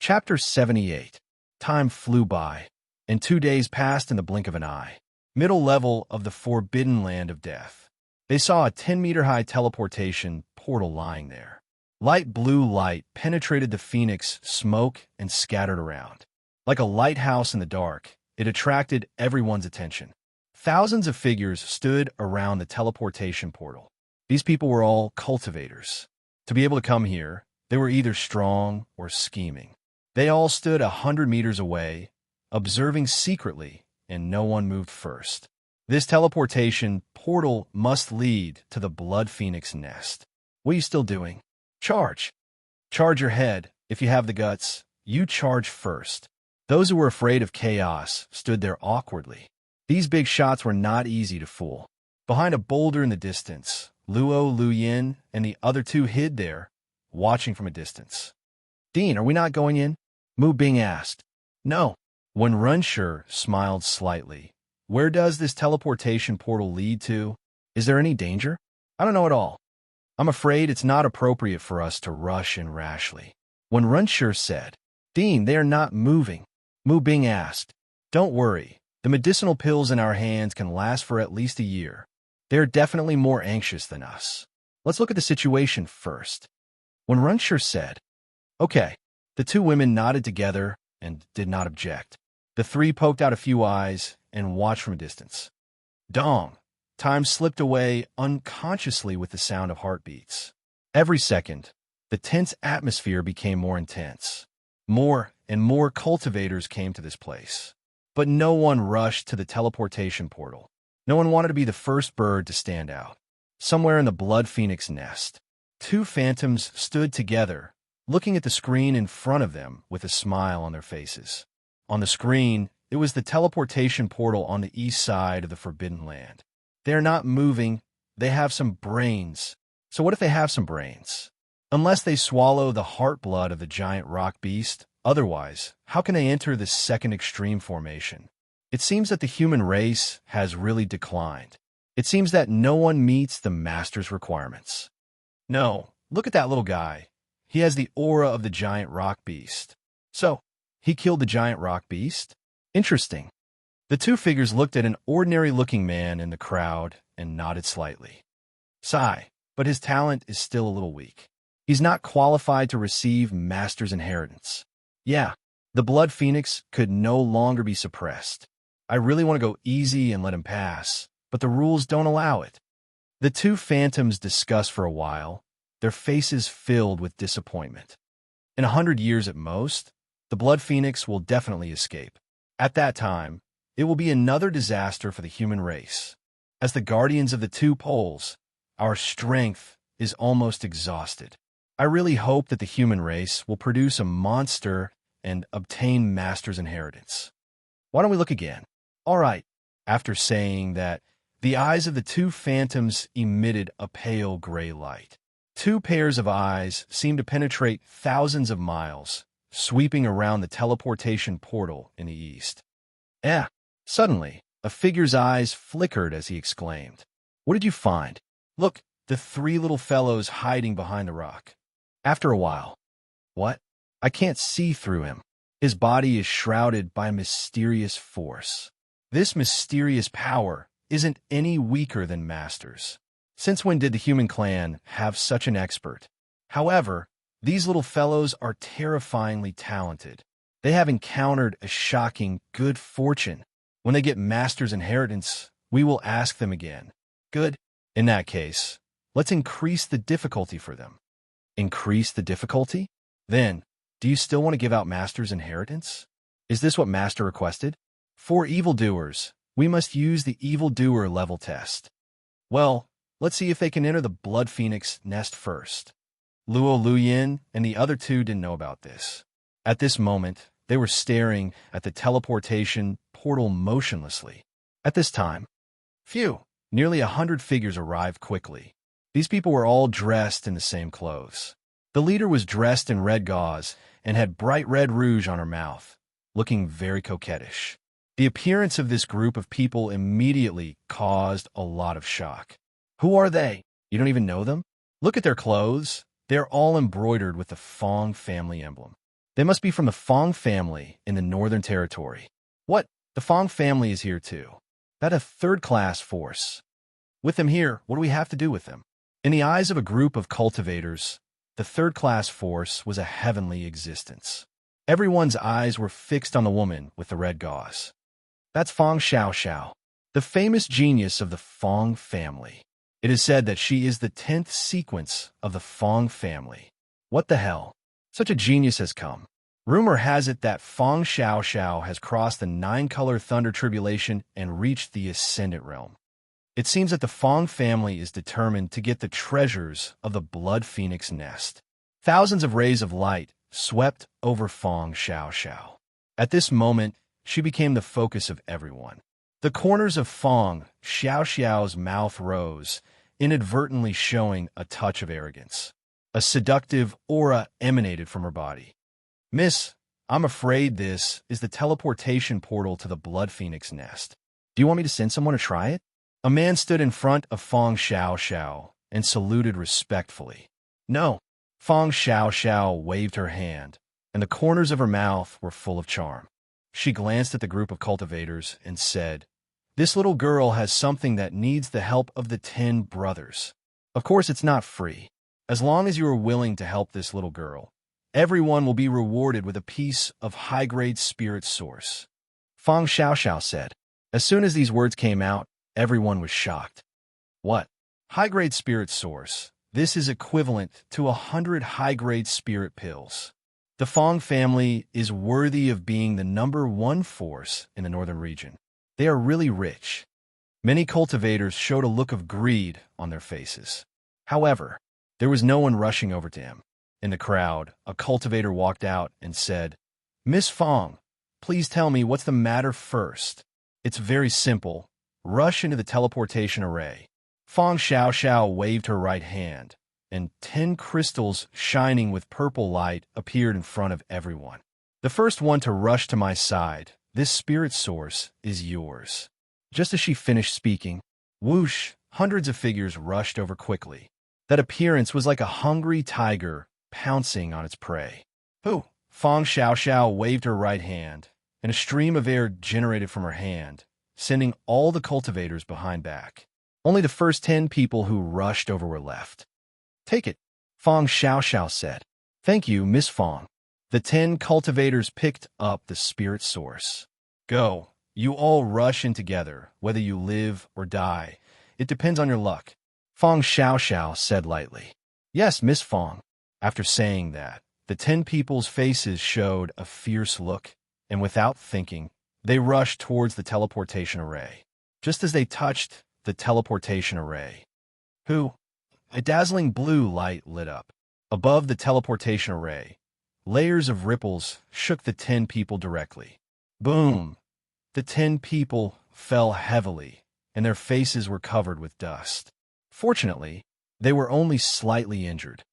Chapter 78. Time flew by, and 2 days passed in the blink of an eye. Middle level of the forbidden land of death. They saw a 10-meter-high teleportation portal lying there. Light blue light penetrated the phoenix smoke and scattered around. Like a lighthouse in the dark, it attracted everyone's attention. Thousands of figures stood around the teleportation portal. These people were all cultivators. To be able to come here, they were either strong or scheming. They all stood 100 meters away, observing secretly, and no one moved first. This teleportation portal must lead to the Blood Phoenix nest. What are you still doing? Charge. Charge your head. If you have the guts, you charge first. Those who were afraid of chaos stood there awkwardly. These big shots were not easy to fool. Behind a boulder in the distance, Luo, Lu Yin, and the other two hid there, watching from a distance. Dean, are we not going in? Mu Bing asked. No. When Runshur smiled slightly. Where does this teleportation portal lead to? Is there any danger? I don't know at all. I'm afraid it's not appropriate for us to rush in rashly. When Runshur said, Dean, they are not moving. Mu Bing asked. Don't worry. The medicinal pills in our hands can last for at least a year. They're definitely more anxious than us. Let's look at the situation first. When Runshur said, Okay. The two women nodded together and did not object. The three poked out a few eyes and watched from a distance. Dong! Time slipped away unconsciously with the sound of heartbeats. Every second, the tense atmosphere became more intense. More and more cultivators came to this place. But no one rushed to the teleportation portal. No one wanted to be the first bird to stand out. Somewhere in the Blood Phoenix nest, two phantoms stood together, looking at the screen in front of them with a smile on their faces. On the screen, it was the teleportation portal on the east side of the Forbidden Land. They're not moving. They have some brains. So what if they have some brains? Unless they swallow the heart blood of the giant rock beast, otherwise, how can they enter this second extreme formation? It seems that the human race has really declined. It seems that no one meets the master's requirements. No, look at that little guy. He has the aura of the giant rock beast. So, he killed the giant rock beast? Interesting. The two figures looked at an ordinary-looking man in the crowd and nodded slightly. Sigh, but his talent is still a little weak. He's not qualified to receive Master's inheritance. Yeah, the Blood Phoenix could no longer be suppressed. I really want to go easy and let him pass, but the rules don't allow it. The two phantoms discussed for a while, their faces filled with disappointment. In 100 years at most, the Blood Phoenix will definitely escape. At that time, it will be another disaster for the human race. As the guardians of the two poles, our strength is almost exhausted. I really hope that the human race will produce a monster and obtain Master's inheritance. Why don't we look again? All right. After saying that, the eyes of the two phantoms emitted a pale gray light. Two pairs of eyes seemed to penetrate thousands of miles, sweeping around the teleportation portal in the east. Suddenly, a figure's eyes flickered as he exclaimed, What did you find? Look, the three little fellows hiding behind the rock. After a while, What? I can't see through him. His body is shrouded by a mysterious force. This mysterious power isn't any weaker than Master's. Since when did the human clan have such an expert? However, these little fellows are terrifyingly talented. They have encountered a shocking good fortune. When they get Master's inheritance, we will ask them again. Good. In that case, let's increase the difficulty for them. Increase the difficulty? Then, do you still want to give out Master's inheritance? Is this what Master requested? For evildoers, we must use the evildoer level test. Well, let's see if they can enter the Blood Phoenix nest first. Luo, Lu Yin, and the other two didn't know about this. At this moment, they were staring at the teleportation portal motionlessly. At this time, nearly 100 figures arrived quickly. These people were all dressed in the same clothes. The leader was dressed in red gauze and had bright red rouge on her mouth, looking very coquettish. The appearance of this group of people immediately caused a lot of shock. Who are they? You don't even know them? Look at their clothes. They're all embroidered with the Fong family emblem. They must be from the Fong family in the Northern Territory. What? The Fong family is here too. That a third-class force. With them here, what do we have to do with them? In the eyes of a group of cultivators, the third-class force was a heavenly existence. Everyone's eyes were fixed on the woman with the red gauze. That's Fong Xiaoxiao, the famous genius of the Fong family. It is said that she is the 10th sequence of the Fong family. What the hell? Such a genius has come. Rumor has it that Fong Xiaoxiao has crossed the 9-color thunder tribulation and reached the ascendant realm. It seems that the Fong family is determined to get the treasures of the Blood Phoenix nest. Thousands of rays of light swept over Fong Xiaoxiao. At this moment, she became the focus of everyone. The corners of Fong Xiaoxiao's mouth rose, inadvertently showing a touch of arrogance. A seductive aura emanated from her body. Miss, I'm afraid this is the teleportation portal to the Blood Phoenix nest. Do you want me to send someone to try it? A man stood in front of Fong Xiaoxiao and saluted respectfully. No. Fong Xiaoxiao waved her hand, and the corners of her mouth were full of charm. She glanced at the group of cultivators and said, "This little girl has something that needs the help of the 10 brothers. Of course, it's not free. As long as you are willing to help this little girl, everyone will be rewarded with a piece of high-grade spirit source." Fong Xiaoxiao said. As soon as these words came out, everyone was shocked. What? High-grade spirit source. This is equivalent to 100 high-grade spirit pills. The Fong family is worthy of being the #1 force in the northern region. They are really rich. Many cultivators showed a look of greed on their faces. However, there was no one rushing over to him. In the crowd, a cultivator walked out and said, "Miss Fong, please tell me what's the matter first." "It's very simple. Rush into the teleportation array." Fong Xiaoxiao waved her right hand, and 10 crystals shining with purple light appeared in front of everyone. "The first one to rush to my side, this spirit source, is yours." Just as she finished speaking, whoosh, hundreds of figures rushed over quickly. That appearance was like a hungry tiger pouncing on its prey. "Who?" Fong Xiaoxiao waved her right hand, and a stream of air generated from her hand, sending all the cultivators behind back. Only the first 10 people who rushed over were left. "Take it," Fong Xiaoxiao said. "Thank you, Miss Fong." The 10 cultivators picked up the spirit source. "Go. You all rush in together, whether you live or die. It depends on your luck," Fong Xiaoxiao said lightly. "Yes, Miss Fong." After saying that, the 10 people's faces showed a fierce look, and without thinking, they rushed towards the teleportation array. Just as they touched the teleportation array, a dazzling blue light lit up. Above the teleportation array, layers of ripples shook the 10 people directly. Boom! The 10 people fell heavily, and their faces were covered with dust. Fortunately, they were only slightly injured.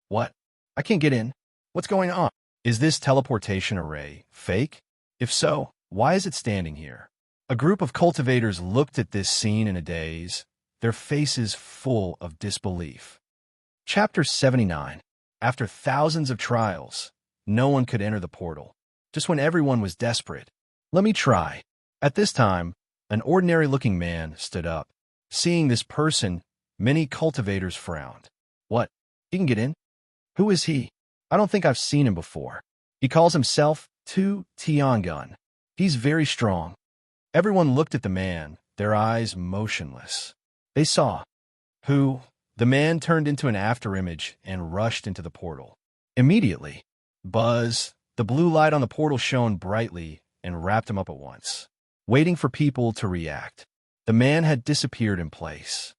"What? I can't get in. What's going on? Is this teleportation array fake? If so, why is it standing here?" A group of cultivators looked at this scene in a daze, their faces full of disbelief. Chapter 79. After thousands of trials, no one could enter the portal. Just when everyone was desperate, "Let me try." At this time, an ordinary-looking man stood up. Seeing this person, many cultivators frowned. "What? He can get in? Who is he? I don't think I've seen him before. He calls himself Tu Tiangun. He's very strong." Everyone looked at the man, their eyes motionless. They saw. Who? The man turned into an afterimage and rushed into the portal. Immediately, buzz, the blue light on the portal shone brightly and wrapped him up at once. Waiting for people to react, the man had disappeared in place.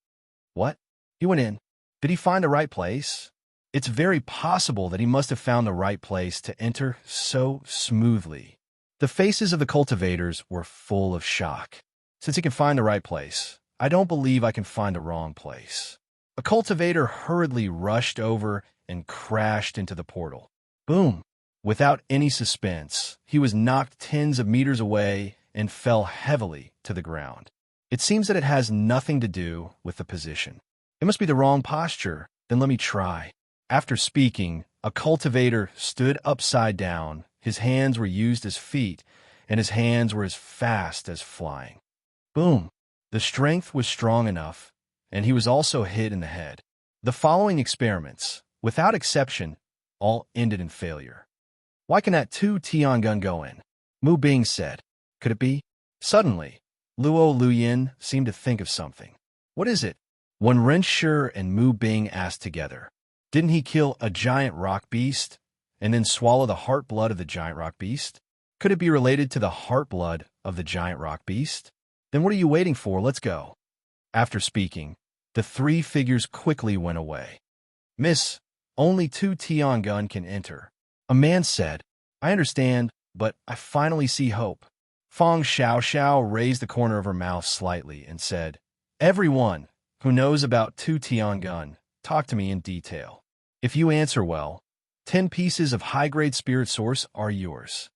What? He went in. Did he find the right place? It's very possible that he must have found the right place to enter so smoothly. The faces of the cultivators were full of shock. Since he can find the right place, I don't believe I can find the wrong place. A cultivator hurriedly rushed over and crashed into the portal. Boom! Without any suspense, he was knocked tens of meters away and fell heavily to the ground. It seems that it has nothing to do with the position. It must be the wrong posture. Then let me try. After speaking, A cultivator stood upside down. His hands were used as feet, and his hands were as fast as flying. Boom! The strength was strong enough, and he was also hit in the head. The following experiments, without exception, all ended in failure. Why can that 2-tion gun go in? Mu Bing said. Could it be? Suddenly, Luo Luyin seemed to think of something. What is it? When Ren Shi and Mu Bing asked together. Didn't he kill a giant rock beast and then swallow the heart blood of the giant rock beast? Could it be related to the heart blood of the giant rock beast? Then what are you waiting for? Let's go. After speaking, the three figures quickly went away. Miss, only 2-tion gun can enter. A man said, I understand, but I finally see hope. Fong Xiao raised the corner of her mouth slightly and said, Everyone who knows about 2-tion gun, talk to me in detail. If you answer well, 10 pieces of high-grade spirit source are yours.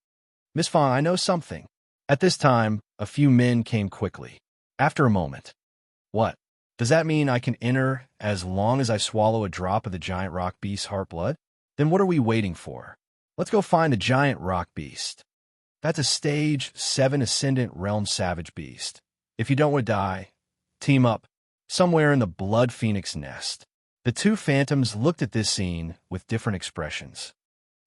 Miss Fong, I know something. At this time, a few men came quickly. After a moment. What? Does that mean I can enter as long as I swallow a drop of the giant rock beast's heart blood? Then what are we waiting for? Let's go find the giant rock beast. That's a stage 7 ascendant realm savage beast. If you don't want to die, team up somewhere in the blood phoenix nest. The two phantoms looked at this scene with different expressions.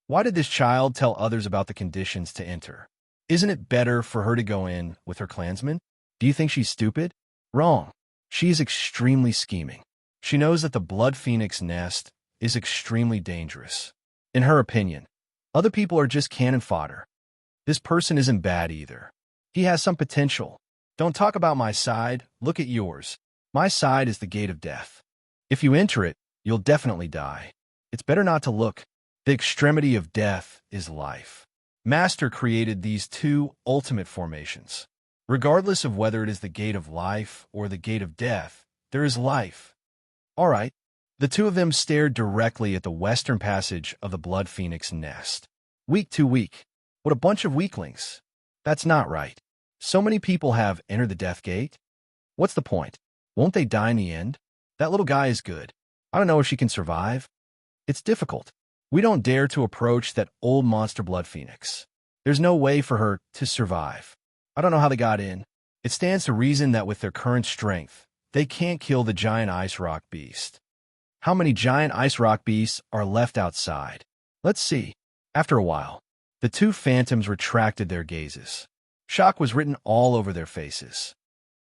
Why did this child tell others about the conditions to enter? Isn't it better for her to go in with her clansmen? Do you think she's stupid? Wrong. She is extremely scheming. She knows that the blood phoenix nest is extremely dangerous. In her opinion, other people are just cannon fodder. This person isn't bad either. He has some potential. Don't talk about my side, look at yours. My side is the gate of death. If you enter it, you'll definitely die. It's better not to look. The extremity of death is life. Master created these two ultimate formations. Regardless of whether it is the gate of life or the gate of death, there is life. All right. The two of them stared directly at the western passage of the blood phoenix nest. Weak to weak. What a bunch of weaklings. That's not right. So many people have entered the death gate. What's the point? Won't they die in the end? That little guy is good. I don't know if she can survive. It's difficult. We don't dare to approach that old monster blood phoenix. There's no way for her to survive. I don't know how they got in. It stands to reason that with their current strength, they can't kill the giant ice rock beast. How many giant ice rock beasts are left outside? Let's see. After a while, the two phantoms retracted their gazes. Shock was written all over their faces.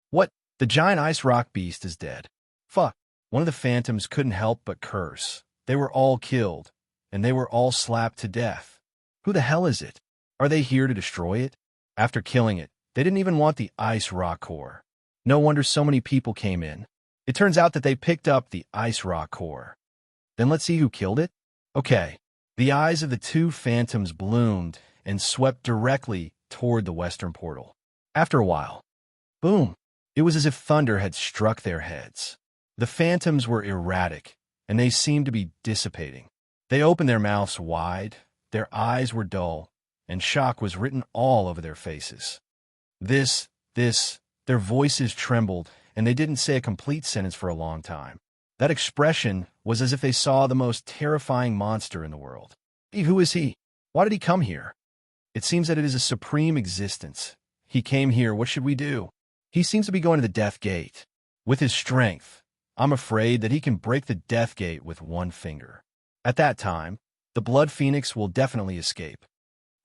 What? The giant ice rock beast is dead. Fuck. One of the phantoms couldn't help but curse. They were all killed, and they were all slapped to death. Who the hell is it? Are they here to destroy it? After killing it, they didn't even want the ice rock core. No wonder so many people came in. It turns out that they picked up the ice rock core. Then let's see who killed it. Okay. The eyes of the two phantoms bloomed and swept directly toward the western portal. After a while, boom! It was as if thunder had struck their heads. The phantoms were erratic, and they seemed to be dissipating. They opened their mouths wide, their eyes were dull, and shock was written all over their faces. Their voices trembled, and they didn't say a complete sentence for a long time. That expression was as if they saw the most terrifying monster in the world. Who is he? Why did he come here? It seems that it is a supreme existence. He came here, what should we do? He seems to be going to the death gate. With his strength, I'm afraid that he can break the death gate with one finger. At that time, the blood phoenix will definitely escape.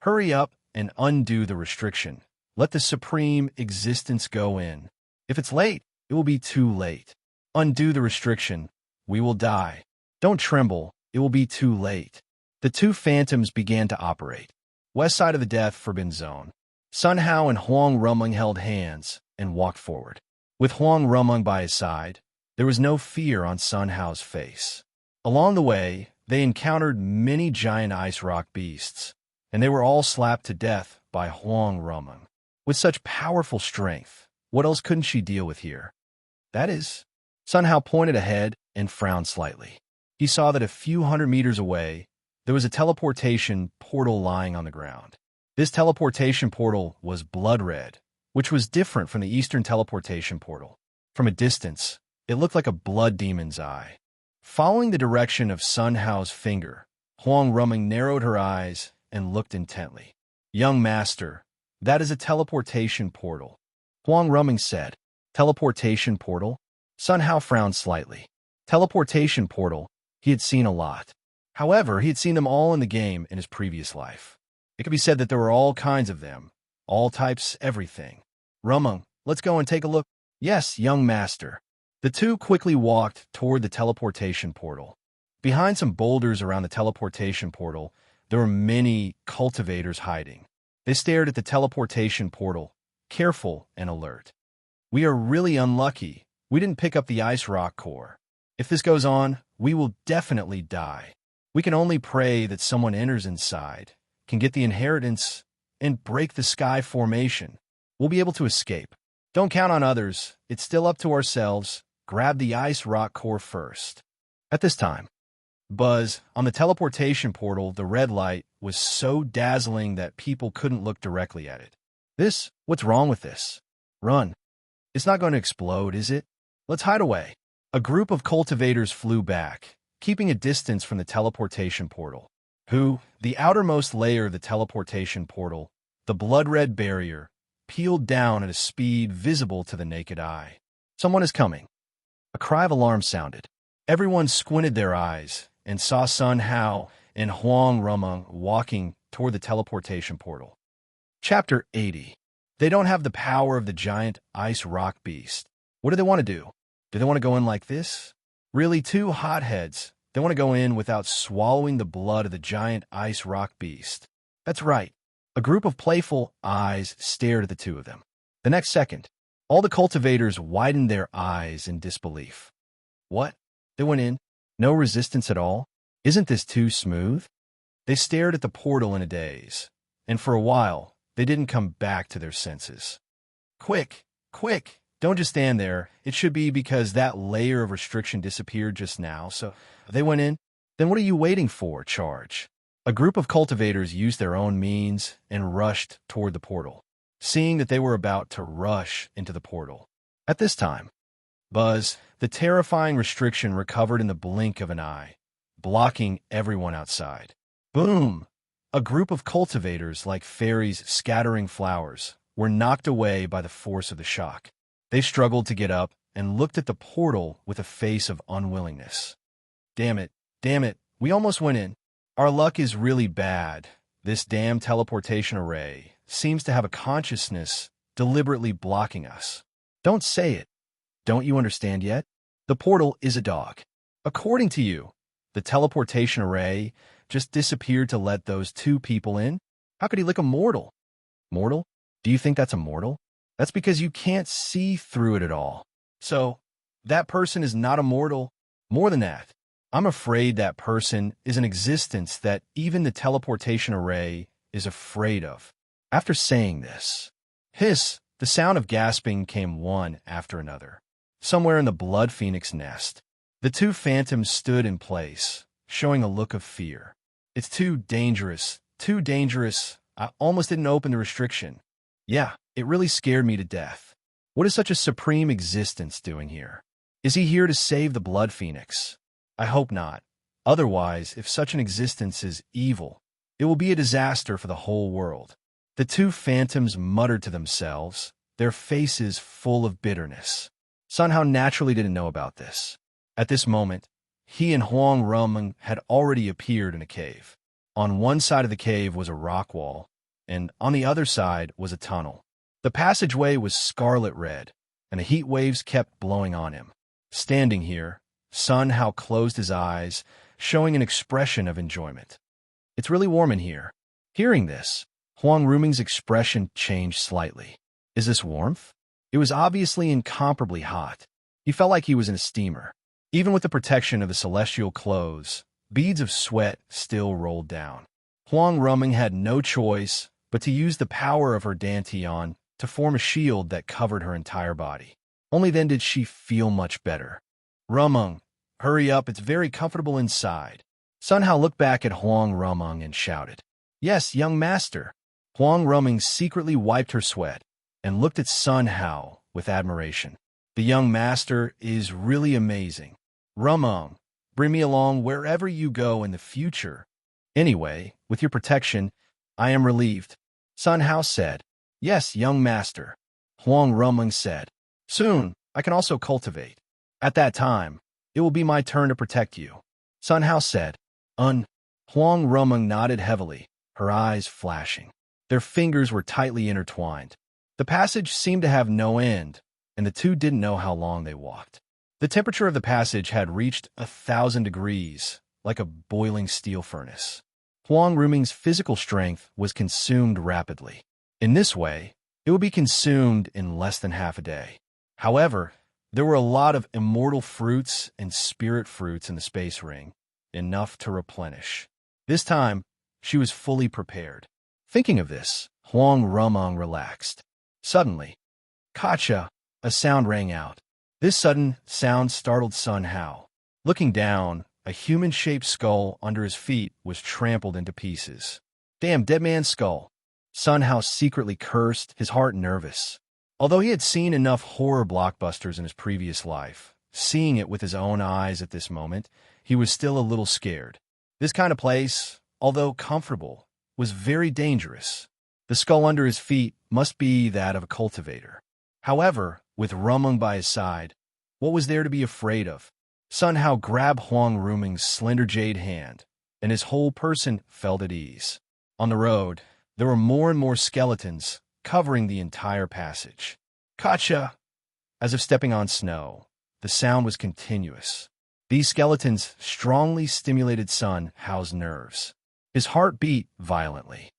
Hurry up and undo the restriction. Let the supreme existence go in. If it's late, it will be too late. Undo the restriction. We will die. Don't tremble. It will be too late. The two phantoms began to operate. West side of the death forbidden zone. Sun Hao and Huang Rumeng held hands and walked forward. With Huang Rumeng by his side, there was no fear on Sun Hao's face. Along the way, they encountered many giant ice rock beasts, and they were all slapped to death by Huang Rumeng. With such powerful strength, what else couldn't she deal with here? That is, Sun Hao pointed ahead and frowned slightly. He saw that a few hundred meters away, there was a teleportation portal lying on the ground. This teleportation portal was blood red, which was different from the Eastern teleportation portal. From a distance, it looked like a blood demon's eye. Following the direction of Sun Hao's finger, Huang Ruming narrowed her eyes and looked intently. Young master, that is a teleportation portal, Huang Ruming said. Teleportation portal? Sun Hao frowned slightly. Teleportation portal, he had seen a lot. However, he had seen them all in the game in his previous life. It could be said that there were all kinds of them, all types, everything. Rumung, let's go and take a look. Yes, young master. The two quickly walked toward the teleportation portal. Behind some boulders around the teleportation portal, there were many cultivators hiding. They stared at the teleportation portal, careful and alert. We are really unlucky. We didn't pick up the ice rock core. If this goes on, we will definitely die. We can only pray that someone enters inside, can get the inheritance, and break the sky formation. We'll be able to escape. Don't count on others. It's still up to ourselves. Grab the ice rock core first. At this time, Buzz, on the teleportation portal, the red light was so dazzling that people couldn't look directly at it. What's wrong with this? Run. It's not going to explode, is it? Let's hide away. A group of cultivators flew back, keeping a distance from the teleportation portal. The outermost layer of the teleportation portal, the blood-red barrier, peeled down at a speed visible to the naked eye. Someone is coming. A cry of alarm sounded. Everyone squinted their eyes and saw Sun Hao and Huang Rumung walking toward the teleportation portal. Chapter 80. They don't have the power of the giant ice rock beast. What do they want to do? Do they want to go in like this? Really, two hotheads. They want to go in without swallowing the blood of the giant ice rock beast. That's right. A group of playful eyes stared at the two of them. The next second, all the cultivators widened their eyes in disbelief. What? They went in? No resistance at all? Isn't this too smooth? They stared at the portal in a daze, and for a while, they didn't come back to their senses. Quick! Quick! Don't just stand there. It should be because that layer of restriction disappeared just now, so they went in. Then what are you waiting for, Charge? A group of cultivators used their own means and rushed toward the portal, seeing that they were about to rush into the portal. At this time, Buzz, the terrifying restriction recovered in the blink of an eye, blocking everyone outside. Boom! A group of cultivators, like fairies scattering flowers, were knocked away by the force of the shock. They struggled to get up and looked at the portal with a face of unwillingness. Damn it, we almost went in. Our luck is really bad. This damn teleportation array seems to have a consciousness deliberately blocking us. Don't say it. Don't you understand yet? The portal is a dog. According to you, the teleportation array just disappeared to let those two people in? How could he lick a mortal? Mortal? Do you think that's a mortal? That's because you can't see through it at all. So, that person is not a mortal. More than that, I'm afraid that person is an existence that even the teleportation array is afraid of. After saying this, hiss, the sound of gasping came one after another. Somewhere in the blood phoenix nest, the two phantoms stood in place, showing a look of fear. It's too dangerous, too dangerous. I almost didn't open the restriction. Yeah, it really scared me to death. What is such a supreme existence doing here? Is he here to save the blood phoenix? I hope not. Otherwise, if such an existence is evil, it will be a disaster for the whole world. The two phantoms muttered to themselves, their faces full of bitterness. Sun Hao naturally didn't know about this. At this moment, he and Huang Rumung had already appeared in a cave. On one side of the cave was a rock wall, and on the other side was a tunnel. The passageway was scarlet red, and the heat waves kept blowing on him. Standing here, Sun Hao closed his eyes, showing an expression of enjoyment. It's really warm in here. Hearing this, Huang Ruming's expression changed slightly. Is this warmth? It was obviously incomparably hot. He felt like he was in a steamer. Even with the protection of the celestial clothes, beads of sweat still rolled down. Huang Ruming had no choice but to use the power of her dantian to form a shield that covered her entire body. Only then did she feel much better. Rumung, hurry up, it's very comfortable inside. Sun Hao looked back at Huang Rumung and shouted, Yes, young master. Huang Ruming secretly wiped her sweat and looked at Sun Hao with admiration. The young master is really amazing. Rumung, bring me along wherever you go in the future. Anyway, with your protection, I am relieved. Sun Hao said. Yes, young master. Huang Rumeng said. Soon, I can also cultivate. At that time, it will be my turn to protect you. Sun Hao said. Huang Rumeng nodded heavily, her eyes flashing. Their fingers were tightly intertwined. The passage seemed to have no end, and the two didn't know how long they walked. The temperature of the passage had reached 1,000 degrees, like a boiling steel furnace. Huang Rumeng's physical strength was consumed rapidly. In this way, it would be consumed in less than half a day. However, there were a lot of immortal fruits and spirit fruits in the space ring, enough to replenish. This time, she was fully prepared. Thinking of this, Huang Rumeng relaxed. Suddenly, Kacha, a sound rang out. This sudden sound startled Sun Hao. Looking down, a human-shaped skull under his feet was trampled into pieces. Damn, dead man's skull. Sun Hao secretly cursed, his heart nervous. Although he had seen enough horror blockbusters in his previous life, seeing it with his own eyes at this moment, he was still a little scared. This kind of place, although comfortable, was very dangerous. The skull under his feet must be that of a cultivator. However, with Rumeng by his side, what was there to be afraid of? Sun Hao grabbed Huang Rumeng's slender jade hand, and his whole person felt at ease. On the road, there were more and more skeletons covering the entire passage. Kacha! As if stepping on snow, the sound was continuous. These skeletons strongly stimulated Sun Hao's nerves. His heart beat violently.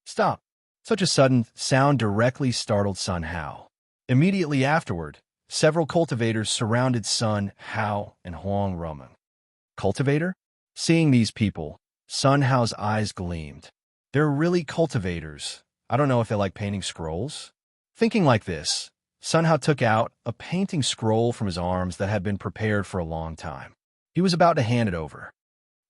Stop! Such a sudden sound directly startled Sun Hao. Immediately afterward, several cultivators surrounded Sun Hao and Huang Rumeng. Cultivator? Seeing these people, Sun Hao's eyes gleamed. They're really cultivators. I don't know if they like painting scrolls. Thinking like this, Sun Hao took out a painting scroll from his arms that had been prepared for a long time. He was about to hand it over.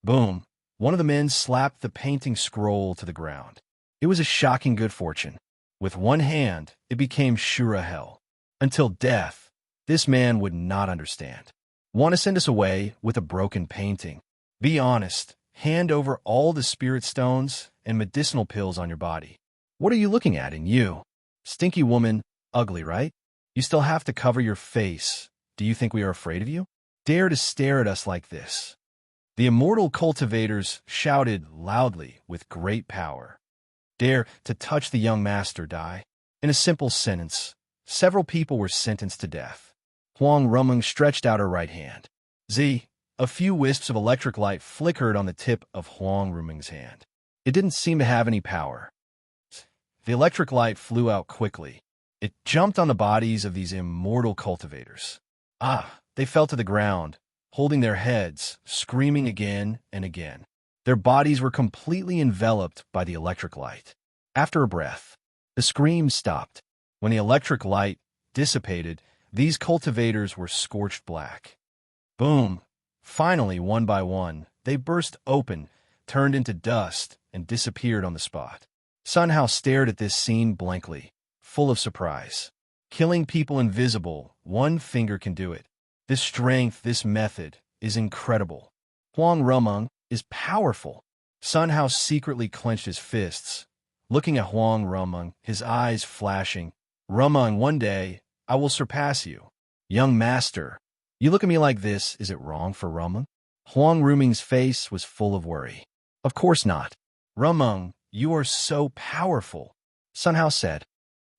Boom! One of the men slapped the painting scroll to the ground. It was a shocking good fortune. With one hand, it became sure hell. Until death, this man would not understand. Want to send us away with a broken painting? Be honest. Hand over all the spirit stones and medicinal pills on your body. What are you looking at in you? Stinky woman, ugly, right? You still have to cover your face. Do you think we are afraid of you? Dare to stare at us like this. The immortal cultivators shouted loudly with great power. Dare to touch the young master, die. In a simple sentence, several people were sentenced to death. Huang Rumeng stretched out her right hand. A few wisps of electric light flickered on the tip of Huang Rumeng's hand. It didn't seem to have any power. The electric light flew out quickly. It jumped on the bodies of these immortal cultivators. They fell to the ground, holding their heads, screaming again and again. Their bodies were completely enveloped by the electric light. After a breath, the screams stopped. When the electric light dissipated, these cultivators were scorched black. Boom! Finally, one by one, they burst open, turned into dust, and disappeared on the spot. Sun Hao stared at this scene blankly, full of surprise. Killing people invisible, one finger can do it. This strength, this method, is incredible. Huang Rumeng is powerful. Sun Hao secretly clenched his fists, looking at Huang Rumeng, his eyes flashing. Rumeng, one day, I will surpass you. Young master, you look at me like this, is it wrong for Rumeng? Huang Rumeng's face was full of worry. Of course not. Rumeng, you are so powerful. Sun Hao said.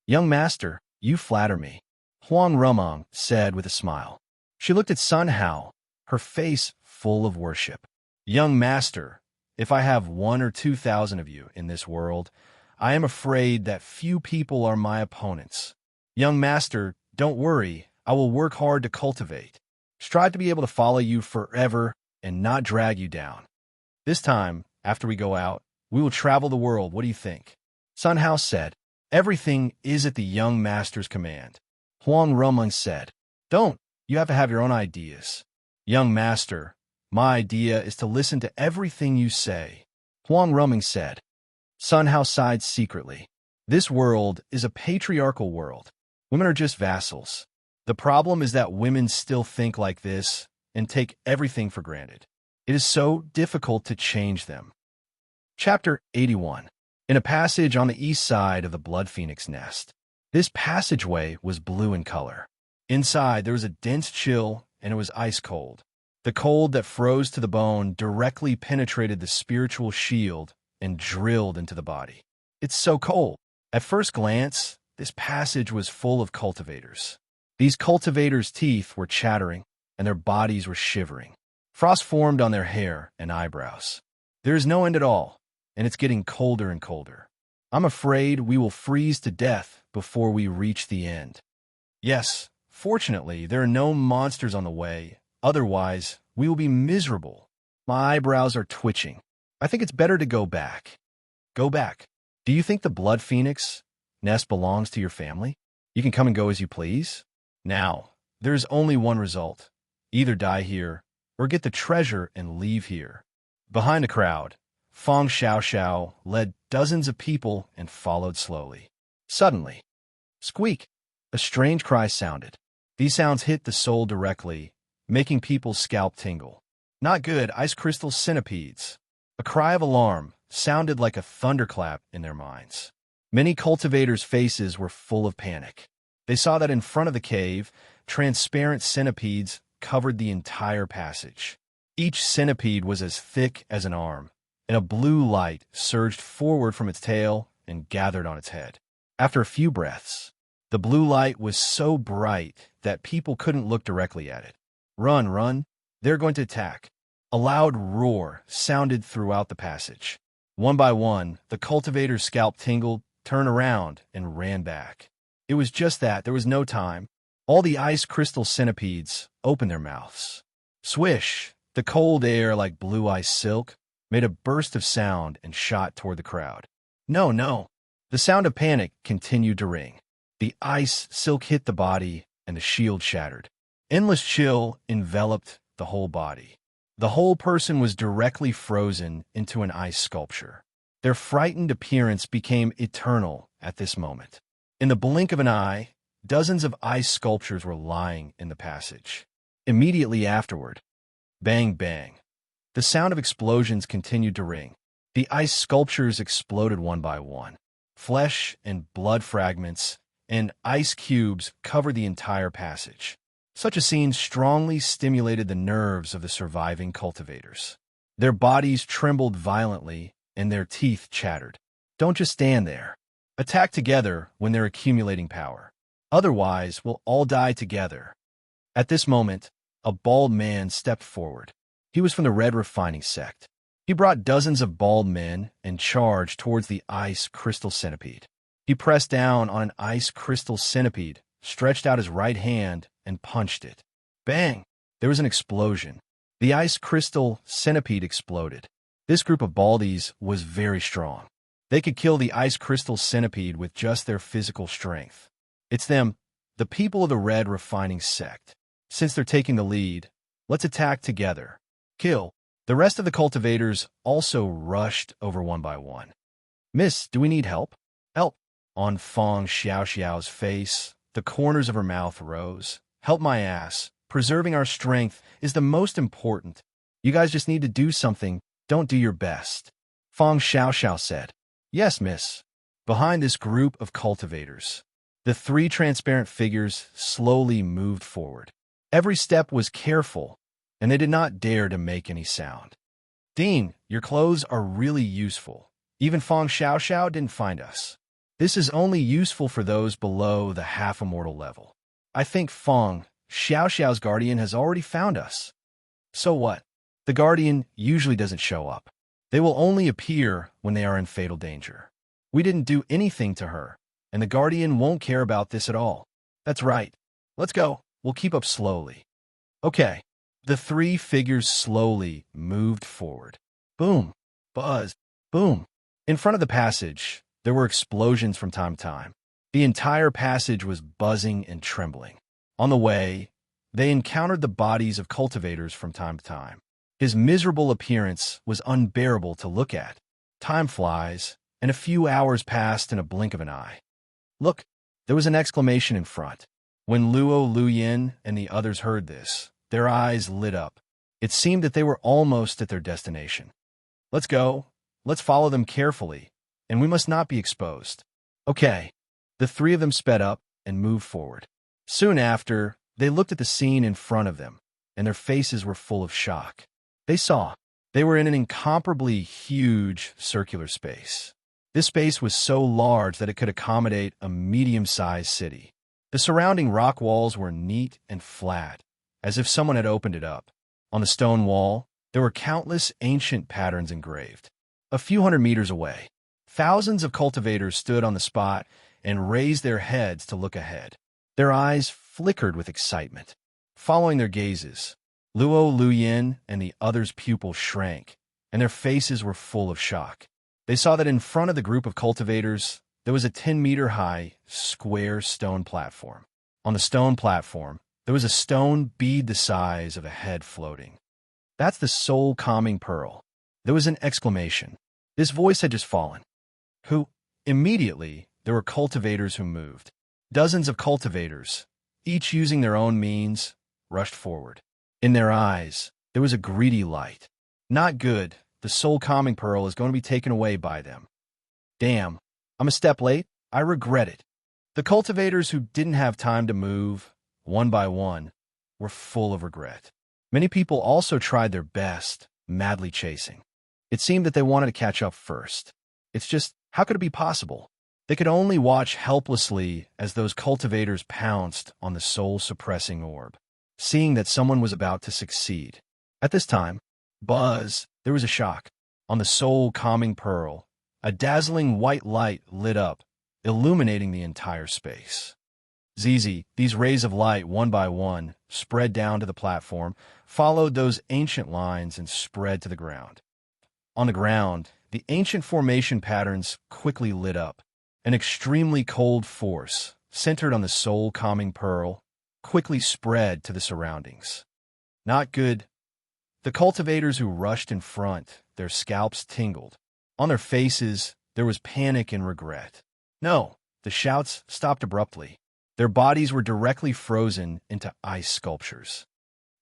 Young master, you flatter me. Huang Rumeng said with a smile. She looked at Sun Hao, her face full of worship. Young master, if I have 1,000 or 2,000 of you in this world, I am afraid that few people are my opponents. Young master, don't worry, I will work hard to cultivate. Strive to be able to follow you forever and not drag you down. This time, after we go out, we will travel the world. What do you think? Sun Hao said. Everything is at the young master's command. Huang Rumeng said. Don't. You have to have your own ideas. Young master, my idea is to listen to everything you say. Huang Rumeng said. Sun Hao sighed secretly. This world is a patriarchal world. Women are just vassals. The problem is that women still think like this and take everything for granted. It is so difficult to change them. Chapter 81. In a passage on the east side of the Blood Phoenix nest. This passageway was blue in color. Inside, there was a dense chill, and it was ice cold. The cold that froze to the bone directly penetrated the spiritual shield and drilled into the body. It's so cold. At first glance, this passage was full of cultivators. These cultivators' teeth were chattering, and their bodies were shivering. Frost formed on their hair and eyebrows. There is no end at all, and it's getting colder and colder. I'm afraid we will freeze to death before we reach the end. Yes, fortunately, there are no monsters on the way. Otherwise, we will be miserable. My eyebrows are twitching. I think it's better to go back. Go back. Do you think the Blood Phoenix nest belongs to your family? You can come and go as you please? Now, there's only one result. Either die here, or get the treasure and leave here. Behind a crowd, Fong Xiao led dozens of people and followed slowly. Suddenly, squeak! A strange cry sounded. These sounds hit the soul directly, making people's scalp tingle. Not good, ice crystal centipedes. A cry of alarm sounded like a thunderclap in their minds. Many cultivators' faces were full of panic. They saw that in front of the cave, transparent centipedes covered the entire passage. Each centipede was as thick as an arm, and a blue light surged forward from its tail and gathered on its head. After a few breaths, the blue light was so bright that people couldn't look directly at it. Run, run! They're going to attack. A loud roar sounded throughout the passage. One by one, the cultivator's scalp tingled, turned around, and ran back. It was just that. There was no time. All the ice crystal centipedes opened their mouths. Swish! The cold air, like blue ice silk, made a burst of sound and shot toward the crowd. No, no! The sound of panic continued to ring. The ice silk hit the body, and the shield shattered. Endless chill enveloped the whole body. The whole person was directly frozen into an ice sculpture. Their frightened appearance became eternal at this moment. In the blink of an eye, dozens of ice sculptures were lying in the passage. Immediately afterward, bang, bang. The sound of explosions continued to ring. The ice sculptures exploded one by one. Flesh and blood fragments and ice cubes covered the entire passage. Such a scene strongly stimulated the nerves of the surviving cultivators. Their bodies trembled violently, and their teeth chattered. Don't just stand there. Attack together when they're accumulating power. Otherwise, we'll all die together. At this moment, a bald man stepped forward. He was from the Red Refining sect. He brought dozens of bald men and charged towards the ice crystal centipede. He pressed down on an ice crystal centipede, stretched out his right hand, and punched it. Bang! There was an explosion. The ice crystal centipede exploded. This group of baldies was very strong. They could kill the ice crystal centipede with just their physical strength. It's them, the people of the Red Refining sect. Since they're taking the lead, let's attack together. Kill. The rest of the cultivators also rushed over one by one. Miss, do we need help? Help. On Fong Xiao's face, the corners of her mouth rose. Help my ass. Preserving our strength is the most important. You guys just need to do something. Don't do your best. Fong Xiao said. Yes, miss. Behind this group of cultivators, the three transparent figures slowly moved forward. Every step was careful, and they did not dare to make any sound. Dean, your clothes are really useful. Even Fong Xiao didn't find us. This is only useful for those below the half-immortal level. I think Fong Xiao's guardian has already found us. So what? The guardian usually doesn't show up. They will only appear when they are in fatal danger. We didn't do anything to her, and the guardian won't care about this at all. That's right. Let's go. We'll keep up slowly. Okay. The three figures slowly moved forward. Boom. Buzz. Boom. In front of the passage, there were explosions from time to time. The entire passage was buzzing and trembling. On the way, they encountered the bodies of cultivators from time to time. His miserable appearance was unbearable to look at. Time flies, and a few hours passed in a blink of an eye. Look, there was an exclamation in front. When Luo Luyin and the others heard this, their eyes lit up. It seemed that they were almost at their destination. Let's go. Let's follow them carefully, and we must not be exposed. Okay. The three of them sped up and moved forward. Soon after, they looked at the scene in front of them, and their faces were full of shock. They were in an incomparably huge circular space. This space was so large that it could accommodate a medium-sized city. The surrounding rock walls were neat and flat, as if someone had opened it up. On the stone wall, there were countless ancient patterns engraved. A few hundred meters away, thousands of cultivators stood on the spot and raised their heads to look ahead. Their eyes flickered with excitement. Following their gazes, Luo Luyin and the others' pupils shrank, and their faces were full of shock. They saw that in front of the group of cultivators, there was a 10-meter-high, square stone platform. On the stone platform, there was a stone bead the size of a head floating. That's the soul-calming pearl. There was an exclamation. This voice had just fallen. Who? Immediately, there were cultivators who moved. Dozens of cultivators, each using their own means, rushed forward. In their eyes, there was a greedy light. Not good. The soul-calming pearl is going to be taken away by them. Damn, I'm a step late. I regret it. The cultivators who didn't have time to move, one by one, were full of regret. Many people also tried their best, madly chasing. It seemed that they wanted to catch up first. It's just, how could it be possible? They could only watch helplessly as those cultivators pounced on the soul-suppressing orb, seeing that someone was about to succeed. At this time, there was a shock. On the soul-calming pearl, a dazzling white light lit up, illuminating the entire space. These rays of light, one by one, spread down to the platform, followed those ancient lines and spread to the ground. On the ground, the ancient formation patterns quickly lit up. An extremely cold force, centered on the soul-calming pearl, quickly spread to the surroundings. Not good. The cultivators who rushed in front, their scalps tingled. On their faces, there was panic and regret. No, the shouts stopped abruptly. Their bodies were directly frozen into ice sculptures.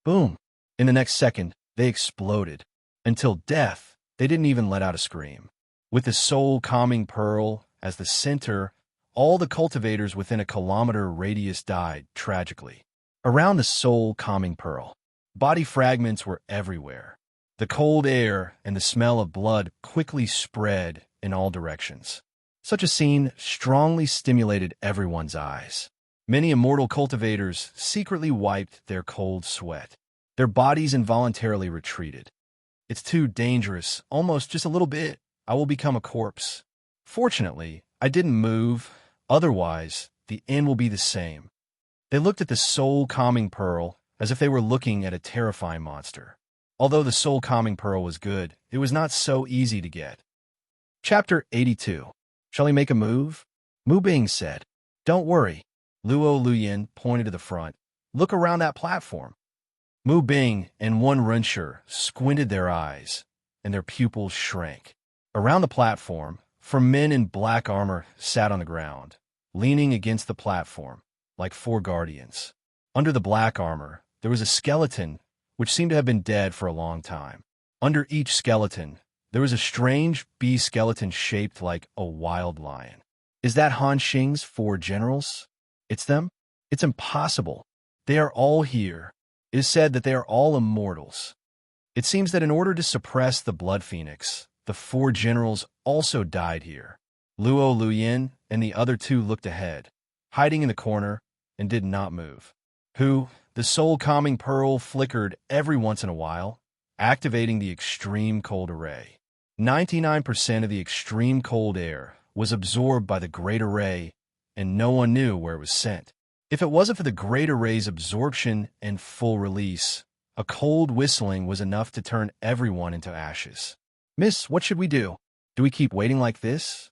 Boom! In the next second, they exploded. Until death, they didn't even let out a scream. With the soul-calming pearl as the center, all the cultivators within a kilometer radius died tragically. Around the soul-calming pearl, body fragments were everywhere. The cold air and the smell of blood quickly spread in all directions. Such a scene strongly stimulated everyone's eyes. Many immortal cultivators secretly wiped their cold sweat. Their bodies involuntarily retreated. It's too dangerous, almost just a little bit. I will become a corpse. Fortunately, I didn't move. Otherwise, the end will be the same. They looked at the soul-calming pearl as if they were looking at a terrifying monster. Although the soul-calming pearl was good, it was not so easy to get. Chapter 82. Shall he make a move? Mu Bing said. Don't worry. Luo Luyin pointed to the front. Look around that platform. Mu Bing and one Rensher squinted their eyes, and their pupils shrank. Around the platform, 4 men in black armor sat on the ground, leaning against the platform, like 4 guardians. Under the black armor, there was a skeleton, which seemed to have been dead for a long time. Under each skeleton, there was a strange bee skeleton shaped like a wild lion. Is that Han Xing's 4 generals? It's them? It's impossible. They are all here. It is said that they are all immortals. It seems that in order to suppress the Blood Phoenix, the 4 generals also died here. Luo Luyin and the other 2 looked ahead, hiding in the corner, and did not move. The soul-calming pearl flickered every once in a while, activating the extreme cold array. 99% of the extreme cold air was absorbed by the great array, and no one knew where it was sent. If it wasn't for the great array's absorption and full release, a cold whistling was enough to turn everyone into ashes. Miss, what should we do? Do we keep waiting like this?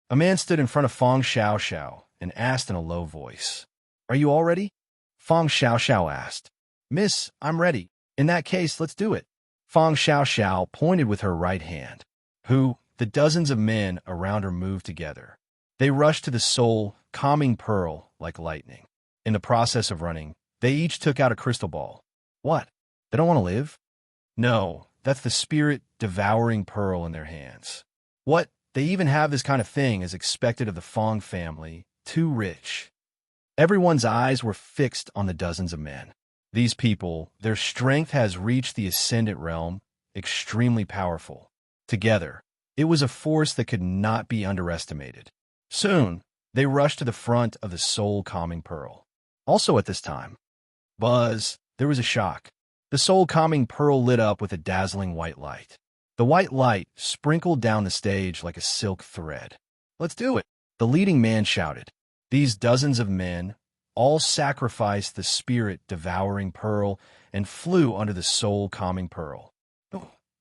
A man stood in front of Fang Xiaoxiao and asked in a low voice. Are you all ready? Fang Xiaoxiao asked. Miss, I'm ready. In that case, let's do it. Fang Xiaoxiao pointed with her right hand. The dozens of men around her moved together. They rushed to the soul-calming pearl like lightning. In the process of running, they each took out a crystal ball. What? They don't want to live? No, that's the spirit-devouring pearl in their hands. What? They even have this kind of thing as expected of the Fong family. Too rich. Everyone's eyes were fixed on the dozens of men. These people, their strength has reached the ascendant realm, extremely powerful. Together, it was a force that could not be underestimated. Soon, they rushed to the front of the soul-calming pearl. Also at this time, there was a shock. The soul-calming pearl lit up with a dazzling white light. The white light sprinkled down the stage like a silk thread. "Let's do it," the leading man shouted. These dozens of men all sacrificed the spirit-devouring pearl and flew under the soul-calming pearl.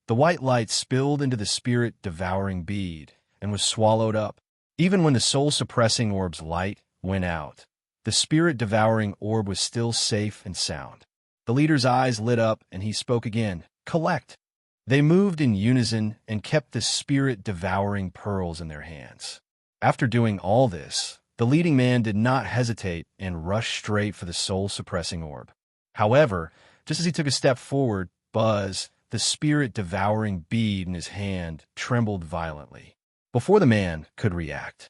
The white light spilled into the spirit-devouring bead and was swallowed up. Even when the soul-suppressing orb's light went out, the spirit-devouring orb was still safe and sound. The leader's eyes lit up and he spoke again. "Collect." They moved in unison and kept the spirit-devouring pearls in their hands. After doing all this, the leading man did not hesitate and rushed straight for the soul-suppressing orb. However, just as he took a step forward, the spirit-devouring bead in his hand, trembled violently. Before the man could react,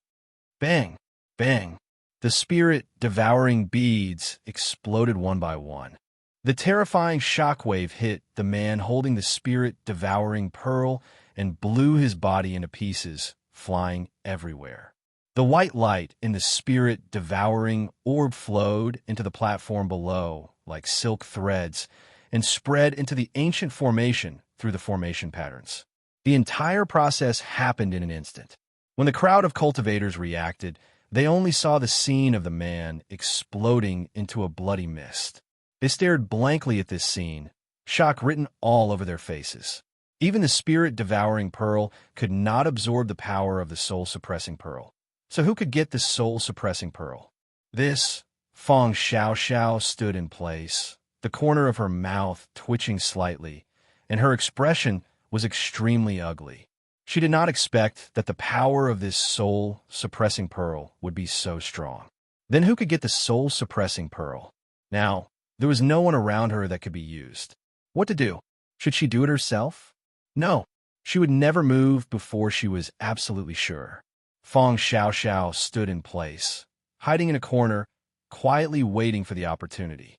bang, bang, the spirit-devouring beads exploded one by one. The terrifying shockwave hit the man holding the spirit-devouring pearl and blew his body into pieces, flying everywhere. The white light in the spirit-devouring orb flowed into the platform below like silk threads and spread into the ancient formation through the formation patterns. The entire process happened in an instant. When the crowd of cultivators reacted, they only saw the scene of the man exploding into a bloody mist. They stared blankly at this scene, shock written all over their faces. Even the spirit-devouring pearl could not absorb the power of the soul-suppressing pearl. So who could get the soul-suppressing pearl? This Fong Xiao stood in place, the corner of her mouth twitching slightly, and her expression was extremely ugly. She did not expect that the power of this soul-suppressing pearl would be so strong. Then who could get the soul-suppressing pearl? Now, there was no one around her that could be used. What to do? Should she do it herself? No, she would never move before she was absolutely sure. Fong Xiao stood in place, hiding in a corner, quietly waiting for the opportunity.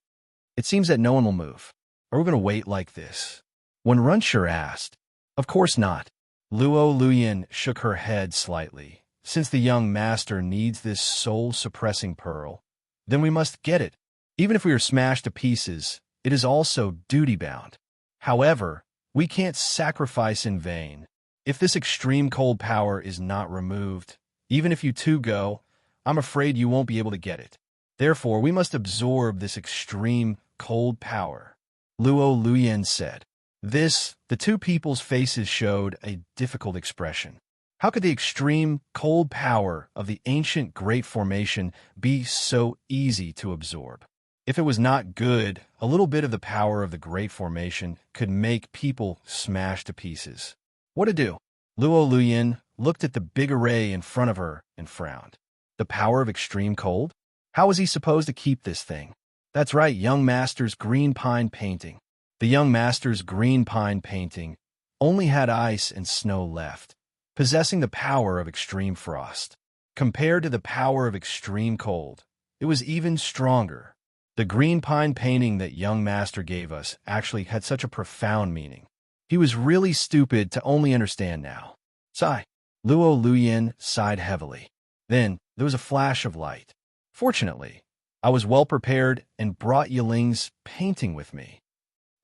It seems that no one will move. Are we going to wait like this? When Runshur asked, "Of course not." Luo Luyan shook her head slightly. "Since the young master needs this soul-suppressing pearl, then we must get it. Even if we are smashed to pieces, it is also duty-bound. However, we can't sacrifice in vain. If this extreme cold power is not removed, even if you two go, I'm afraid you won't be able to get it. Therefore, we must absorb this extreme cold power," Luo Luyan said. The two people's faces showed a difficult expression. How could the extreme cold power of the ancient Great Formation be so easy to absorb? If it was not good, a little bit of the power of the Great Formation could make people smash to pieces. What to do? Luo Luyan looked at the big array in front of her and frowned. The power of extreme cold? How was he supposed to keep this thing? That's right, young master's green pine painting. The young master's green pine painting only had ice and snow left, possessing the power of extreme frost. Compared to the power of extreme cold, it was even stronger. The green pine painting that young master gave us actually had such a profound meaning. He was really stupid to only understand now. Sigh. Luo Luyan sighed heavily. Then there was a flash of light. Fortunately, I was well prepared and brought Yiling's painting with me.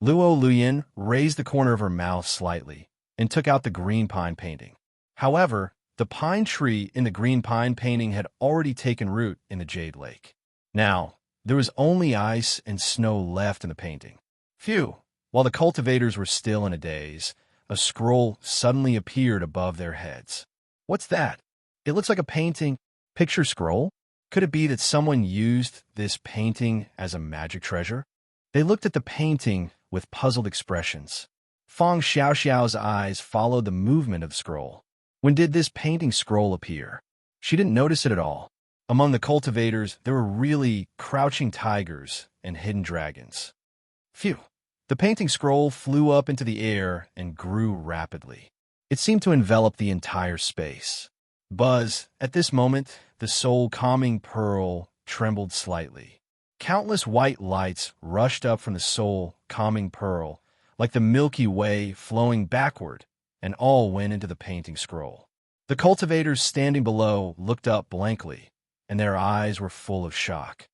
Luo Luyan raised the corner of her mouth slightly and took out the green pine painting. However, the pine tree in the green pine painting had already taken root in the Jade Lake. Now, there was only ice and snow left in the painting. Phew! While the cultivators were still in a daze, a scroll suddenly appeared above their heads. What's that? It looks like a painting. Picture scroll? Could it be that someone used this painting as a magic treasure? They looked at the painting with puzzled expressions. Fong Xiao's eyes followed the movement of the scroll. When did this painting scroll appear? She didn't notice it at all. Among the cultivators, there were really crouching tigers and hidden dragons. Phew! The painting scroll flew up into the air and grew rapidly. It seemed to envelop the entire space. Buzz, at this moment, the soul-calming pearl trembled slightly. Countless white lights rushed up from the soul-calming pearl, like the Milky Way flowing backward, and all went into the painting scroll. The cultivators standing below looked up blankly, and their eyes were full of shock.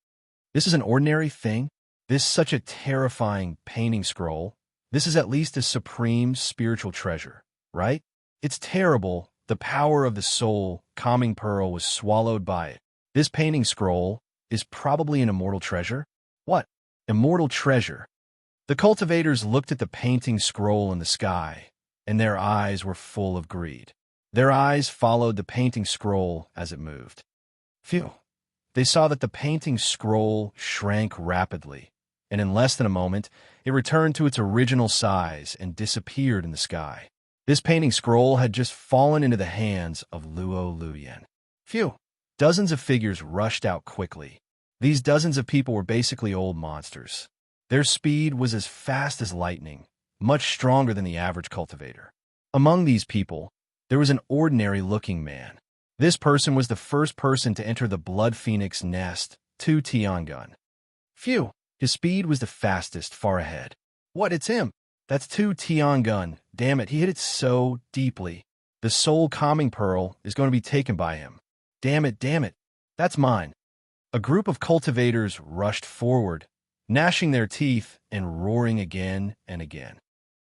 This is an ordinary thing? This is such a terrifying painting scroll? This is at least a supreme spiritual treasure, right? It's terrible. The power of the soul, calming pearl, was swallowed by it. This painting scroll is probably an immortal treasure? What? Immortal treasure? The cultivators looked at the painting scroll in the sky, and their eyes were full of greed. Their eyes followed the painting scroll as it moved. Phew! They saw that the painting scroll shrank rapidly, and in less than a moment, it returned to its original size and disappeared in the sky. This painting scroll had just fallen into the hands of Luo Luyan. Phew! Dozens of figures rushed out quickly. These dozens of people were basically old monsters. Their speed was as fast as lightning, much stronger than the average cultivator. Among these people, there was an ordinary-looking man. This person was the first person to enter the Blood Phoenix nest, Tu Tiangun. Phew! His speed was the fastest, far ahead. What? It's him! That's Tu Tiangun. Damn it, he hit it so deeply. The soul calming pearl is going to be taken by him. Damn it, that's mine. A group of cultivators rushed forward, gnashing their teeth and roaring again and again.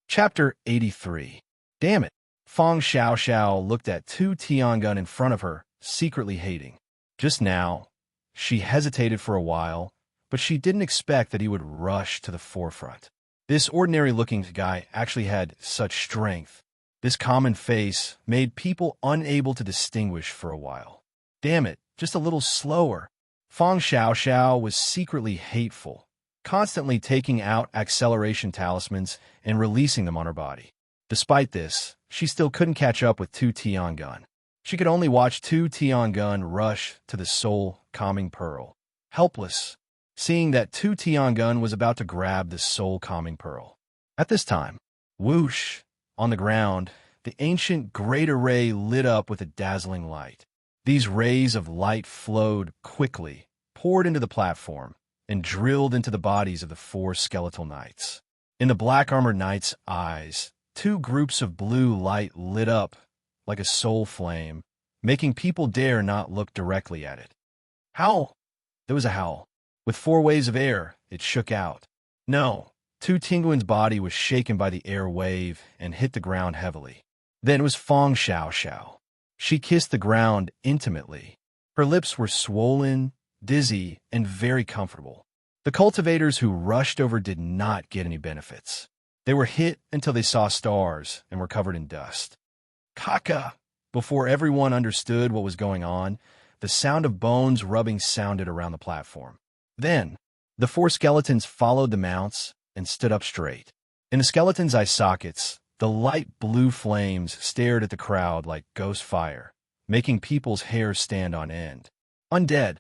Chapter 83. Damn it. Fang Xiaoxiao looked at Tu Tiangun in front of her, secretly hating. Just now, she hesitated for a while, but she didn't expect that he would rush to the forefront. This ordinary-looking guy actually had such strength. This common face made people unable to distinguish for a while. Damn it, just a little slower. Fang Xiaoxiao was secretly hateful, constantly taking out acceleration talismans and releasing them on her body. Despite this, she still couldn't catch up with Tu Tiangun. She could only watch Tu Tiangun rush to the soul-calming pearl, helpless, seeing that Tu Tiangun was about to grab the soul-calming pearl. At this time, whoosh, on the ground, the ancient great array lit up with a dazzling light. These rays of light flowed quickly, poured into the platform, and drilled into the bodies of the four skeletal knights. In the black-armored knights' eyes, two groups of blue light lit up like a soul flame, making people dare not look directly at it. Howl! There was a howl. With 4 waves of air, it shook out. No, Tu Tiangun's body was shaken by the air wave and hit the ground heavily. Then it was Fang Xiaoxiao. She kissed the ground intimately. Her lips were swollen, dizzy, and very comfortable. The cultivators who rushed over did not get any benefits. They were hit until they saw stars and were covered in dust. Kaka! Before everyone understood what was going on, the sound of bones rubbing sounded around the platform. Then, the 4 skeletons followed the mounts and stood up straight. In the skeletons' eye sockets, the light blue flames stared at the crowd like ghost fire, making people's hair stand on end. Undead.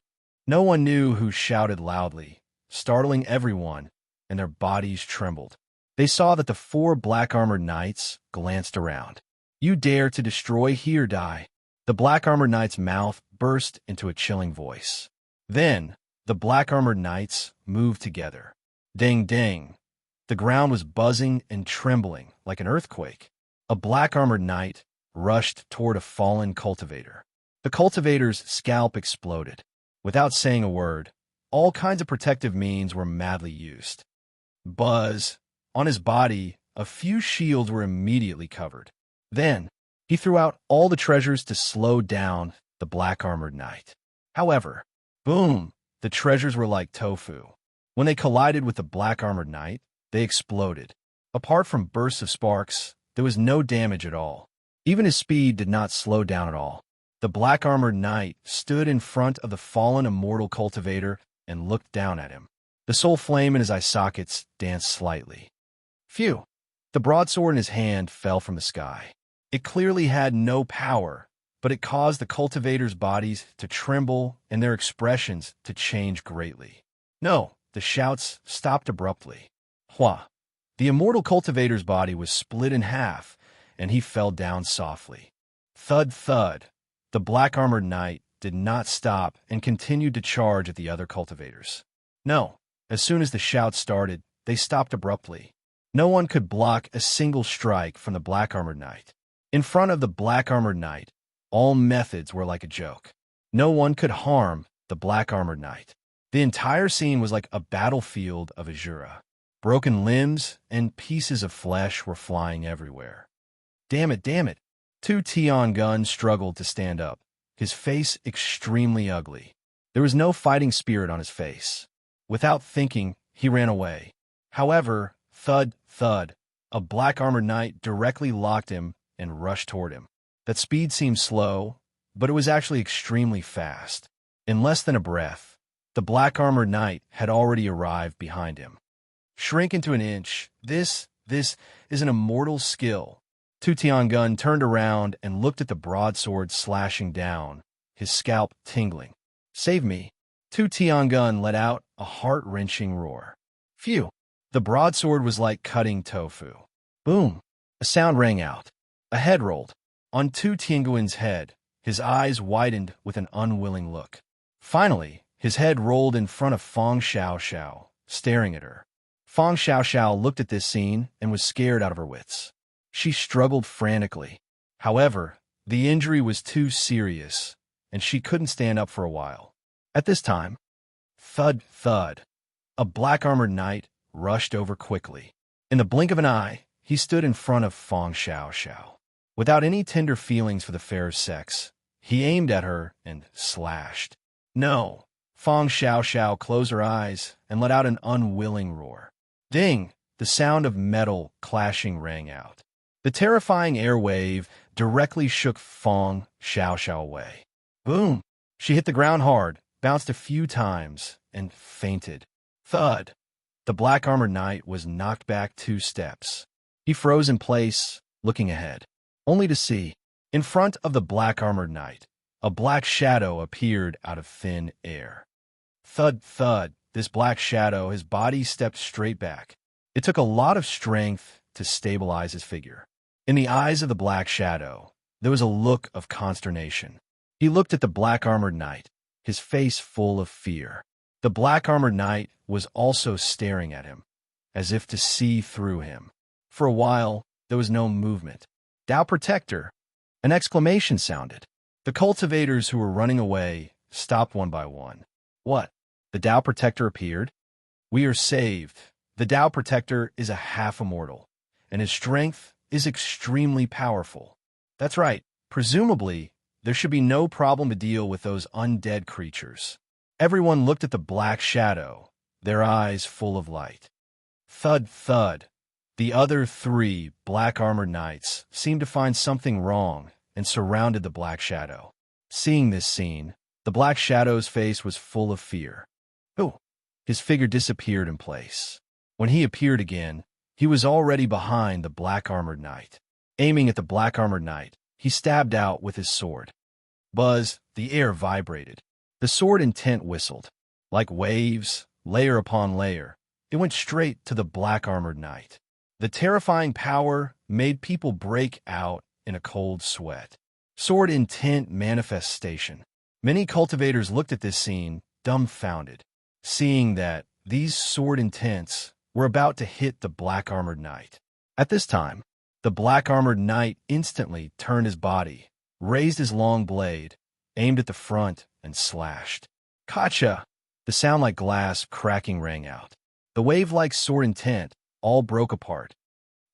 No one knew who shouted loudly, startling everyone, and their bodies trembled. They saw that the 4 black-armored knights glanced around. You dare to destroy here, die. The black-armored knight's mouth burst into a chilling voice. Then, the black-armored knights moved together. Ding, ding. The ground was buzzing and trembling like an earthquake. A black-armored knight rushed toward a fallen cultivator. The cultivator's scalp exploded. Without saying a word, all kinds of protective means were madly used. Buzz. On his body, a few shields were immediately covered. Then, he threw out all the treasures to slow down the black-armored knight. However, boom, the treasures were like tofu. When they collided with the black-armored knight, they exploded. Apart from bursts of sparks, there was no damage at all. Even his speed did not slow down at all. The black-armored knight stood in front of the fallen immortal cultivator and looked down at him. The soul flame in his eye sockets danced slightly. Phew! The broadsword in his hand fell from the sky. It clearly had no power, but it caused the cultivators' bodies to tremble and their expressions to change greatly. No, the shouts stopped abruptly. Hua! The immortal cultivator's body was split in half, and he fell down softly. Thud, thud. The black-armored knight did not stop and continued to charge at the other cultivators. No, as soon as the shouts started, they stopped abruptly. No one could block a single strike from the black-armored knight. In front of the black-armored knight, all methods were like a joke. No one could harm the black-armored knight. The entire scene was like a battlefield of Azura. Broken limbs and pieces of flesh were flying everywhere. Damn it, damn it. Tu Tiangun struggled to stand up, his face extremely ugly. There was no fighting spirit on his face. Without thinking, he ran away. However, thud, thud, a black-armored knight directly locked him and rushed toward him. That speed seemed slow, but it was actually extremely fast. In less than a breath, the black-armored knight had already arrived behind him. Shrink into an inch. This is an immortal skill. Tu Tiangun turned around and looked at the broadsword slashing down, his scalp tingling. Save me. Tu Tiangun let out a heart-wrenching roar. Phew! The broadsword was like cutting tofu. Boom! A sound rang out. A head rolled. On Tu Tiangun's head, his eyes widened with an unwilling look. Finally, his head rolled in front of Feng Xiaoxiao, staring at her. Feng Xiaoxiao looked at this scene and was scared out of her wits. She struggled frantically. However, the injury was too serious, and she couldn't stand up for a while. At this time, thud, thud, a black-armored knight rushed over quickly. In the blink of an eye, he stood in front of Feng Xiaoxiao. Without any tender feelings for the fair sex, he aimed at her and slashed. No! Feng Xiaoxiao closed her eyes and let out an unwilling roar. Ding! The sound of metal clashing rang out. The terrifying air wave directly shook Feng Xiaoxiao away. Boom! She hit the ground hard, bounced a few times, and fainted. Thud! The black-armored knight was knocked back 2 steps. He froze in place, looking ahead, only to see, in front of the black-armored knight, a black shadow appeared out of thin air. Thud, thud! This black shadow, his body stepped straight back. It took a lot of strength to stabilize his figure. In the eyes of the black shadow, there was a look of consternation. He looked at the black-armored knight, his face full of fear. The black-armored knight was also staring at him, as if to see through him. For a while, there was no movement. Tao Protector! An exclamation sounded. The cultivators who were running away stopped one by one. What? The Tao Protector appeared? We are saved. The Tao Protector is a half-immortal, and his strength is extremely powerful. That's right. Presumably, there should be no problem to deal with those undead creatures. Everyone looked at the black shadow, their eyes full of light. Thud, thud. The other 3 black-armored knights seemed to find something wrong and surrounded the black shadow. Seeing this scene, the black shadow's face was full of fear. Oh, his figure disappeared in place. When he appeared again, he was already behind the black-armored knight. Aiming at the black-armored knight, he stabbed out with his sword. Buzz, the air vibrated. The sword intent whistled. Like waves, layer upon layer, it went straight to the black-armored knight. The terrifying power made people break out in a cold sweat. Sword intent manifestation. Many cultivators looked at this scene, dumbfounded, seeing that these sword intents were about to hit the black-armored knight. At this time, the black-armored knight instantly turned his body, raised his long blade, aimed at the front, and slashed. Gotcha! The sound like glass cracking rang out. The wave-like sword intent all broke apart.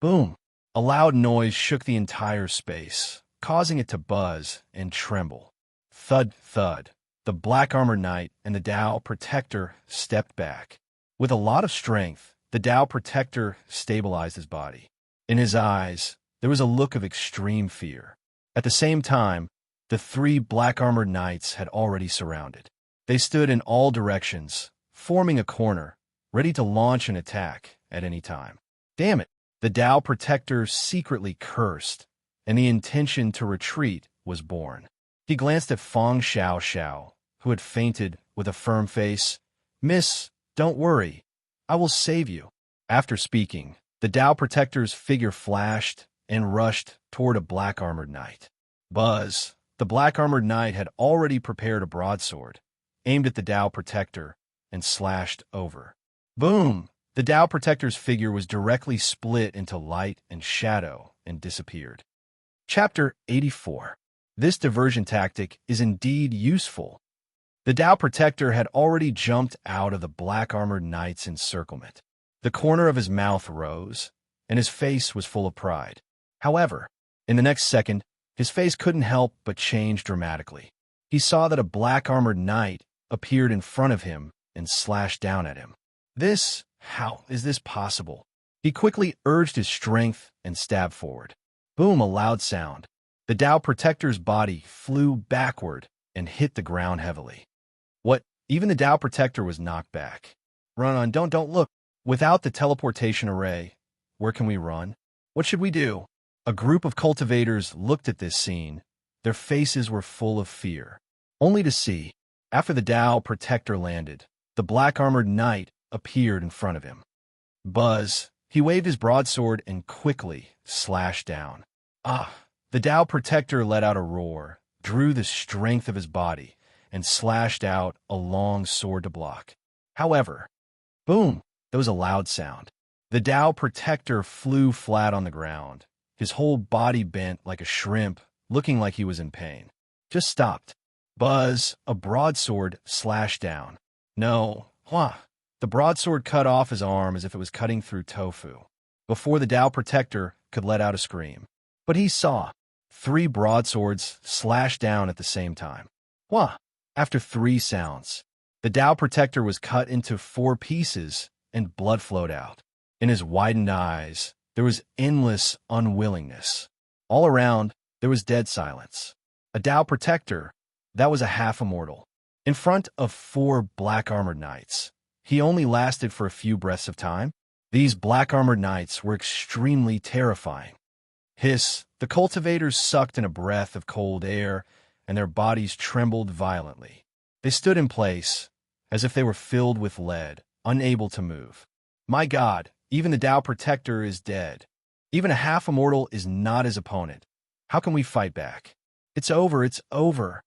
Boom! A loud noise shook the entire space, causing it to buzz and tremble. Thud, thud. The black-armored knight and the Tao Protector stepped back. With a lot of strength, the Tao Protector stabilized his body. In his eyes, there was a look of extreme fear. At the same time, the 3 black-armored knights had already surrounded. They stood in all directions, forming a corner, ready to launch an attack at any time. Damn it! The Tao Protector secretly cursed, and the intention to retreat was born. He glanced at Feng Xiaoxiao, who had fainted, with a firm face. Miss, don't worry. I will save you. After speaking, the Tao Protector's figure flashed and rushed toward a black-armored knight. Buzz, the black-armored knight, had already prepared a broadsword, aimed at the Tao Protector, and slashed over. Boom! The Tao Protector's figure was directly split into light and shadow and disappeared. Chapter 84. This diversion tactic is indeed useful. The Tao Protector had already jumped out of the black-armored knight's encirclement. The corner of his mouth rose, and his face was full of pride. However, in the next second, his face couldn't help but change dramatically. He saw that a black-armored knight appeared in front of him and slashed down at him. How is this possible? He quickly urged his strength and stabbed forward. Boom, a loud sound. The Tao Protector's body flew backward and hit the ground heavily. What? Even the Tao Protector was knocked back. Run, don't look. Without the teleportation array, where can we run? What should we do? A group of cultivators looked at this scene. Their faces were full of fear. Only to see, after the Tao Protector landed, the black-armored knight appeared in front of him. Buzz, he waved his broadsword and quickly slashed down. The Tao Protector let out a roar, drew the strength of his body, and slashed out a long sword to block. However, boom, there was a loud sound. The Tao Protector flew flat on the ground, his whole body bent like a shrimp, looking like he was in pain. Just stopped. Buzz, a broadsword slashed down. No, the broadsword cut off his arm as if it was cutting through tofu, before the Tao Protector could let out a scream. But he saw 3 broadswords slash down at the same time. After 3 sounds, the Tao Protector was cut into 4 pieces and blood flowed out. In his widened eyes, there was endless unwillingness. All around, there was dead silence. A Tao Protector that was a half-immortal. In front of 4 black-armored knights, he only lasted for a few breaths of time. These black-armored knights were extremely terrifying. The cultivators sucked in a breath of cold air, and their bodies trembled violently. They stood in place, as if they were filled with lead, unable to move. My God, even the Tao Protector is dead. Even a half-immortal is not his opponent. How can we fight back? It's over, it's over.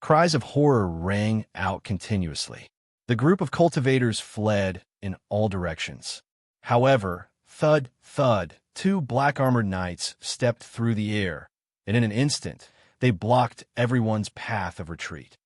Cries of horror rang out continuously. The group of cultivators fled in all directions. However, thud, thud, 2 black-armored knights stepped through the air, and in an instant, they blocked everyone's path of retreat.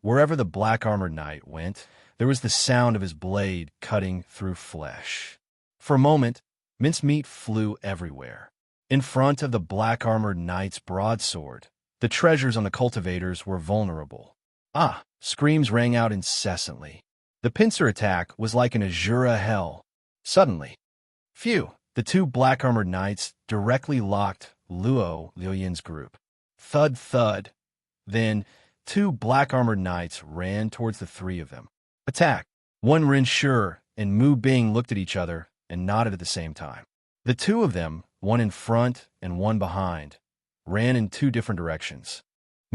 Wherever the black-armored knight went, there was the sound of his blade cutting through flesh. For a moment, mincemeat flew everywhere. In front of the black-armored knight's broadsword, the treasures on the cultivators were vulnerable. Screams rang out incessantly. The pincer attack was like an Azura hell. Suddenly, the 2 black-armored knights directly locked Liuyan's group. Thud, thud. Then, 2 black-armored knights ran towards the 3 of them. Attack! One Ren Shi and Mu Bing looked at each other and nodded at the same time. The 2 of them, one in front and one behind, ran in 2 different directions.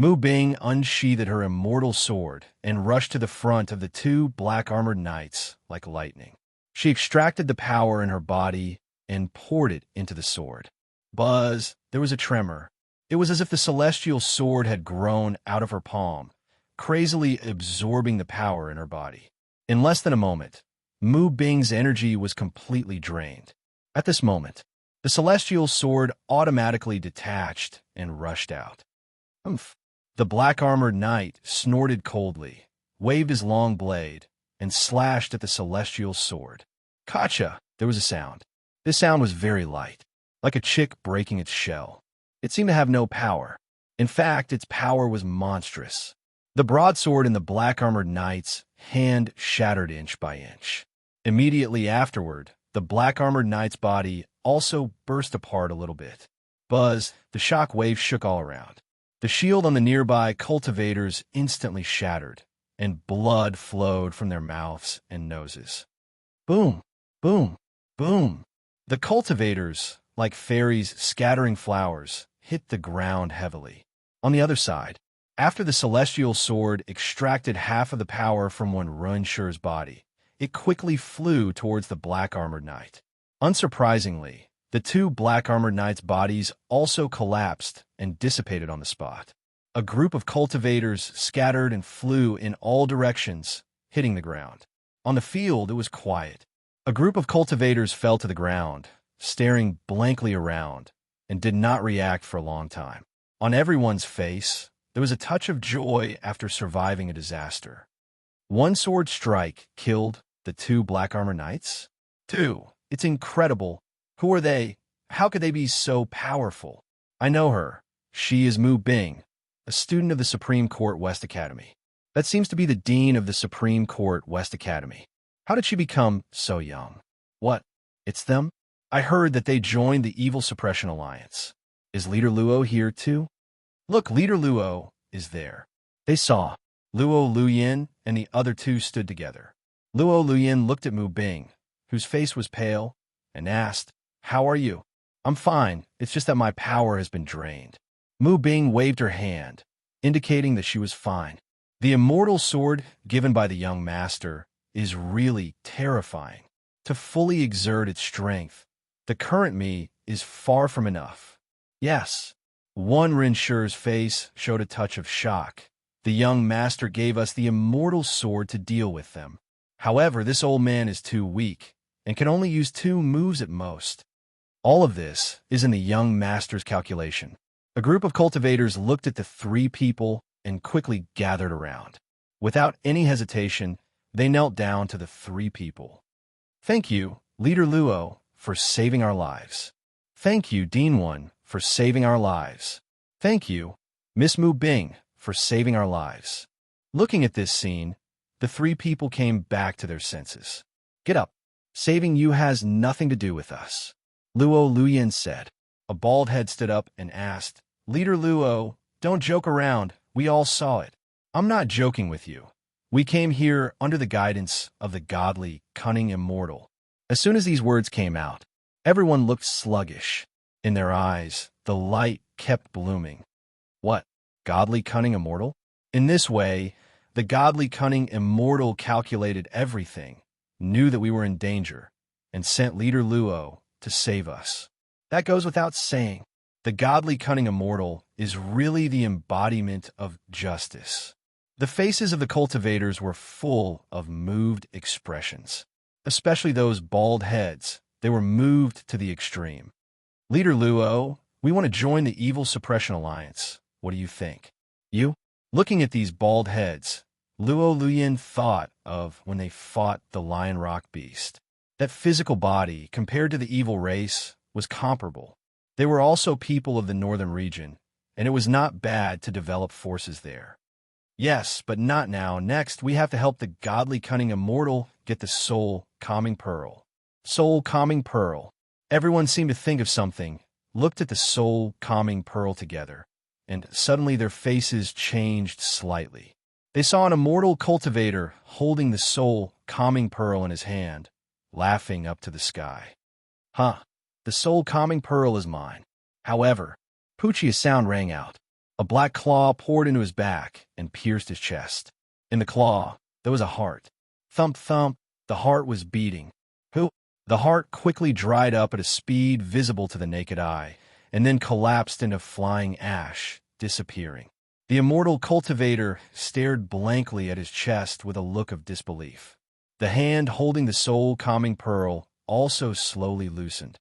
Mu Bing unsheathed her immortal sword and rushed to the front of the 2 black-armored knights like lightning. She extracted the power in her body and poured it into the sword. Buzz, there was a tremor. It was as if the celestial sword had grown out of her palm, crazily absorbing the power in her body. In less than a moment, Mu Bing's energy was completely drained. At this moment, the celestial sword automatically detached and rushed out. The black-armored knight snorted coldly, waved his long blade, and slashed at the celestial sword. Gotcha! There was a sound. This sound was very light, like a chick breaking its shell. It seemed to have no power. In fact, its power was monstrous. The broadsword in the black-armored knight's hand shattered inch by inch. Immediately afterward, the black-armored knight's body also burst apart a little bit. Buzz, the shock wave shook all around. The shield on the nearby cultivators instantly shattered, and blood flowed from their mouths and noses. Boom, boom, boom. The cultivators, like fairies scattering flowers, hit the ground heavily. On the other side, after the celestial sword extracted half of the power from one Ren Shi's body, it quickly flew towards the black-armored knight. Unsurprisingly, The two black-armored knights' bodies also collapsed and dissipated on the spot. A group of cultivators scattered and flew in all directions, hitting the ground. On the field, it was quiet. A group of cultivators fell to the ground, staring blankly around, and did not react for a long time. On everyone's face, there was a touch of joy after surviving a disaster. One sword strike killed the two black-armored knights? Two. It's incredible. Who are they? How could they be so powerful? I know her. She is Mu Bing, a student of the Supreme Court West Academy. That seems to be the dean of the Supreme Court West Academy. How did she become so young? What? It's them? I heard that they joined the Evil Suppression Alliance. Is Leader Luo here too? Look, Leader Luo is there. They saw. Luo Luyin and the other two stood together. Luo Luyin looked at Mu Bing, whose face was pale, and asked, "How are you?" "I'm fine. It's just that my power has been drained." Mu Bing waved her hand, indicating that she was fine. The immortal sword given by the young master is really terrifying. To fully exert its strength, the current me is far from enough. Yes. One Rinsher's face showed a touch of shock. The young master gave us the immortal sword to deal with them. However, this old man is too weak and can only use 2 moves at most. All of this is in the young master's calculation. A group of cultivators looked at the 3 people and quickly gathered around. Without any hesitation, they knelt down to the 3 people. "Thank you, Leader Luo, for saving our lives. Thank you, Dean One, for saving our lives. Thank you, Miss Mu Bing, for saving our lives." Looking at this scene, the 3 people came back to their senses. "Get up. Saving you has nothing to do with us," Luo Luyin said. A bald head stood up and asked, "Leader Luo, don't joke around. We all saw it." "I'm not joking with you. We came here under the guidance of the godly, cunning immortal." As soon as these words came out, everyone looked sluggish. In their eyes, the light kept blooming. What? Godly, cunning immortal? In this way, the godly, cunning immortal calculated everything, knew that we were in danger, and sent Leader Luo to save us. That goes without saying. The godly, cunning immortal is really the embodiment of justice. The faces of the cultivators were full of moved expressions, especially those bald heads. They were moved to the extreme. "Leader Luo, we want to join the Evil Suppression Alliance. What do you think?" "You?" Looking at these bald heads, Luo Luyin thought of when they fought the Lion Rock Beast. That physical body, compared to the evil race, was comparable. They were also people of the northern region, and it was not bad to develop forces there. Yes, but not now. Next, we have to help the godly, cunning immortal get the soul calming pearl. Soul calming pearl. Everyone seemed to think of something, looked at the soul calming pearl together, and suddenly their faces changed slightly. They saw an immortal cultivator holding the soul calming pearl in his hand, laughing up to the sky. "Huh, the soul calming pearl is mine." However, Poochie, a sound rang out. A black claw poured into his back and pierced his chest. In the claw, there was a heart. Thump, thump, the heart was beating. Who? The heart quickly dried up at a speed visible to the naked eye, and then collapsed into flying ash, disappearing. The immortal cultivator stared blankly at his chest with a look of disbelief. The hand holding the soul calming pearl also slowly loosened.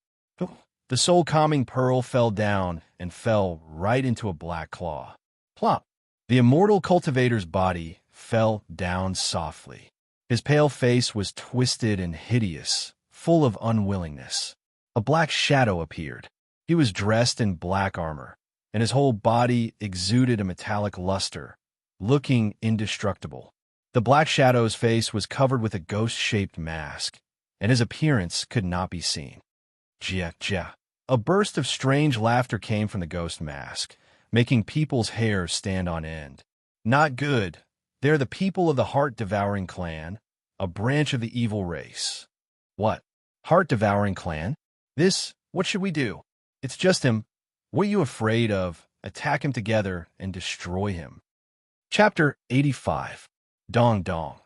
The soul calming pearl fell down and fell right into a black claw. Plop! The immortal cultivator's body fell down softly. His pale face was twisted and hideous, full of unwillingness. A black shadow appeared. He was dressed in black armor, and his whole body exuded a metallic luster, looking indestructible. The black shadow's face was covered with a ghost-shaped mask, and his appearance could not be seen. Jia, jia. A burst of strange laughter came from the ghost mask, making people's hair stand on end. Not good. They're the people of the Heart-Devouring Clan, a branch of the evil race. What? Heart-Devouring Clan? What should we do? It's just him. What are you afraid of? Attack him together and destroy him. Chapter 85. Dong Dong.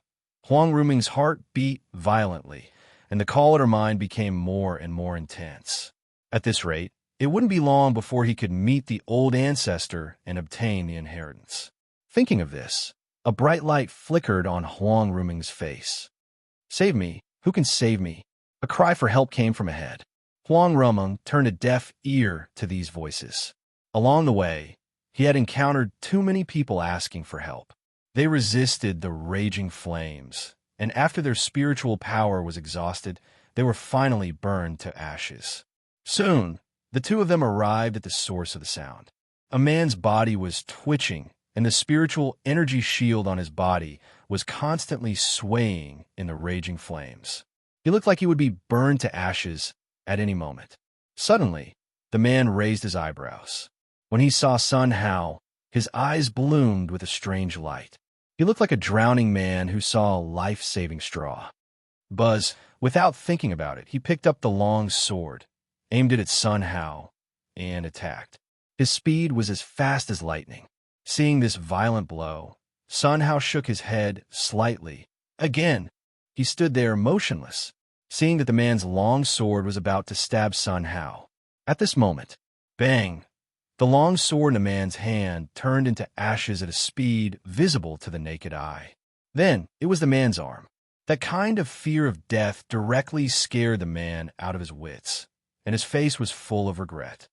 Huang Ruming's heart beat violently, and the call at her mind became more and more intense. At this rate, it wouldn't be long before he could meet the old ancestor and obtain the inheritance. Thinking of this, a bright light flickered on Huang Ruming's face. "Save me! Who can save me?" A cry for help came from ahead. Huang Ruming turned a deaf ear to these voices. Along the way, he had encountered too many people asking for help. They resisted the raging flames, and after their spiritual power was exhausted, they were finally burned to ashes. Soon, the two of them arrived at the source of the sound. A man's body was twitching, and the spiritual energy shield on his body was constantly swaying in the raging flames. He looked like he would be burned to ashes at any moment. Suddenly, the man raised his eyebrows. When he saw Sun Hao, his eyes bloomed with a strange light. He looked like a drowning man who saw a life-saving straw. Without thinking about it, he picked up the long sword, aimed it at Sun Hao, and attacked. His speed was as fast as lightning. Seeing this violent blow, Sun Hao shook his head slightly. Again, he stood there motionless, seeing that the man's long sword was about to stab Sun Hao. At this moment, bang! The long sword in the man's hand turned into ashes at a speed visible to the naked eye. Then, it was the man's arm. That kind of fear of death directly scared the man out of his wits, and his face was full of regret.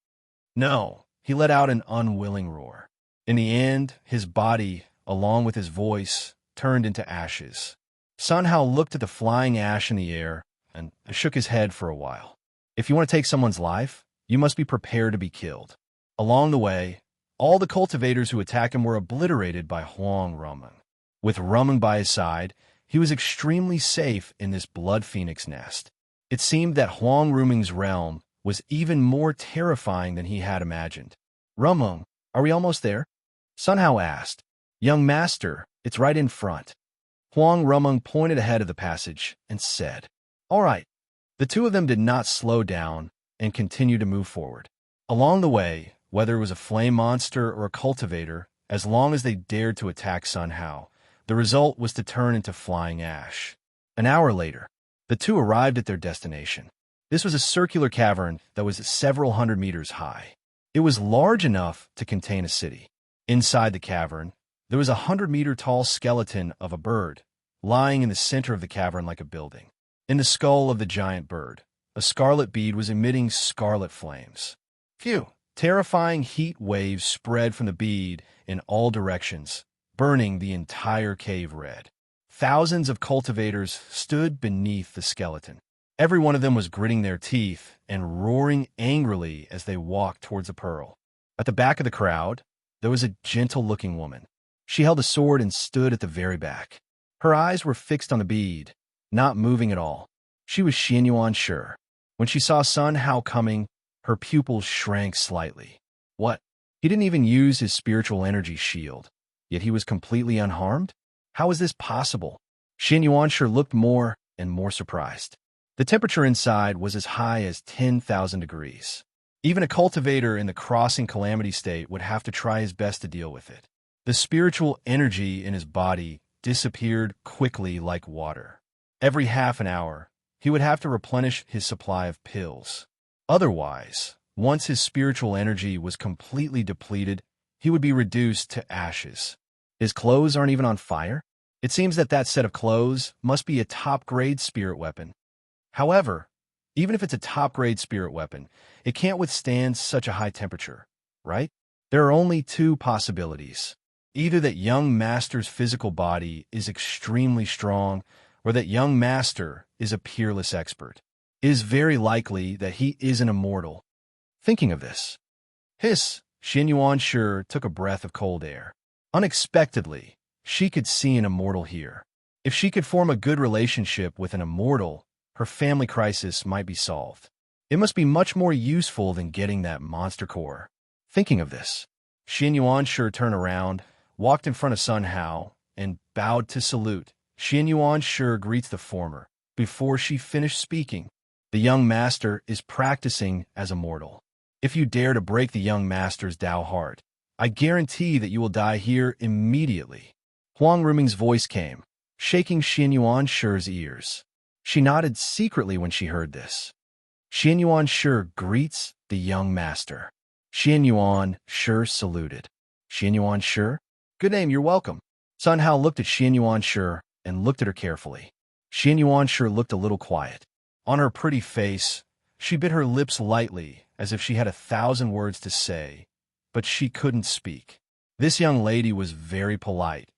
"No," he let out an unwilling roar. In the end, his body, along with his voice, turned into ashes. Sun Hao looked at the flying ash in the air and shook his head for a while. If you want to take someone's life, you must be prepared to be killed. Along the way, all the cultivators who attacked him were obliterated by Huang Ruming. With Ruming by his side, he was extremely safe in this blood phoenix nest. It seemed that Huang Ruming's realm was even more terrifying than he had imagined. "Ruming, are we almost there?" Sun Hao asked. "Young master, it's right in front." Huang Ruming pointed ahead of the passage and said, "All right." The two of them did not slow down and continued to move forward. Along the way, whether it was a flame monster or a cultivator, as long as they dared to attack Sun Hao, the result was to turn into flying ash. An hour later, the two arrived at their destination. This was a circular cavern that was several hundred meters high. It was large enough to contain a city. Inside the cavern, there was a 100-meter-tall skeleton of a bird, lying in the center of the cavern like a building. In the skull of the giant bird, a scarlet bead was emitting scarlet flames. Phew! Terrifying heat waves spread from the bead in all directions, burning the entire cave red. Thousands of cultivators stood beneath the skeleton. Every one of them was gritting their teeth and roaring angrily as they walked towards the pearl. At the back of the crowd, there was a gentle-looking woman. She held a sword and stood at the very back. Her eyes were fixed on the bead, not moving at all. She was Xianyuan Shi. When she saw Sun Hao coming, her pupils shrank slightly. What? He didn't even use his spiritual energy shield, yet he was completely unharmed? How is this possible? Xianyuan Shi looked more and more surprised. The temperature inside was as high as 10,000 degrees. Even a cultivator in the crossing calamity state would have to try his best to deal with it. The spiritual energy in his body disappeared quickly like water. Every half an hour, he would have to replenish his supply of pills. Otherwise, once his spiritual energy was completely depleted, he would be reduced to ashes. His clothes aren't even on fire? It seems that that set of clothes must be a top-grade spirit weapon. However, even if it's a top-grade spirit weapon, it can't withstand such a high temperature, right? There are only two possibilities. Either that young master's physical body is extremely strong, or that young master is a peerless expert. It is very likely that he is an immortal. Thinking of this, Xianyuan Shi took a breath of cold air. Unexpectedly, she could see an immortal here. If she could form a good relationship with an immortal, her family crisis might be solved. It must be much more useful than getting that monster core. Thinking of this, Xianyuan Shi turned around, walked in front of Sun Hao, and bowed to salute. Xianyuan Shi greets the former. Before she finished speaking, the young master is practicing as a mortal. If you dare to break the young master's Tao heart, I guarantee that you will die here immediately. Huang Ruming's voice came, shaking Xianyuan Shi's ears. She nodded secretly when she heard this. Xian Yuan Shi greets the young master. Xian Yuan Shi saluted. Xian Yuan Shi? Good name, you're welcome. Sun Hao looked at Xian Yuan Shi and looked at her carefully. Xian Yuan Shi looked a little quiet. On her pretty face, she bit her lips lightly as if she had 1,000 words to say, but she couldn't speak. This young lady was very polite.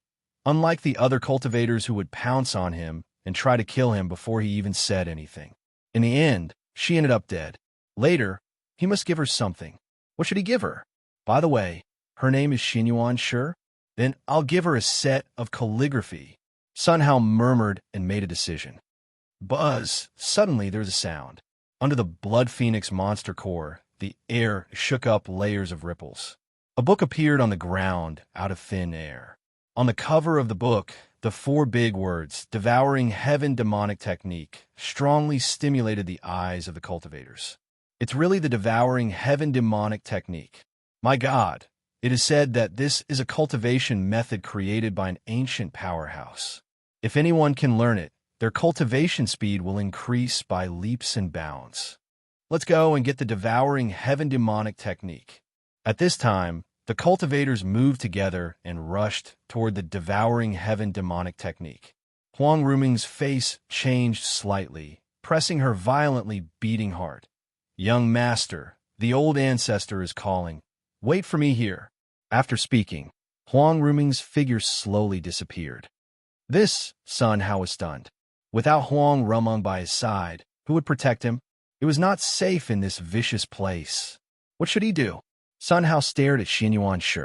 Unlike the other cultivators who would pounce on him and try to kill him before he even said anything. In the end, she ended up dead. Later, he must give her something. What should he give her? By the way, her name is Xian Yuan Shi? Then I'll give her a set of calligraphy. Sun Hao murmured and made a decision. Buzz! Suddenly there was a sound. Under the blood phoenix monster core, the air shook up layers of ripples. A book appeared on the ground out of thin air. On the cover of the book, the 4 big words, Devouring Heaven Demonic Technique, strongly stimulated the eyes of the cultivators. It's really the Devouring Heaven Demonic Technique. My God, it is said that this is a cultivation method created by an ancient powerhouse. If anyone can learn it, their cultivation speed will increase by leaps and bounds. Let's go and get the Devouring Heaven Demonic Technique. At this time, the cultivators moved together and rushed toward the Devouring Heaven Demonic Technique. Huang Ruming's face changed slightly, pressing her violently beating heart. Young master, the old ancestor is calling. Wait for me here. After speaking, Huang Ruming's figure slowly disappeared. This, Sun Hao was stunned. Without Huang Ruming by his side, who would protect him? It was not safe in this vicious place. What should he do? Sun Hao stared at Xian Yuan Shi.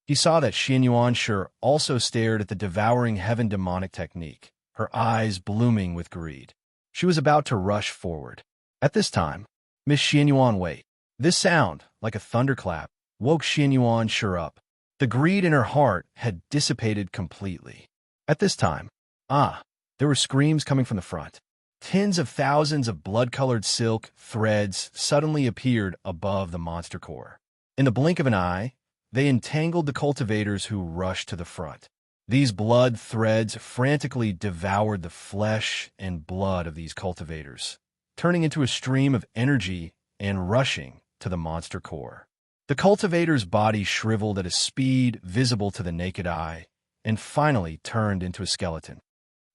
He saw that Xian Yuan Shi also stared at the Devouring Heaven Demonic Technique, her eyes blooming with greed. She was about to rush forward. At this time, Miss Xian Yuan wait. This sound, like a thunderclap, woke Xian Yuan Shi up. The greed in her heart had dissipated completely. At this time, there were screams coming from the front. Tens of thousands of blood-colored silk threads suddenly appeared above the monster core. In the blink of an eye, they entangled the cultivators who rushed to the front. These blood threads frantically devoured the flesh and blood of these cultivators, turning into a stream of energy and rushing to the monster core. The cultivator's body shriveled at a speed visible to the naked eye and finally turned into a skeleton.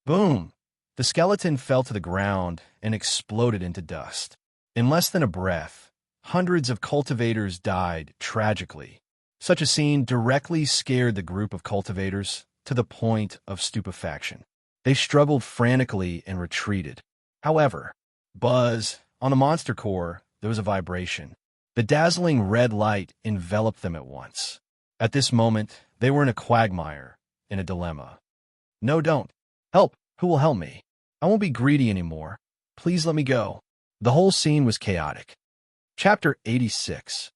Boom! The skeleton fell to the ground and exploded into dust. In less than a breath, hundreds of cultivators died tragically. Such a scene directly scared the group of cultivators to the point of stupefaction. They struggled frantically and retreated. However, buzz, on the monster core, there was a vibration. The dazzling red light enveloped them at once. At this moment, they were in a quagmire, in a dilemma. No, don't. Help! Who will help me? I won't be greedy anymore. Please let me go. The whole scene was chaotic. Chapter 86.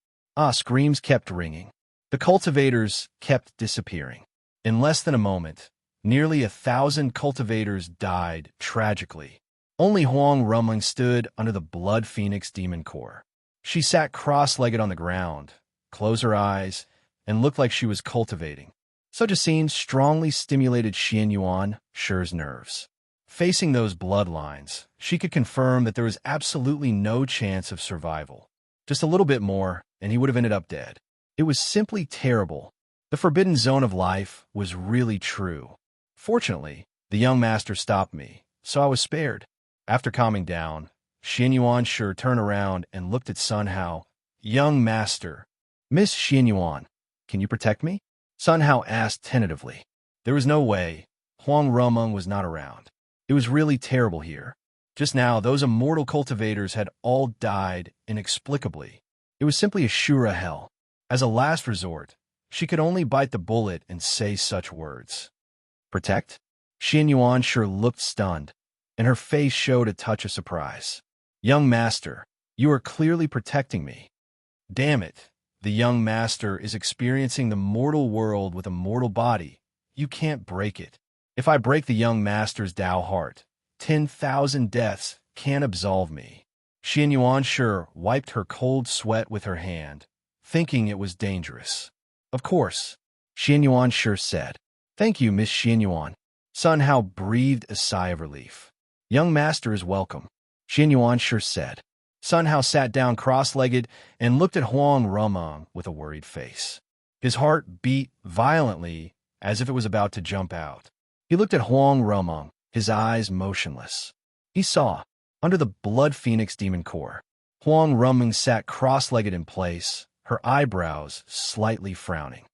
Screams kept ringing. The cultivators kept disappearing. In less than a moment, nearly 1,000 cultivators died tragically. Only Huang Rumling stood under the blood phoenix demon core. She sat cross-legged on the ground, closed her eyes, and looked like she was cultivating. Such a scene strongly stimulated Xian Yuan Shi's nerves. Facing those bloodlines, she could confirm that there was absolutely no chance of survival. Just a little bit more, and he would have ended up dead. It was simply terrible. The forbidden zone of life was really true. Fortunately, the young master stopped me, so I was spared. After calming down, Xian Yuan Shi turned around and looked at Sun Hao. Young master, Miss Xian Yuan, can you protect me? Sun Hao asked tentatively. There was no way. Huang Ruming was not around. It was really terrible here. Just now, those immortal cultivators had all died inexplicably. It was simply a Shura hell. As a last resort, she could only bite the bullet and say such words. Protect? Xian Yuan Shi looked stunned, and her face showed a touch of surprise. Young master, you are clearly protecting me. Damn it, the young master is experiencing the mortal world with a mortal body. You can't break it. If I break the young master's Tao heart, 10,000 deaths can't absolve me. Xian Yuan Shi wiped her cold sweat with her hand, thinking it was dangerous. Of course, Xian Yuan Shi said. Thank you, Miss Xian Yuan. Sun Hao breathed a sigh of relief. Young master is welcome, Xian Yuan Shi said. Sun Hao sat down cross-legged and looked at Huang Rumeng with a worried face. His heart beat violently as if it was about to jump out. He looked at Huang Rumeng, his eyes motionless. He saw, under the blood phoenix demon core, Huang Rumeng sat cross-legged in place, her eyebrows slightly frowning.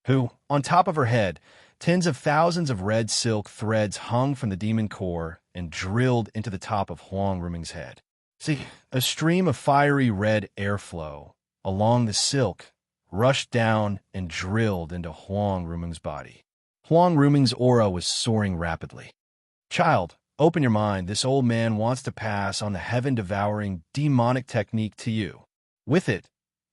Who, on top of her head, tens of thousands of red silk threads hung from the demon core and drilled into the top of Huang Rumeng's head. See, a stream of fiery red airflow along the silk rushed down and drilled into Huang Rumeng's body. Huang Rumeng's aura was soaring rapidly. Child, open your mind. This old man wants to pass on the heaven-devouring demonic technique to you. With it,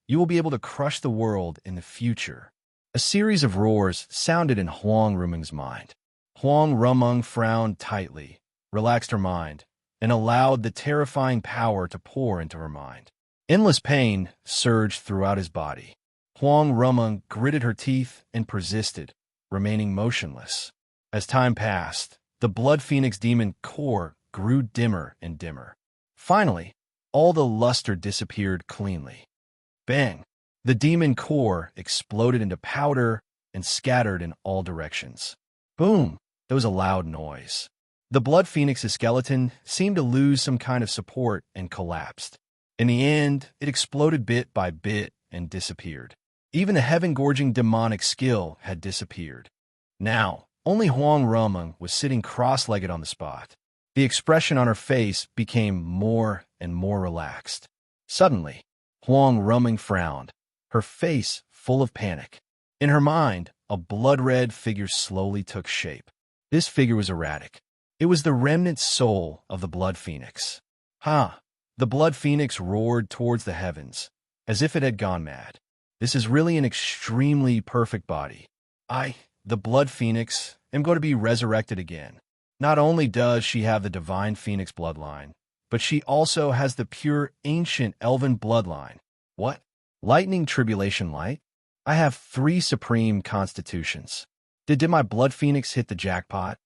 you will be able to crush the world in the future. A series of roars sounded in Huang Rumeng's mind. Huang Rumeng frowned tightly, relaxed her mind, and allowed the terrifying power to pour into her mind. Endless pain surged throughout his body. Huang Rumeng gritted her teeth and persisted, remaining motionless. As time passed, the blood phoenix demon core grew dimmer and dimmer. Finally, all the luster disappeared cleanly. Bang! The demon core exploded into powder and scattered in all directions. Boom! There was a loud noise. The blood phoenix's skeleton seemed to lose some kind of support and collapsed. In the end, it exploded bit by bit and disappeared. Even the heaven-gorging demonic skill had disappeared. Now, only Huang Rumeng was sitting cross-legged on the spot. The expression on her face became more and more relaxed. Suddenly, Huang Rumeng frowned, her face full of panic. In her mind, a blood-red figure slowly took shape. This figure was erratic. It was the remnant soul of the blood phoenix. Ha! The blood phoenix roared towards the heavens, as if it had gone mad. This is really an extremely perfect body. I, the blood phoenix, am going to be resurrected again. Not only does she have the divine phoenix bloodline, but she also has the pure ancient elven bloodline. What? Lightning tribulation light? I have 3 supreme constitutions. Did my blood phoenix hit the jackpot?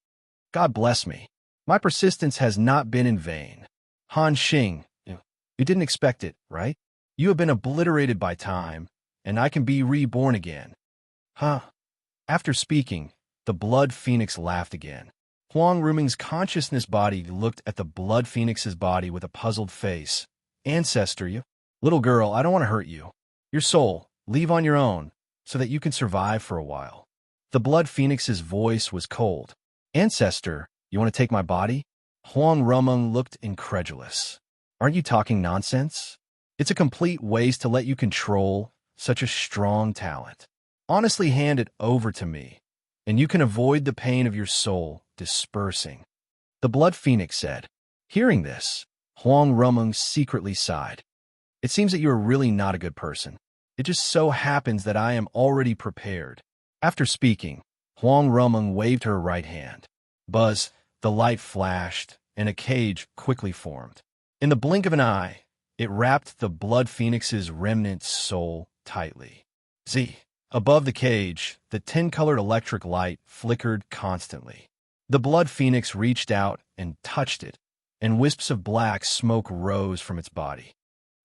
God bless me. My persistence has not been in vain. Han Xing, you didn't expect it, right? You have been obliterated by time, and I can be reborn again. Huh? After speaking, the blood phoenix laughed again. Huang Rumeng's consciousness body looked at the blood phoenix's body with a puzzled face. Ancestor, you? Little girl, I don't want to hurt you. Your soul, leave on your own, so that you can survive for a while. The blood phoenix's voice was cold. Ancestor, you want to take my body? Huang Rumeng looked incredulous. Aren't you talking nonsense? It's a complete waste to let you control such a strong talent. Honestly, hand it over to me, and you can avoid the pain of your soul dispersing. The blood phoenix said. Hearing this, Huang Rumeng secretly sighed. It seems that you are really not a good person. It just so happens that I am already prepared. After speaking, Huang Rumeng waved her right hand. Buzz, the light flashed, and a cage quickly formed. In the blink of an eye, it wrapped the blood phoenix's remnant soul tightly. Above the cage, the 10-colored electric light flickered constantly. The blood phoenix reached out and touched it, and wisps of black smoke rose from its body.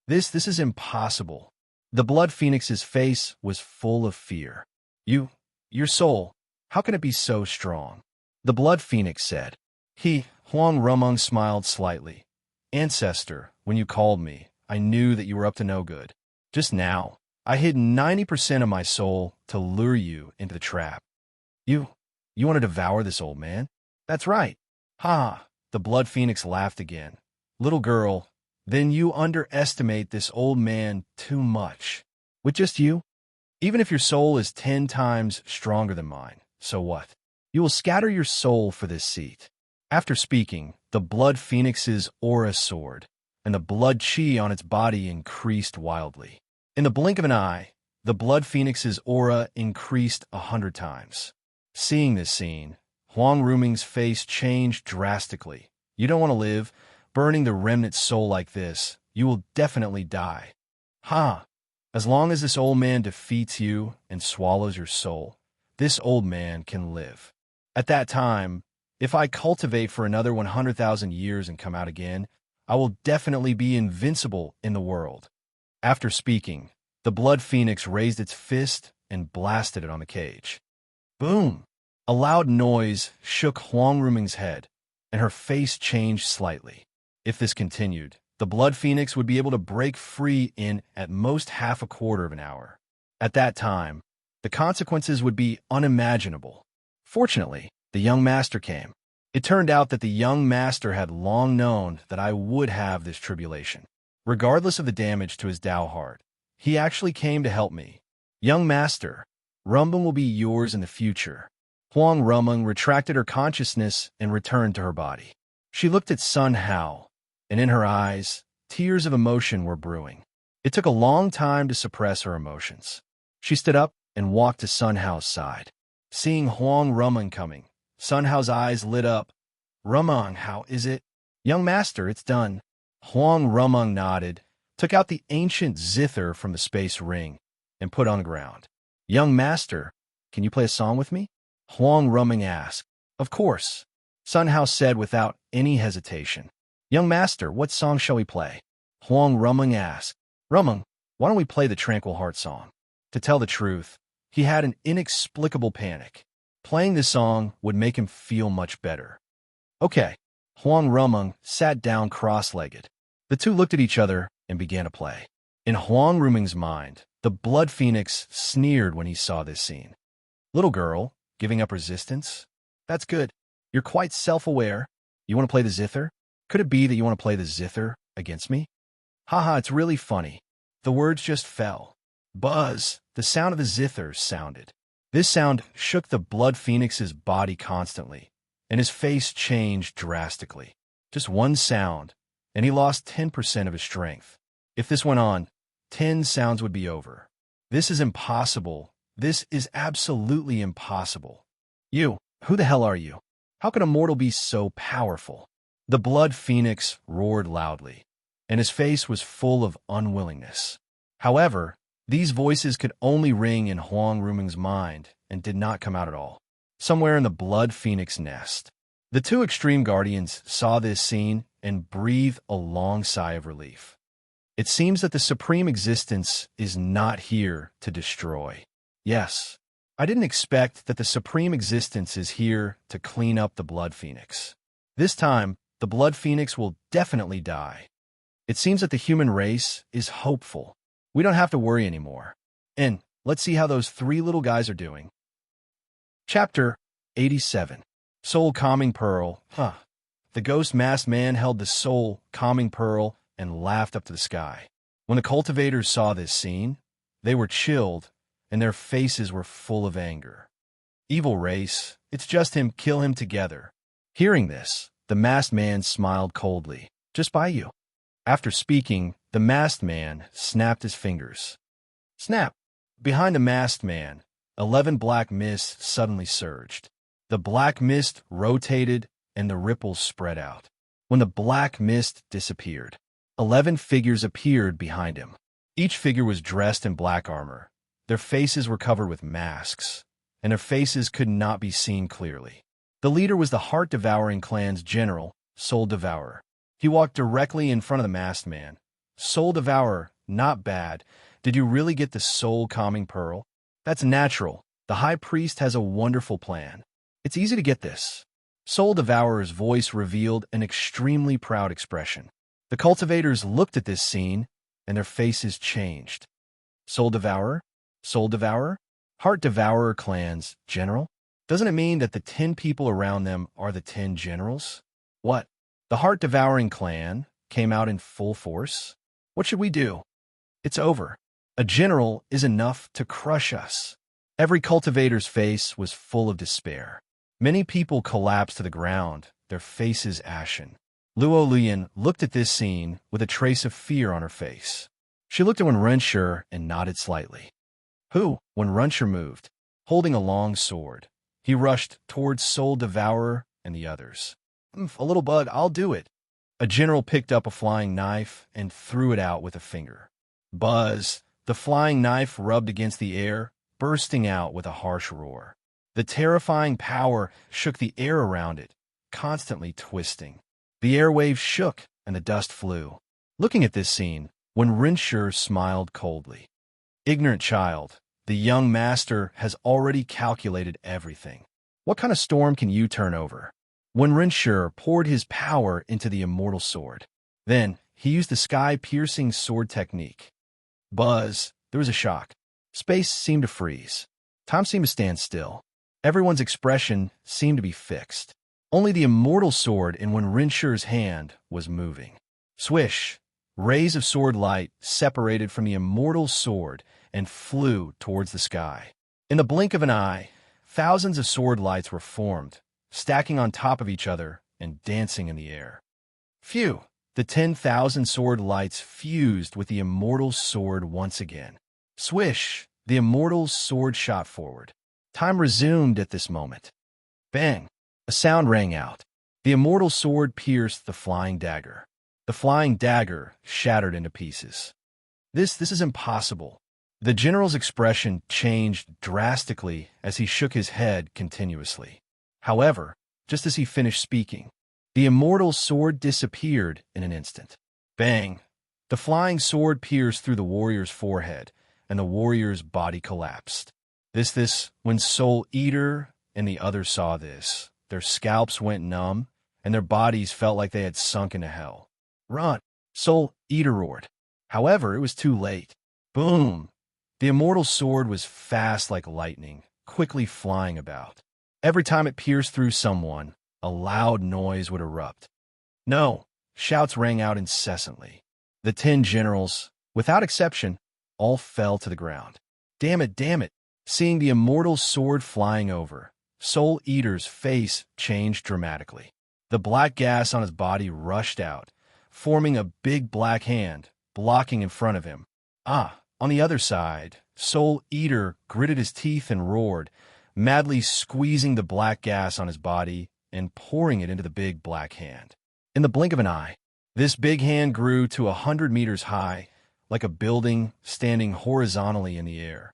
This is impossible. The blood phoenix's face was full of fear. Your soul, how can it be so strong? The blood phoenix said. Huang Rumeng smiled slightly. Ancestor, when you called me, I knew that you were up to no good. Just now, I hid 90% of my soul to lure you into the trap. You want to devour this old man? That's right. Ha! The blood phoenix laughed again. Little girl, then you underestimate this old man too much. With just you? Even if your soul is 10 times stronger than mine, so what? You will scatter your soul for this seat. After speaking, the blood phoenix's aura soared, and the blood chi on its body increased wildly. In the blink of an eye, the blood phoenix's aura increased 100 times. Seeing this scene, Huang Rumeng's face changed drastically. You don't want to live, burning the remnant soul like this. You will definitely die. Ha! As long as this old man defeats you and swallows your soul, this old man can live. At that time, if I cultivate for another 100,000 years and come out again, I will definitely be invincible in the world. After speaking, the blood phoenix raised its fist and blasted it on the cage. Boom! A loud noise shook Huang Ruming's head, and her face changed slightly. If this continued, the blood phoenix would be able to break free in at most half a quarter of an hour. At that time, the consequences would be unimaginable. Fortunately, the young master came. It turned out that the young master had long known that I would have this tribulation. Regardless of the damage to his Tao heart, he actually came to help me. Young master, Rumbung will be yours in the future. Huang Rumung retracted her consciousness and returned to her body. She looked at Sun Hao, and in her eyes, tears of emotion were brewing. It took a long time to suppress her emotions. She stood up and walked to Sun Hao's side. Seeing Huang Rumung coming, Sun Hao's eyes lit up. Rumung, how is it? Young master, it's done. Huang Rumung nodded, took out the ancient zither from the space ring, and put on the ground. Young master, can you play a song with me? Huang Rumung asked. Of course, Sun Hao said without any hesitation. Young master, what song shall we play? Huang Rumung asked. Rumung, why don't we play the Tranquil Heart song? To tell the truth, he had an inexplicable panic. Playing this song would make him feel much better. Okay. Huang Rumung sat down cross-legged. The two looked at each other and began to play. In Huang Rumung's mind, the blood phoenix sneered when he saw this scene. Little girl, giving up resistance? That's good. You're quite self-aware. You want to play the zither? Could it be that you want to play the zither against me? Haha, it's really funny. The words just fell. Buzz, the sound of the zither sounded. This sound shook the blood phoenix's body constantly, and his face changed drastically. Just one sound, and he lost 10% of his strength. If this went on, 10 sounds would be over. This is impossible. This is absolutely impossible. You, who the hell are you? How could a mortal be so powerful? The blood phoenix roared loudly, and his face was full of unwillingness. However, these voices could only ring in Huang Rumung's mind and did not come out at all. Somewhere in the blood phoenix nest. The two extreme guardians saw this scene and breathed a long sigh of relief. It seems that the supreme existence is not here to destroy. Yes, I didn't expect that the supreme existence is here to clean up the blood phoenix. This time, the blood phoenix will definitely die. It seems that the human race is hopeful. We don't have to worry anymore. And let's see how those three little guys are doing. Chapter 87. Soul Calming Pearl. The ghost masked man held the soul calming pearl and laughed up to the sky. When the cultivators saw this scene, they were chilled, and their faces were full of anger. Evil race, it's just him, kill him together. Hearing this, the masked man smiled coldly. Just by you. After speaking, the masked man snapped his fingers. Snap! Behind the masked man, 11 black mists suddenly surged. The black mist rotated, and the ripples spread out. When the black mist disappeared, 11 figures appeared behind him. Each figure was dressed in black armor. Their faces were covered with masks, and their faces could not be seen clearly. The leader was the Heart-Devouring clan's general, Soul Devourer. He walked directly in front of the masked man. Soul Devourer, not bad. Did you really get the soul calming pearl? That's natural. The high priest has a wonderful plan. It's easy to get this. Soul Devourer's voice revealed an extremely proud expression. The cultivators looked at this scene, and their faces changed. Soul Devourer? Soul Devourer? Heart Devourer clan's general? Doesn't it mean that the 10 people around them are the 10 generals? What? The Heart-Devouring clan came out in full force? What should we do? It's over. A general is enough to crush us. Every cultivator's face was full of despair. Many people collapsed to the ground, their faces ashen. Luo Lian looked at this scene with a trace of fear on her face. She looked at Wenrensher and nodded slightly. Who? Wenrensher moved, holding a long sword. He rushed towards Soul Devourer and the others. A little bug, I'll do it. A general picked up a flying knife and threw it out with a finger. Buzz! The flying knife rubbed against the air, bursting out with a harsh roar. The terrifying power shook the air around it, constantly twisting. The airwaves shook and the dust flew. Looking at this scene, Wen Rinshi smiled coldly. Ignorant child, the young master has already calculated everything. What kind of storm can you turn over? Wen Rinshi poured his power into the immortal sword. Then, he used the sky-piercing sword technique. Buzz, there was a shock. Space seemed to freeze. Time seemed to stand still. Everyone's expression seemed to be fixed. Only the immortal sword in Wen Rinshi's hand was moving. Swish! Rays of sword light separated from the immortal sword and flew towards the sky. In the blink of an eye, thousands of sword lights were formed, stacking on top of each other and dancing in the air. Phew! The 10,000 sword lights fused with the immortal sword once again. Swish! The immortal sword shot forward. Time resumed at this moment. Bang! A sound rang out. The immortal sword pierced the flying dagger. The flying dagger shattered into pieces. This is impossible. The general's expression changed drastically as he shook his head continuously. However, just as he finished speaking, the immortal sword disappeared in an instant. Bang! The flying sword pierced through the warrior's forehead, and the warrior's body collapsed. When Soul Eater and the others saw this, their scalps went numb, and their bodies felt like they had sunk into hell. Run! Soul Eater roared. However, it was too late. Boom! The immortal sword was fast like lightning, quickly flying about. Every time it pierced through someone, a loud noise would erupt. No! Shouts rang out incessantly. The 10 generals, without exception, all fell to the ground. Damn it, damn it! Seeing the immortal sword flying over, Soul Eater's face changed dramatically. The black gas on his body rushed out, forming a big black hand, blocking in front of him. On the other side, Soul Eater gritted his teeth and roared, madly squeezing the black gas on his body and pouring it into the big black hand. In the blink of an eye, this big hand grew to 100 meters high, like a building standing horizontally in the air.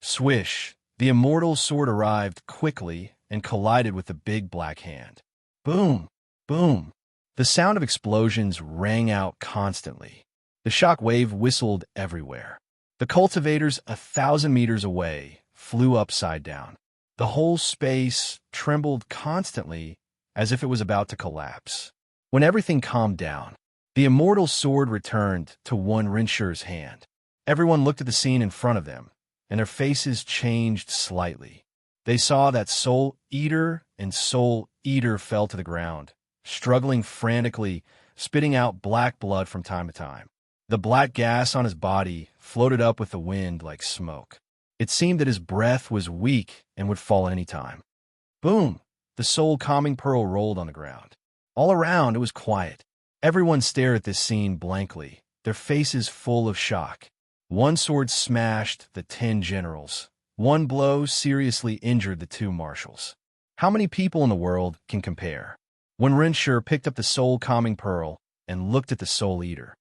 Swish! The immortal sword arrived quickly and collided with the big black hand. Boom! Boom! The sound of explosions rang out constantly. The shock wave whistled everywhere. The cultivators 1,000 meters away flew upside down. The whole space trembled constantly as if it was about to collapse. When everything calmed down, the immortal sword returned to Wen Rinshi's hand. Everyone looked at the scene in front of them, and their faces changed slightly. They saw that Soul Eater and Soul Eater fell to the ground, struggling frantically, spitting out black blood from time to time. The black gas on his body floated up with the wind like smoke. It seemed that his breath was weak and would fall at any time. Boom! The soul calming pearl rolled on the ground. All around, it was quiet. Everyone stared at this scene blankly, their faces full of shock. One sword smashed the 10 generals. One blow seriously injured the 2 marshals. How many people in the world can compare? Wen Rinshi picked up the soul calming pearl and looked at the Soul Eater.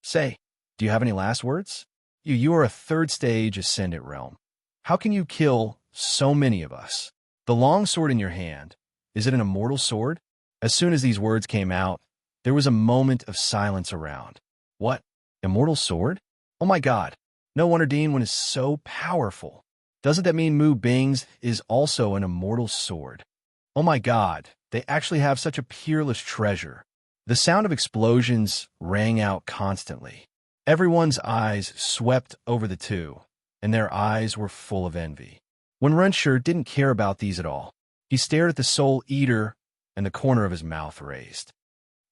Say, do you have any last words? You are a 3rd stage ascendant realm. How can you kill so many of us? The long sword in your hand, is it an immortal sword? As soon as these words came out, there was a moment of silence around. What? Immortal sword? Oh my god. No wonder Dean Wen is so powerful. Doesn't that mean Mu Bing's is also an immortal sword? Oh my god, they actually have such a peerless treasure. The sound of explosions rang out constantly. Everyone's eyes swept over the 2, and their eyes were full of envy. Wen Rinshi didn't care about these at all. He stared at the Soul Eater, and the corner of his mouth raised.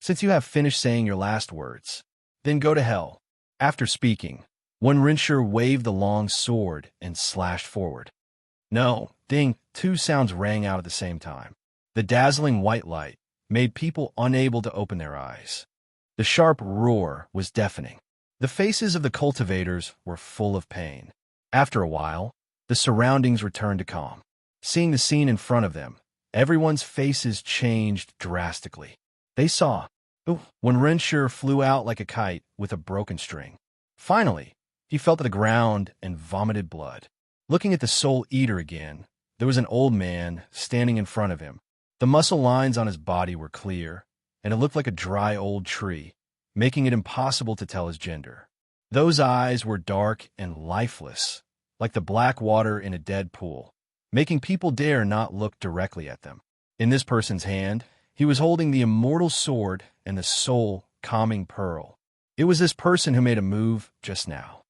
Since you have finished saying your last words, then go to hell. After speaking, Wen Rinshi waved the long sword and slashed forward. No, ding, 2 sounds rang out at the same time. The dazzling white light made people unable to open their eyes. The sharp roar was deafening. The faces of the cultivators were full of pain. After a while, the surroundings returned to calm. Seeing the scene in front of them, everyone's faces changed drastically. They saw when Rinshi flew out like a kite with a broken string. Finally, he fell to the ground and vomited blood. Looking at the Soul Eater again, there was an old man standing in front of him. The muscle lines on his body were clear, and it looked like a dry old tree, making it impossible to tell his gender. Those eyes were dark and lifeless, like the black water in a dead pool, making people dare not look directly at them. In this person's hand, he was holding the immortal sword and the soul-calming pearl. It was this person who made a move just now.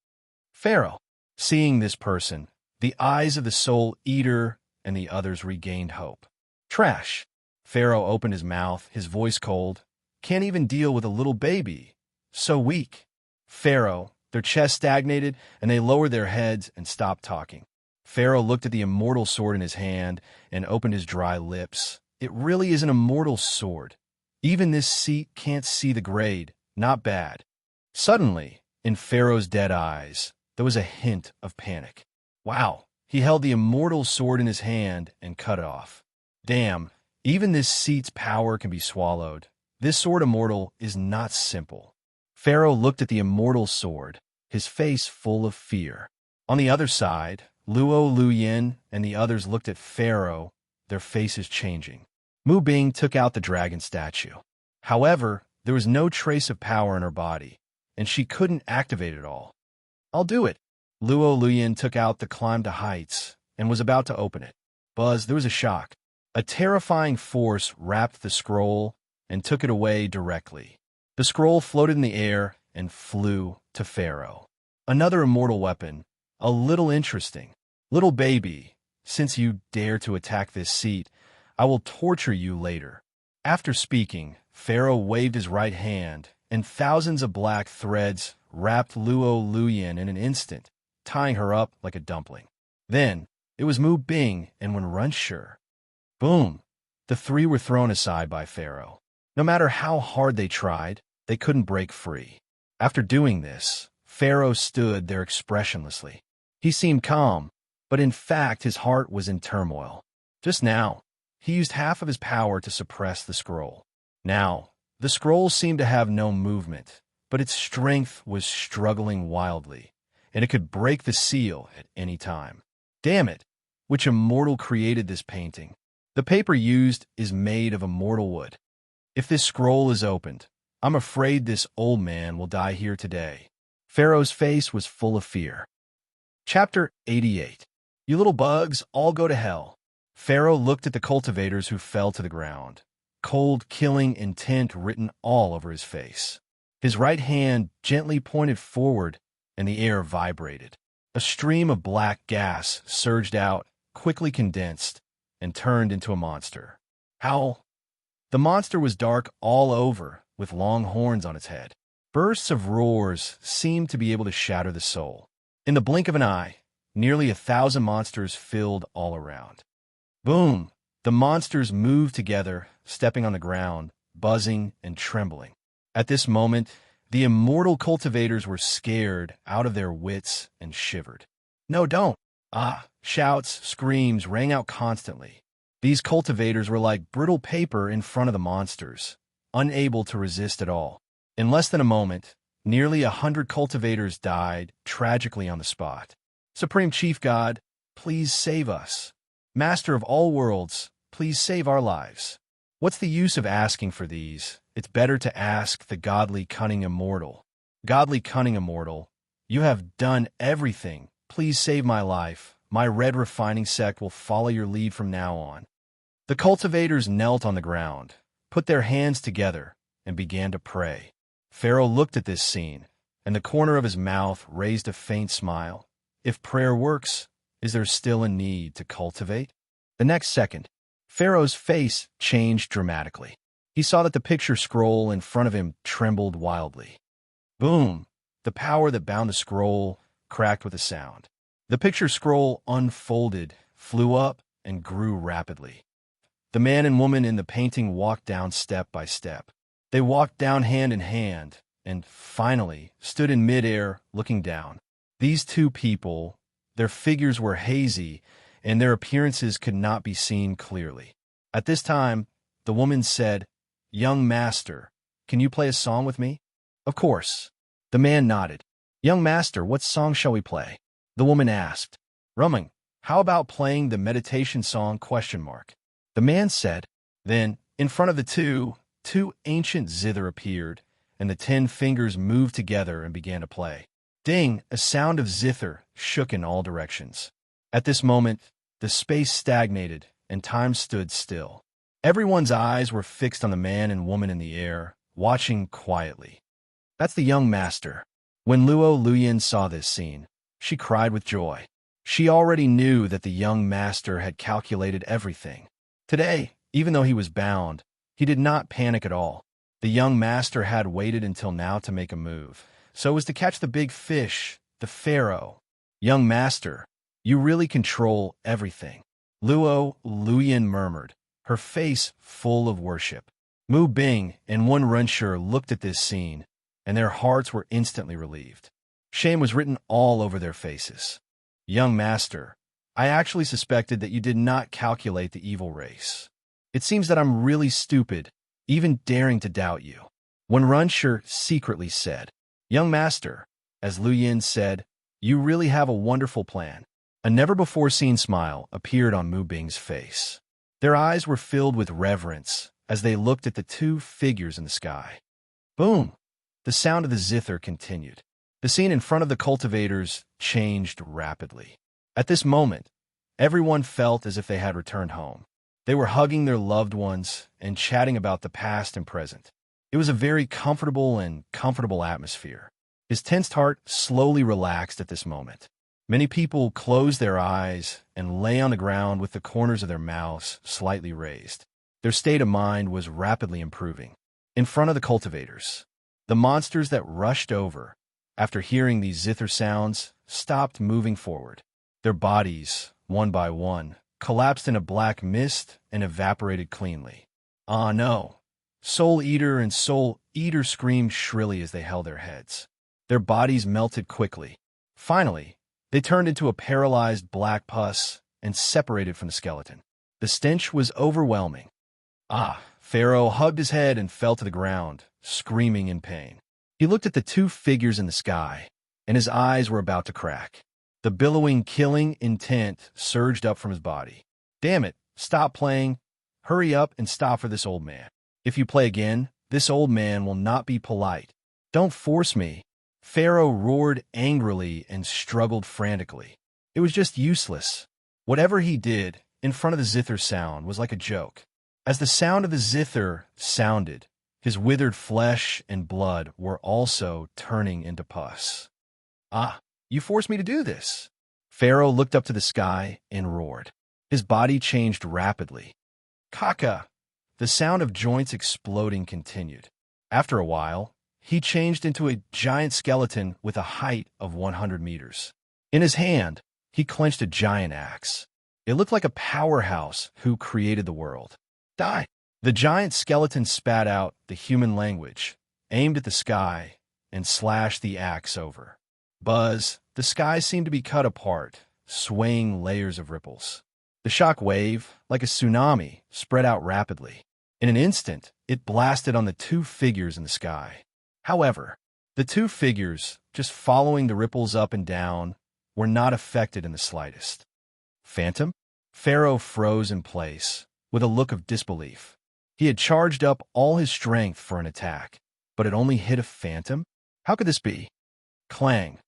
Pharaoh. Seeing this person, the eyes of the soul eater and the others regained hope. Trash. Pharaoh opened his mouth, his voice cold. Can't even deal with a little baby. So weak. Pharaoh. Their chests stagnated, and they lowered their heads and stopped talking. Pharaoh looked at the immortal sword in his hand and opened his dry lips. It really is an immortal sword. Even this seat can't see the grade. Not bad. Suddenly, in Pharaoh's dead eyes, there was a hint of panic. Wow. He held the immortal sword in his hand and cut it off. Damn, even this seat's power can be swallowed. This sword immortal is not simple. Pharaoh looked at the immortal sword, his face full of fear. On the other side, Luo Luyin and the others looked at Pharaoh, their faces changing. Mu Bing took out the dragon statue. However, there was no trace of power in her body, and she couldn't activate it all. I'll do it. Luo Luyin took out the climb to heights and was about to open it. Buzz, there was a shock. A terrifying force wrapped the scroll and took it away directly. The scroll floated in the air and flew to Pharaoh. Another immortal weapon, a little interesting. Little baby, since you dare to attack this seat, I will torture you later. After speaking, Pharaoh waved his right hand, and thousands of black threads wrapped Luo Luyin in an instant, tying her up like a dumpling. Then, it was Mu Bing and Wen Runshur. Boom! The three were thrown aside by Pharaoh. No matter how hard they tried, they couldn't break free. After doing this, Pharaoh stood there expressionlessly. He seemed calm, but in fact his heart was in turmoil. Just now, he used half of his power to suppress the scroll. Now, the scroll seemed to have no movement, but its strength was struggling wildly, and it could break the seal at any time. Damn it! Which immortal created this painting? The paper used is made of immortal wood. If this scroll is opened, I'm afraid this old man will die here today. Pharaoh's face was full of fear. Chapter 88. You little bugs, all go to hell. Pharaoh looked at the cultivators who fell to the ground, cold, killing intent written all over his face. His right hand gently pointed forward, and the air vibrated. A stream of black gas surged out, quickly condensed, and turned into a monster. Howl! The monster was dark all over, with long horns on its head. Bursts of roars seemed to be able to shatter the soul. In the blink of an eye, nearly 1,000 monsters filled all around. Boom! The monsters moved together, stepping on the ground, buzzing and trembling. At this moment, the immortal cultivators were scared out of their wits and shivered. No, don't! Ah! Shouts, screams rang out constantly. These cultivators were like brittle paper in front of the monsters, unable to resist at all. In less than a moment, nearly 100 cultivators died tragically on the spot. Supreme Chief God, please save us. Master of all worlds, please save our lives. What's the use of asking for these? It's better to ask the godly cunning immortal. Godly cunning immortal, you have done everything. Please save my life. My red refining sect will follow your lead from now on. The cultivators knelt on the ground, put their hands together, and began to pray. Pharaoh looked at this scene, and the corner of his mouth raised a faint smile. If prayer works, is there still a need to cultivate? The next second, Pharaoh's face changed dramatically. He saw that the picture scroll in front of him trembled wildly. Boom! The power that bound the scroll cracked with a sound. The picture scroll unfolded, flew up, and grew rapidly. The man and woman in the painting walked down step by step. They walked down hand in hand, and finally stood in midair, looking down. These two people, their figures were hazy, and their appearances could not be seen clearly. At this time, the woman said, "Young master, can you play a song with me?" "Of course." The man nodded. "Young master, what song shall we play?" The woman asked. "Rumming, how about playing the meditation song ? The man said. Then, in front of the two ancient zither appeared, and the 10 fingers moved together and began to play. Ding! A sound of zither shook in all directions. At this moment, the space stagnated and time stood still. Everyone's eyes were fixed on the man and woman in the air, watching quietly. That's the young master. When Luo Luyin saw this scene, she cried with joy. She already knew that the young master had calculated everything. Today, even though he was bound, he did not panic at all. The young master had waited until now to make a move, so as to catch the big fish, the pharaoh. Young master, you really control everything. Luo Luyin murmured, her face full of worship. Mu Bing and Wen Renshi looked at this scene, and their hearts were instantly relieved. Shame was written all over their faces. Young master, I actually suspected that you did not calculate the evil race. It seems that I'm really stupid, even daring to doubt you. Wen Renshi secretly said, Young master, as Lu Yin said, you really have a wonderful plan. A never-before-seen smile appeared on Mu Bing's face. Their eyes were filled with reverence as they looked at the 2 figures in the sky. Boom! The sound of the zither continued. The scene in front of the cultivators changed rapidly. At this moment, everyone felt as if they had returned home. They were hugging their loved ones and chatting about the past and present. It was a very comfortable atmosphere. His tensed heart slowly relaxed at this moment. Many people closed their eyes and lay on the ground with the corners of their mouths slightly raised. Their state of mind was rapidly improving. In front of the cultivators, the monsters that rushed over, after hearing these zither sounds, stopped moving forward. Their bodies, one by one, collapsed in a black mist and evaporated cleanly. Ah, no! Soul Eater and Soul Eater screamed shrilly as they held their heads. Their bodies melted quickly. Finally, they turned into a paralyzed black pus and separated from the skeleton. The stench was overwhelming. Ah! Pharaoh hugged his head and fell to the ground, screaming in pain. He looked at the 2 figures in the sky, and his eyes were about to crack. The billowing, killing intent surged up from his body. Damn it, stop playing. Hurry up and stop for this old man. If you play again, this old man will not be polite. Don't force me. Pharaoh roared angrily and struggled frantically. It was just useless. Whatever he did in front of the zither sound was like a joke. As the sound of the zither sounded, his withered flesh and blood were also turning into pus. Ah, you forced me to do this. Pharaoh looked up to the sky and roared. His body changed rapidly. Kaka! The sound of joints exploding continued. After a while, he changed into a giant skeleton with a height of 100 meters. In his hand, he clenched a giant axe. It looked like a powerhouse who created the world. Die! The giant skeleton spat out the human language, aimed at the sky, and slashed the axe over. Buzz! The sky seemed to be cut apart, swaying layers of ripples. The shock wave, like a tsunami, spread out rapidly. In an instant, it blasted on the 2 figures in the sky. However, the 2 figures, just following the ripples up and down, were not affected in the slightest. Phantom? Pharaoh froze in place, with a look of disbelief. He had charged up all his strength for an attack, but it only hit a phantom? How could this be? Clang.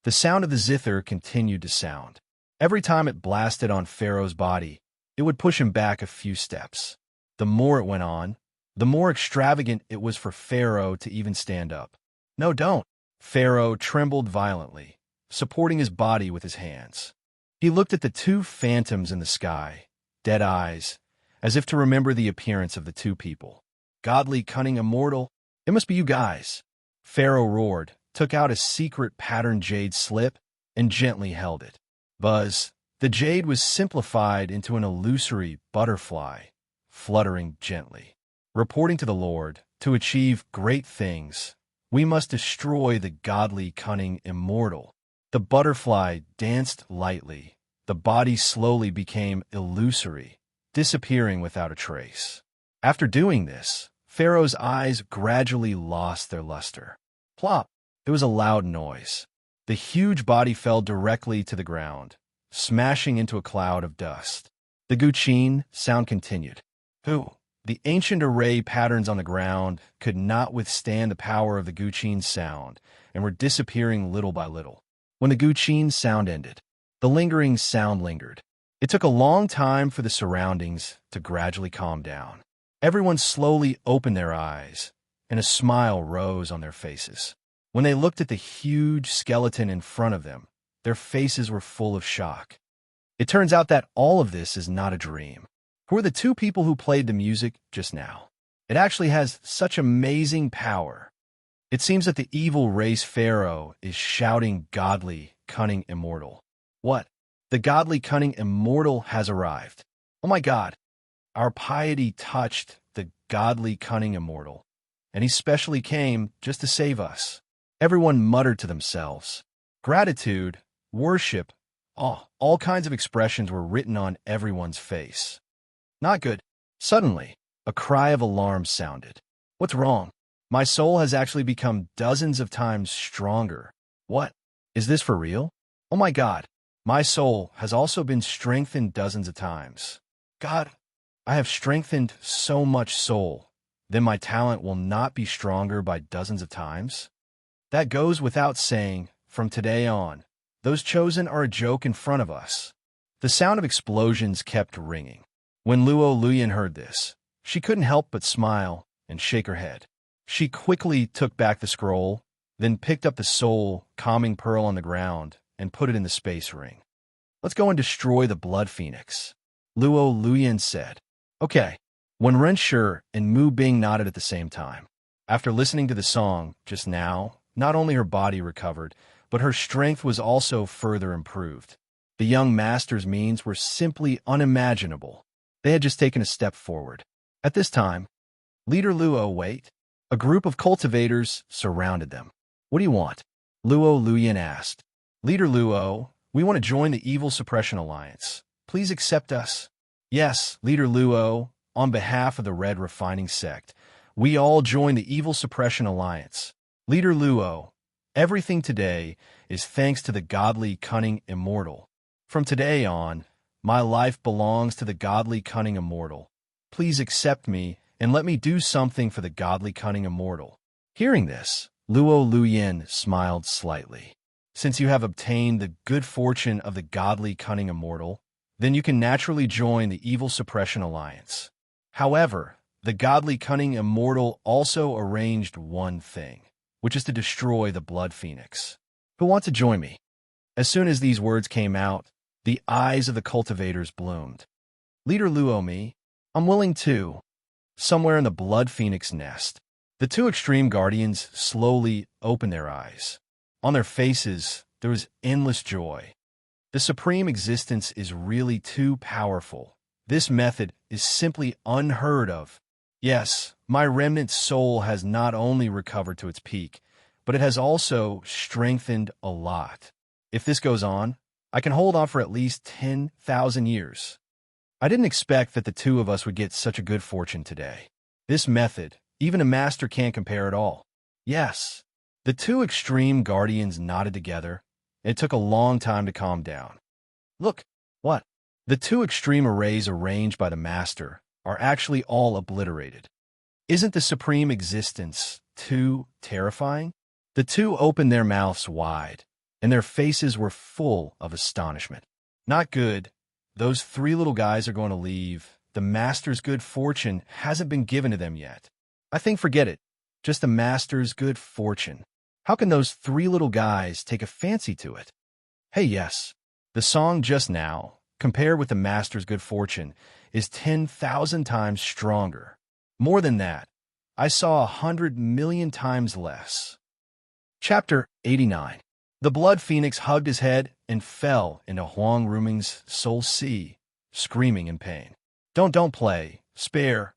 The sound of the zither continued to sound. Every time it blasted on Pharaoh's body, it would push him back a few steps. The more it went on, the more extravagant it was for Pharaoh to even stand up. No, don't. Pharaoh trembled violently, supporting his body with his hands. He looked at the 2 phantoms in the sky, dead eyes, as if to remember the appearance of the 2 people. Godly, cunning, immortal, it must be you guys. Pharaoh roared, took out a secret patterned jade slip, and gently held it. Buzz! The jade was simplified into an illusory butterfly, fluttering gently. Reporting to the Lord, to achieve great things, we must destroy the godly, cunning, immortal. The butterfly danced lightly. The body slowly became illusory, disappearing without a trace. After doing this, Pharaoh's eyes gradually lost their luster. Plop! There was a loud noise. The huge body fell directly to the ground, smashing into a cloud of dust. The Guqin sound continued. Who? The ancient array patterns on the ground could not withstand the power of the Guqin sound and were disappearing little by little. When the Guqin sound ended, the lingering sound lingered. It took a long time for the surroundings to gradually calm down. Everyone slowly opened their eyes, and a smile rose on their faces. When they looked at the huge skeleton in front of them, their faces were full of shock. It turns out that all of this is not a dream. Who are the two people who played the music just now? It actually has such amazing power. It seems that the evil race pharaoh is shouting godly, cunning, immortal. What? The godly, cunning, immortal has arrived. Oh my God. Our piety touched the godly, cunning, immortal, and he specially came just to save us. Everyone muttered to themselves. Gratitude, worship, all kinds of expressions were written on everyone's face. Not good. Suddenly, a cry of alarm sounded. What's wrong? My soul has actually become dozens of times stronger. What? Is this for real? Oh my God. My soul has also been strengthened dozens of times. God, I have strengthened so much soul. Then my talent will not be stronger by dozens of times? That goes without saying. From today on, those chosen are a joke in front of us. The sound of explosions kept ringing. When Luo Luyan heard this, she couldn't help but smile and shake her head. She quickly took back the scroll, then picked up the soul calming pearl on the ground and put it in the space ring. Let's go and destroy the blood phoenix, Luo Luyan said. Okay. When Ren Shi and Mu Bing nodded at the same time. After listening to the song just now, not only her body recovered, but her strength was also further improved. The young master's means were simply unimaginable. They had just taken a step forward. At this time, Leader Luo wait. A group of cultivators surrounded them. What do you want? Luo Luyan asked. Leader Luo, we want to join the Evil Suppression Alliance. Please accept us. Yes, Leader Luo, on behalf of the Red Refining Sect, we all join the Evil Suppression Alliance. Leader Luo, everything today is thanks to the godly, cunning, immortal. From today on, my life belongs to the godly, cunning, immortal. Please accept me and let me do something for the godly, cunning, immortal. Hearing this, Luo Luyan smiled slightly. Since you have obtained the good fortune of the godly, cunning, immortal, then you can naturally join the Evil Suppression Alliance. However, the godly, cunning, immortal also arranged one thing, which is to destroy the blood phoenix. Who wants to join me? As soon as these words came out, the eyes of the cultivators bloomed. Leader Luo me, I'm willing to. Somewhere in the blood phoenix nest, the two extreme guardians slowly opened their eyes. On their faces, there was endless joy. The supreme existence is really too powerful. This method is simply unheard of. Yes, my remnant soul has not only recovered to its peak, but it has also strengthened a lot. If this goes on, I can hold on for at least 10,000 years. I didn't expect that the two of us would get such a good fortune today. This method, even a master can't compare at all. Yes. The two extreme guardians nodded together, and it took a long time to calm down. Look, what? The two extreme arrays arranged by the master are actually all obliterated. Isn't the supreme existence too terrifying? The two opened their mouths wide, and their faces were full of astonishment. Not good. Those three little guys are going to leave. The master's good fortune hasn't been given to them yet. I think forget it. Just the master's good fortune. How can those three little guys take a fancy to it? Hey, yes. The song just now, compared with the master's good fortune, is 10,000 times stronger. More than that, I saw 100 million times less. Chapter 89. The blood phoenix hugged his head and fell into Huang Ruming's soul sea, screaming in pain. Don't play. Spare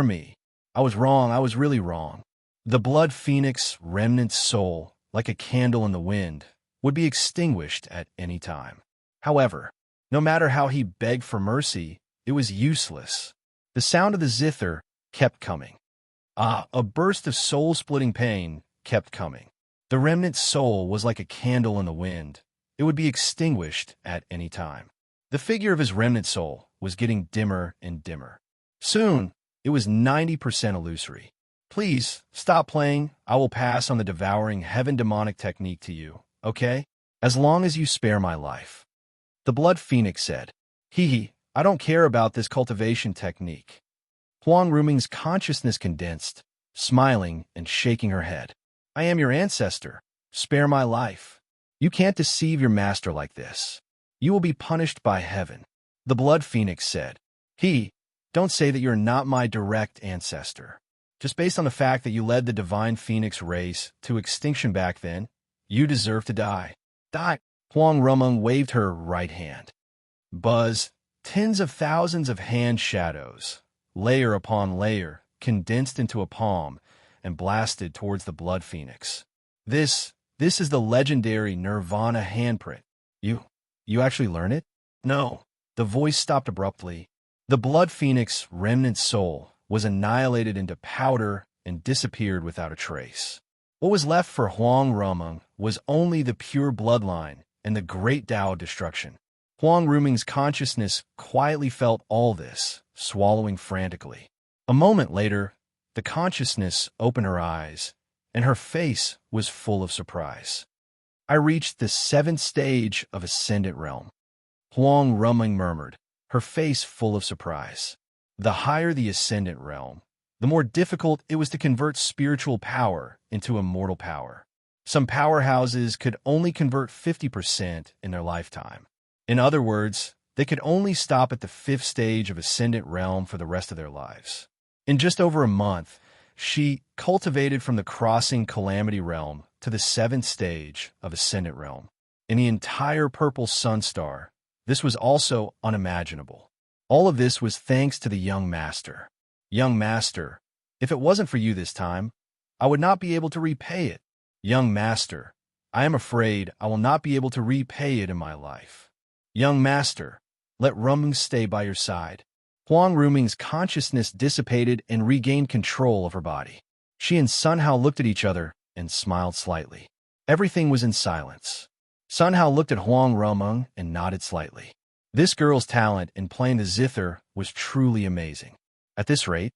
me. I was wrong. I was really wrong. The blood phoenix remnant soul, like a candle in the wind, would be extinguished at any time. However, no matter how he begged for mercy, it was useless. The sound of the zither kept coming. A burst of soul-splitting pain kept coming. The remnant soul was like a candle in the wind. It would be extinguished at any time. The figure of his remnant soul was getting dimmer and dimmer. Soon, it was 90% illusory. Please, stop playing. I will pass on the devouring heaven demonic technique to you, okay? As long as you spare my life. The Blood Phoenix said, Hee, I don't care about this cultivation technique. Huang Ruming's consciousness condensed, smiling and shaking her head. I am your ancestor. Spare my life. You can't deceive your master like this. You will be punished by heaven. The Blood Phoenix said, don't say that you're not my direct ancestor. Just based on the fact that you led the divine phoenix race to extinction back then, you deserve to die. Die. Huang Rumeng waved her right hand. Buzz, tens of thousands of hand shadows, layer upon layer, condensed into a palm and blasted towards the Blood Phoenix. This is the legendary Nirvana handprint. You actually learn it? No. The voice stopped abruptly. The Blood Phoenix remnant soul was annihilated into powder and disappeared without a trace. What was left for Huang Rumeng was only the pure bloodline and the great Tao of destruction. Huang Ruming's consciousness quietly felt all this, swallowing frantically. A moment later, the consciousness opened her eyes, and her face was full of surprise. I reached the 7th stage of Ascendant Realm. Huang Rumeng murmured, her face full of surprise. The higher the Ascendant Realm, the more difficult it was to convert spiritual power into immortal power. Some powerhouses could only convert 50% in their lifetime. In other words, they could only stop at the 5th stage of Ascendant Realm for the rest of their lives. In just over a month, she cultivated from the crossing Calamity Realm to the 7th stage of Ascendant Realm. In the entire Purple Sun Star, this was also unimaginable. All of this was thanks to the young master. Young master, if it wasn't for you this time, I would not be able to repay it. Young master, I am afraid I will not be able to repay it in my life. Young master, let Rumeng stay by your side. Huang Ruming's consciousness dissipated and regained control of her body. She and Sun Hao looked at each other and smiled slightly. Everything was in silence. Sun Hao looked at Huang Rumeng and nodded slightly. This girl's talent in playing the zither was truly amazing. At this rate,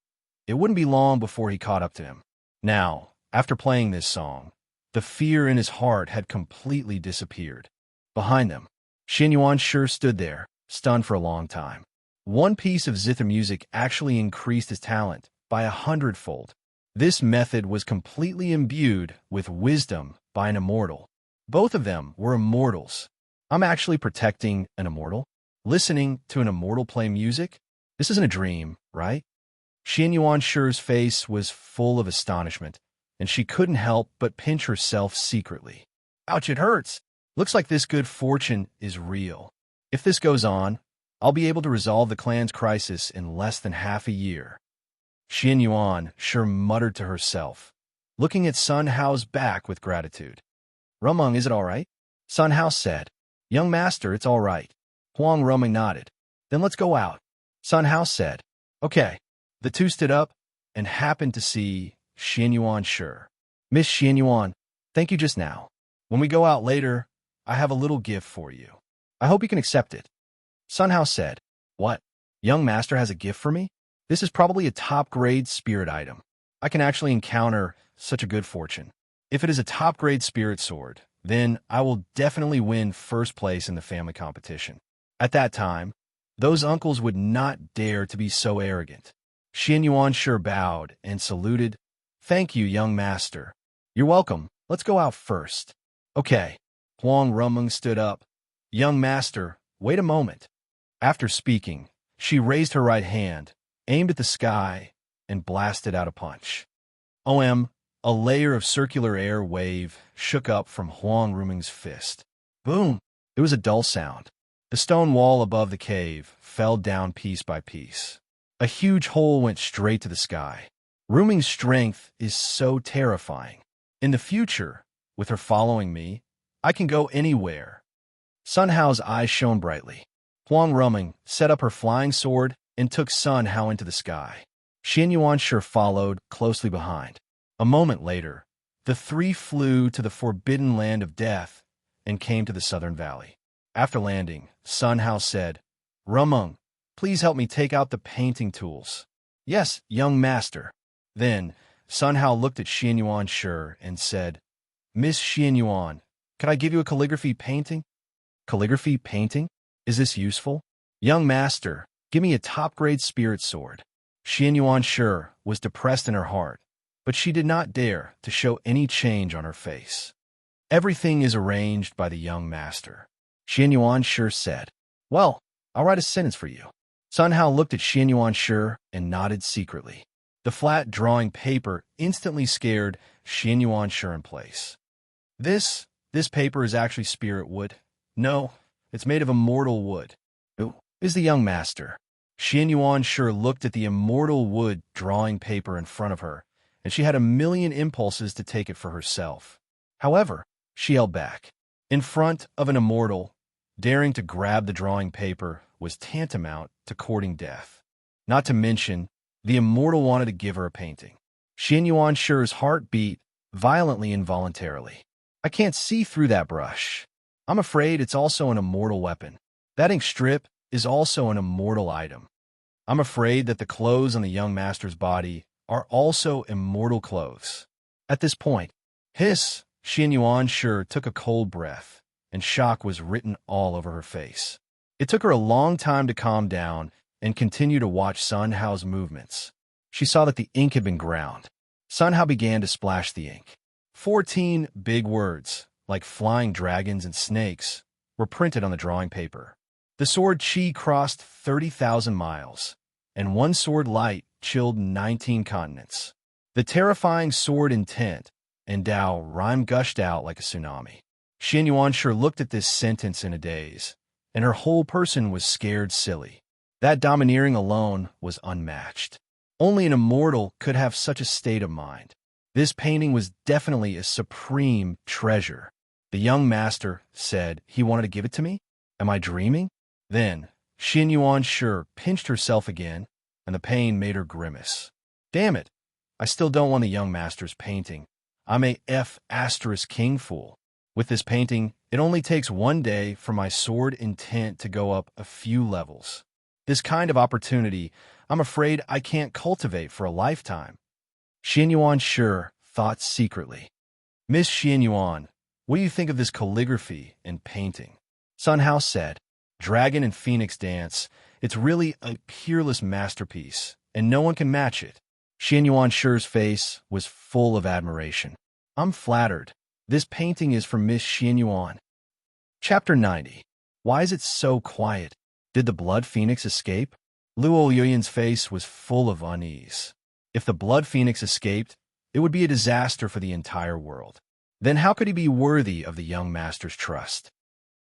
it wouldn't be long before he caught up to him. Now, after playing this song, the fear in his heart had completely disappeared. Behind them, Xin Yuan sure stood there, stunned for a long time. One piece of zither music actually increased his talent by 100-fold. This method was completely imbued with wisdom by an immortal. Both of them were immortals. I'm actually protecting an immortal? Listening to an immortal play music? This isn't a dream, right? Xin Yuanshi's face was full of astonishment, and she couldn't help but pinch herself secretly. Ouch, it hurts. Looks like this good fortune is real. If this goes on, I'll be able to resolve the clan's crisis in less than half a year. Xin Yuan sure muttered to herself, looking at Sun Hao's back with gratitude. Rumeng, is it all right? Sun Hao said. Young master, it's all right. Huang Rumeng nodded. Then let's go out. Sun Hao said. Okay. The two stood up and happened to see Xin Yuan sure. Miss Xin Yuan, thank you just now. When we go out later, I have a little gift for you. I hope you can accept it. Sun Hao said. What? Young master has a gift for me? This is probably a top-grade spirit item. I can actually encounter such a good fortune. If it is a top-grade spirit sword, then I will definitely win first place in the family competition. At that time, those uncles would not dare to be so arrogant. Xin Yuan sure bowed and saluted. Thank you, young master. You're welcome. Let's go out first. Okay. Huang Rumeng stood up. Young master, wait a moment. After speaking, she raised her right hand, aimed at the sky, and blasted out a punch. A layer of circular air wave shook up from Huang Rumeng's fist. Boom! It was a dull sound. The stone wall above the cave fell down piece by piece. A huge hole went straight to the sky. Ruming's strength is so terrifying. In the future, with her following me, I can go anywhere. Sun Hao's eyes shone brightly. Huang Rumeng set up her flying sword and took Sun Hao into the sky. Xin Yuanshi followed closely behind. A moment later, the three flew to the forbidden land of death and came to the southern valley. After landing, Sun Hao said, Rumeng, please help me take out the painting tools. Yes, young master. Then, Sun Hao looked at Xianyuan Shi and said, Miss Xianyuan, could I give you a calligraphy painting? Calligraphy painting? Is this useful? Young master, give me a top-grade spirit sword. Xianyuan Shi was depressed in her heart, but she did not dare to show any change on her face. Everything is arranged by the young master. Xianyuan Shi said, Well, I'll write a sentence for you. Sun Hao looked at Xianyuan Shi and nodded secretly. The flat drawing paper instantly scared Xianyuan Shi in place. This paper is actually spirit wood. No, it's made of immortal wood. Who is the young master? Xianyuan Shi looked at the immortal wood drawing paper in front of her, and she had a million impulses to take it for herself. However, she held back. In front of an immortal, daring to grab the drawing paper was tantamount to courting death. Not to mention, the immortal wanted to give her a painting. Xianyuan Shi's heart beat violently involuntarily. I can't see through that brush. I'm afraid it's also an immortal weapon. That ink strip is also an immortal item. I'm afraid that the clothes on the young master's body are also immortal clothes. At this point, Xianyuan Shi took a cold breath, and shock was written all over her face. It took her a long time to calm down and continue to watch Sun Hao's movements. She saw that the ink had been ground. Sun Hao began to splash the ink. 14 big words, like flying dragons and snakes, were printed on the drawing paper. The sword Qi crossed 30,000 miles, and one sword light chilled 19 continents. The terrifying sword intent and Dao rhyme gushed out like a tsunami. Xianyuan Shi looked at this sentence in a daze, and her whole person was scared silly. That domineering alone was unmatched. Only an immortal could have such a state of mind. This painting was definitely a supreme treasure. The young master said he wanted to give it to me? Am I dreaming? Then, Xianyuan Shi pinched herself again, and the pain made her grimace. Damn it! I still don't want the young master's painting. I'm a *king fool. With this painting, it only takes one day for my sword intent to go up a few levels. This kind of opportunity, I'm afraid I can't cultivate for a lifetime. Xianyuan Shi thought secretly. Miss Xianyuan, what do you think of this calligraphy and painting? Sun Hao said, Dragon and Phoenix Dance, it's really a peerless masterpiece, and no one can match it. Xianyuan Shi's face was full of admiration. I'm flattered. This painting is from Miss Xianyuan. Chapter 90. Why is it so quiet? Did the Blood Phoenix escape? Luo Yuyan's face was full of unease. If the Blood Phoenix escaped, it would be a disaster for the entire world. Then how could he be worthy of the young master's trust?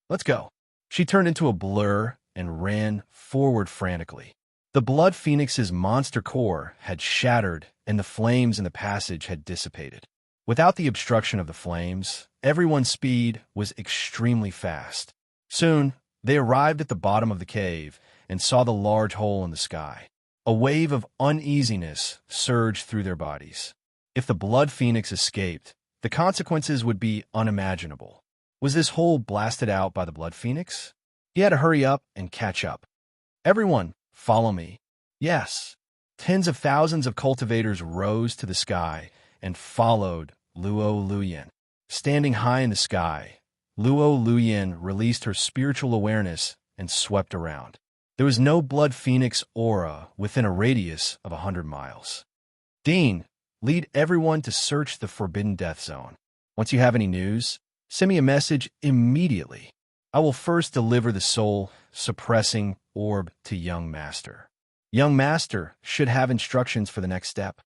Let's go. She turned into a blur and ran forward frantically. The Blood Phoenix's monster core had shattered, and the flames in the passage had dissipated. Without the obstruction of the flames, everyone's speed was extremely fast. Soon, they arrived at the bottom of the cave and saw the large hole in the sky. A wave of uneasiness surged through their bodies. If the Blood Phoenix escaped, the consequences would be unimaginable. Was this hole blasted out by the Blood Phoenix? He had to hurry up and catch up. Everyone, follow me. Yes. Tens of thousands of cultivators rose to the sky and followed Luo Luyan. Standing high in the sky, Luo Luyan released her spiritual awareness and swept around. There was no Blood Phoenix aura within a radius of 100 miles. Dean, lead everyone to search the Forbidden Death Zone. Once you have any news, send me a message immediately. I will first deliver the soul-suppressing orb to Young Master. Young Master should have instructions for the next step.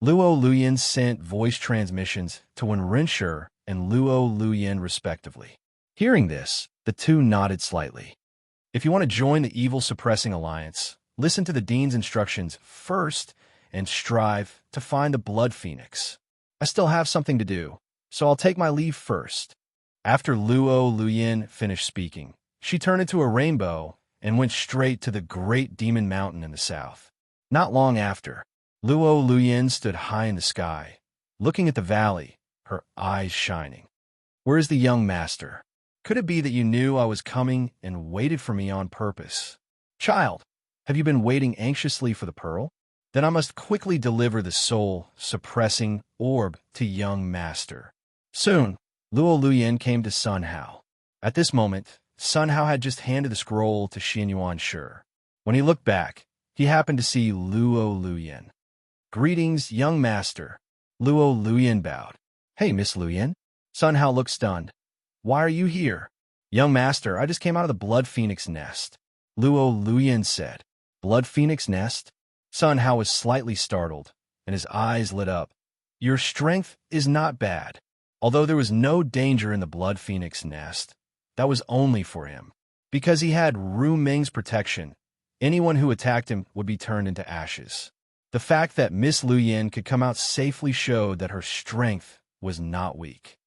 Luo Luyan sent voice transmissions to Wenrinshi and Luo Luyan respectively. Hearing this, the two nodded slightly. If you want to join the Evil Suppressing Alliance, listen to the Dean's instructions first and strive to find the Blood Phoenix. I still have something to do, so I'll take my leave first. After Luo Luyan finished speaking, she turned into a rainbow and went straight to the Great Demon Mountain in the south. Not long after, Luo Luyan stood high in the sky, looking at the valley, her eyes shining. Where is the young master? Could it be that you knew I was coming and waited for me on purpose? Child, have you been waiting anxiously for the pearl? Then I must quickly deliver the soul-suppressing orb to young master. Soon, Luo Luoyin came to Sun Hao. At this moment, Sun Hao had just handed the scroll to Xianyuan Shi. When he looked back, he happened to see Luo Luoyin. "Greetings, young master." Luo Luoyin bowed. "Hey, Miss Luoyin." Sun Hao looked stunned. "Why are you here?" "Young master, I just came out of the Blood Phoenix nest," Luo Luoyin said. "Blood Phoenix nest?" Sun Hao was slightly startled, and his eyes lit up. "Your strength is not bad." Although there was no danger in the Blood Phoenix nest, that was only for him. Because he had Ru Ming's protection, anyone who attacked him would be turned into ashes. The fact that Miss Luoyin could come out safely showed that her strength was not weak.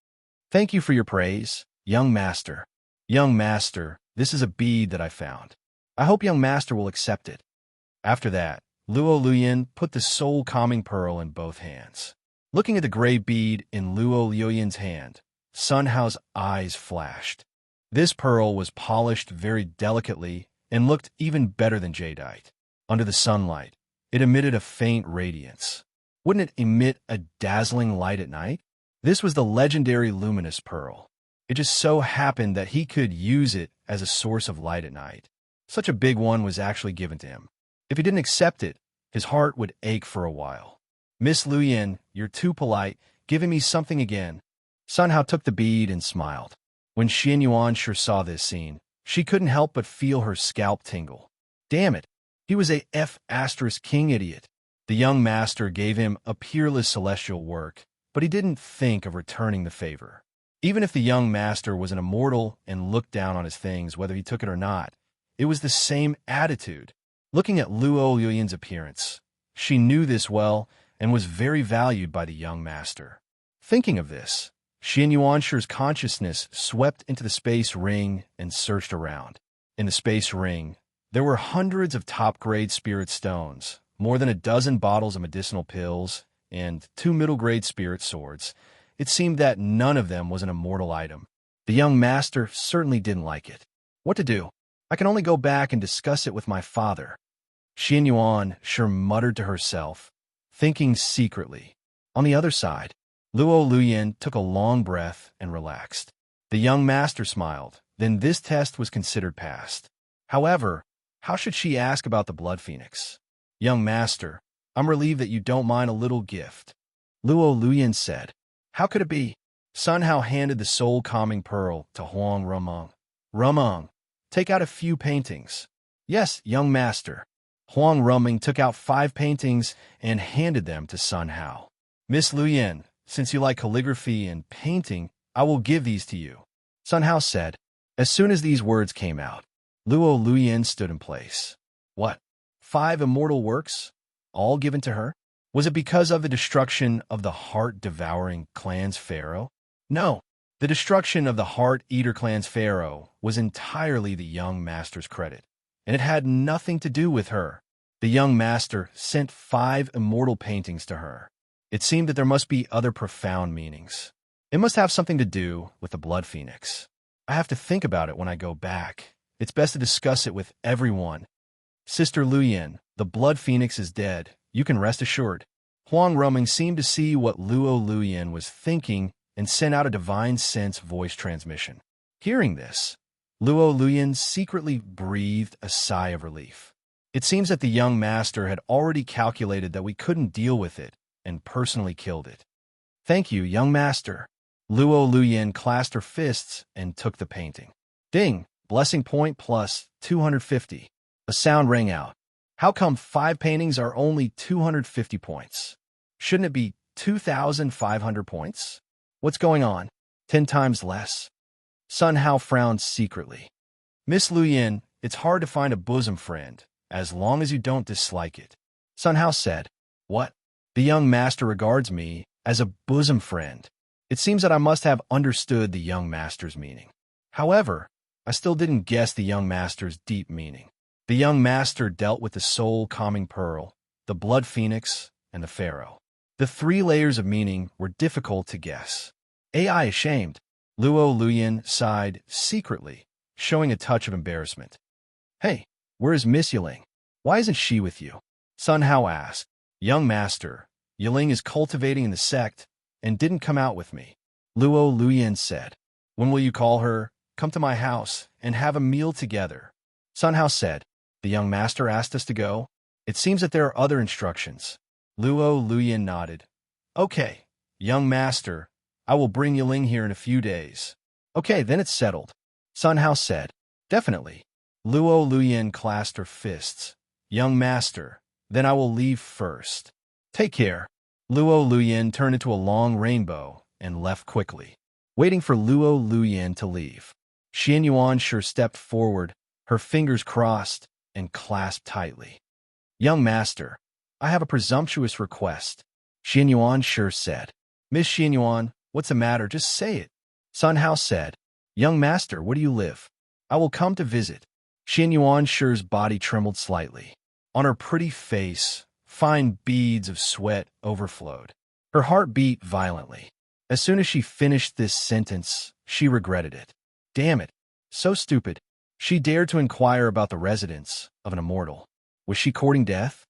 "Thank you for your praise, young master." "Young master, this is a bead that I found. I hope young master will accept it." After that, Luo Luoyin put the soul-calming pearl in both hands. Looking at the gray bead in Luo Luoyin's hand, Sun Hao's eyes flashed. This pearl was polished very delicately and looked even better than jadeite. Under the sunlight, it emitted a faint radiance. Wouldn't it emit a dazzling light at night? This was the legendary luminous pearl. It just so happened that he could use it as a source of light at night. Such a big one was actually given to him. If he didn't accept it, his heart would ache for a while. "Miss Luoyin, you're too polite, giving me something again." Sun Hao took the bead and smiled. When Xianyuan Shi saw this scene, she couldn't help but feel her scalp tingle. Damn it, he was a F***king idiot. The young master gave him a peerless celestial work, but he didn't think of returning the favor. Even if the young master was an immortal and looked down on his things, whether he took it or not, it was the same attitude. Looking at Luo Luoyin's appearance, she knew this well and was very valued by the young master. Thinking of this, Xianyuan Shi's consciousness swept into the space ring and searched around. In the space ring, there were hundreds of top-grade spirit stones, more than a dozen bottles of medicinal pills, and 2 middle-grade spirit swords. It seemed that none of them was an immortal item. The young master certainly didn't like it. What to do? I can only go back and discuss it with my father. Xianyuan Shi muttered to herself, thinking secretly. On the other side, Luo Luoyin took a long breath and relaxed. The young master smiled. Then this test was considered passed. However, how should she ask about the Blood Phoenix? "Young master, I'm relieved that you don't mind a little gift," Luo Luoyin said. "How could it be?" Sun Hao handed the soul-calming pearl to Huang Rumeng. "Rumeng, take out a few paintings." "Yes, young master." Huang Rumeng took out 5 paintings and handed them to Sun Hao. "Miss Luoyin, since you like calligraphy and painting, I will give these to you," Sun Hao said. As soon as these words came out, Luo Luoyin stood in place. What? 5 immortal works? All given to her? Was it because of the destruction of the heart-devouring clan's pharaoh? No. The destruction of the heart-eater clan's pharaoh was entirely the young master's credit, and it had nothing to do with her. The young master sent 5 immortal paintings to her. It seemed that there must be other profound meanings. It must have something to do with the Blood Phoenix. I have to think about it when I go back. It's best to discuss it with everyone. Sister Luoyin, the Blood Phoenix is dead. You can rest assured. Huang Rumeng seemed to see what Luo Luoyin was thinking and sent out a divine sense voice transmission. Hearing this, Luo Luoyin secretly breathed a sigh of relief. It seems that the young master had already calculated that we couldn't deal with it and personally killed it. "Thank you, young master." Luo Luoyin clasped her fists and took the painting. Ding! Blessing point plus 250. A sound rang out. How come 5 paintings are only 250 points? Shouldn't it be 2,500 points? What's going on? 10 times less? Sun Hao frowned secretly. "Miss Luoyin, it's hard to find a bosom friend, as long as you don't dislike it." Sun Hao said. "What? The young master regards me as a bosom friend." It seems that I must have understood the young master's meaning. However, I still didn't guess the young master's deep meaning. The young master dealt with the soul-calming pearl, the Blood Phoenix, and the pharaoh. The 3 layers of meaning were difficult to guess. AI ashamed. Luo Luoyin sighed secretly, showing a touch of embarrassment. "Hey, where is Miss Yiling? Why isn't she with you?" Sun Hao asked. Young master, Yiling is cultivating in the sect and didn't come out with me. Luo Luyin said. When will you call her? Come to my house and have a meal together. Sun Hao said. The young master asked us to go. It seems that there are other instructions. Luo Luyin nodded. Okay, young master, I will bring Yiling here in a few days. Okay, then it's settled. Sun Hao said. Definitely. Luo Luyin clasped her fists. Young master, then I will leave first. Take care. Luo Luyin turned into a long rainbow and left quickly. Waiting for Luo Luyin to leave, Xian Yuan stepped forward, her fingers crossed and clasped tightly. Young master, I have a presumptuous request. Xian Yuan said. Miss Xian Yuan, what's the matter? Just say it. Sun Hao said. Young master, where do you live? I will come to visit. Xian Yuan's body trembled slightly. On her pretty face, fine beads of sweat overflowed. Her heart beat violently. As soon as she finished this sentence, she regretted it. Damn it. So stupid. She dared to inquire about the residence of an immortal. Was she courting death?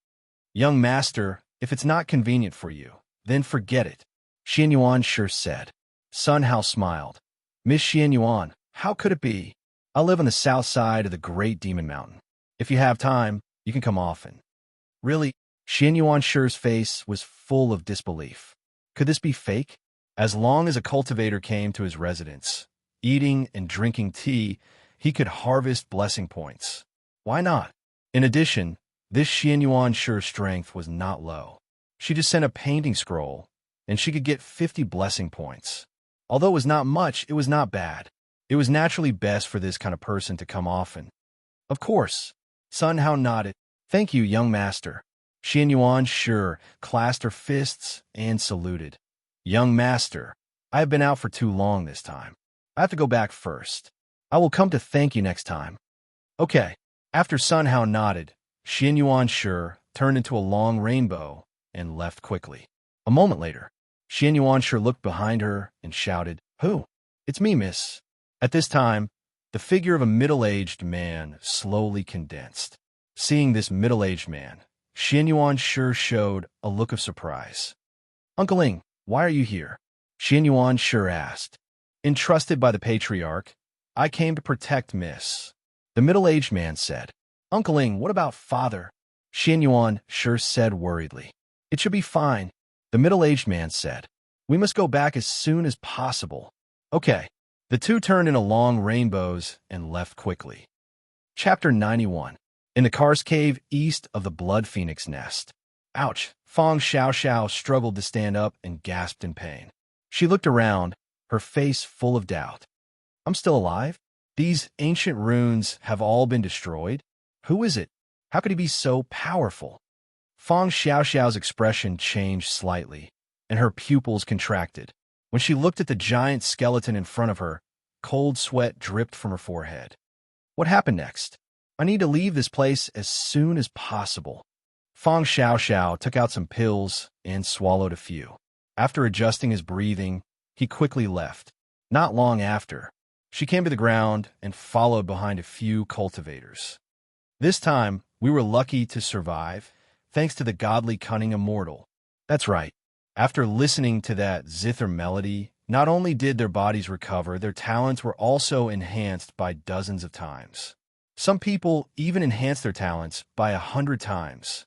Young master, if it's not convenient for you, then forget it. Xian Yuan said. Sun Hao smiled. Miss Xian Yuan, how could it be? I live on the south side of the Great Demon Mountain. If you have time, you can come often. Really? Xian Yuan's face was full of disbelief. Could this be fake? As long as a cultivator came to his residence, eating and drinking tea, he could harvest blessing points. Why not? In addition, this Xian Yuan's strength was not low. She just sent a painting scroll, and she could get 50 blessing points. Although it was not much, it was not bad. It was naturally best for this kind of person to come often. Of course. Sun Hao nodded. Thank you, young master. Xian Yuan clasped her fists and saluted. Young master, I have been out for too long this time. I have to go back first. I will come to thank you next time. Okay. After Sun Hao nodded, Xian Yuan turned into a long rainbow and left quickly. A moment later, Xian Yuan looked behind her and shouted, Who? It's me, miss. At this time, the figure of a middle-aged man slowly condensed. Seeing this middle-aged man, Xian Yuan showed a look of surprise. Uncle Ling, why are you here? Xian Yuan asked. Entrusted by the patriarch, I came to protect Miss. The middle-aged man said. Uncle Ling, what about father? Xian Yuan said worriedly. It should be fine, the middle-aged man said. We must go back as soon as possible. Okay. The two turned into long rainbows and left quickly. Chapter 91. In the Karst Cave east of the Blood Phoenix Nest. Ouch! Fong Xiao struggled to stand up and gasped in pain. She looked around, her face full of doubt. I'm still alive? These ancient runes have all been destroyed? Who is it? How could he be so powerful? Fong Xiao's expression changed slightly, and her pupils contracted. When she looked at the giant skeleton in front of her, cold sweat dripped from her forehead. What happened next? I need to leave this place as soon as possible. Fong Xiao took out some pills and swallowed a few. After adjusting his breathing, he quickly left. Not long after, she came to the ground and followed behind a few cultivators. This time, we were lucky to survive, thanks to the godly cunning immortal. That's right. After listening to that zither melody, not only did their bodies recover, their talents were also enhanced by dozens of times. Some people even enhance their talents by 100 times.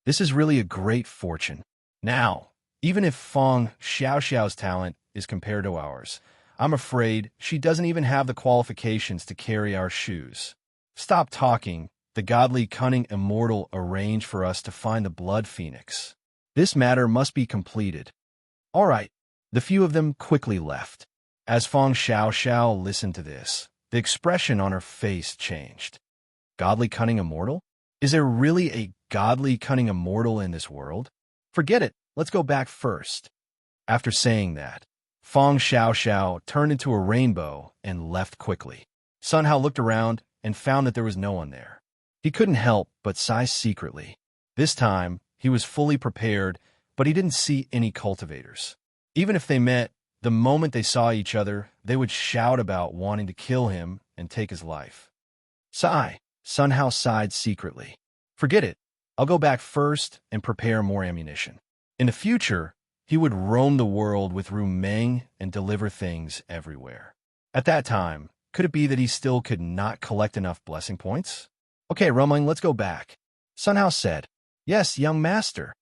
This is really a great fortune. Now, even if Fong Xiao's talent is compared to ours, I'm afraid she doesn't even have the qualifications to carry our shoes. Stop talking. The godly cunning immortal arranged for us to find the Blood Phoenix. This matter must be completed. All right. The few of them quickly left. As Fong Xiao listened to this, the expression on her face changed. Godly cunning immortal? Is there really a godly cunning immortal in this world? Forget it. Let's go back first. After saying that, Fong Xiao turned into a rainbow and left quickly. Sun Hao looked around and found that there was no one there. He couldn't help but sigh secretly. This time, he was fully prepared, but he didn't see any cultivators. Even if they met, the moment they saw each other, they would shout about wanting to kill him and take his life. Sigh. Sun Hao sighed secretly. Forget it. I'll go back first and prepare more ammunition. In the future, he would roam the world with Rumeng and deliver things everywhere. At that time, could it be that he still could not collect enough blessing points? Okay, Rumeng, let's go back. Sun Hao said, Yes, young master.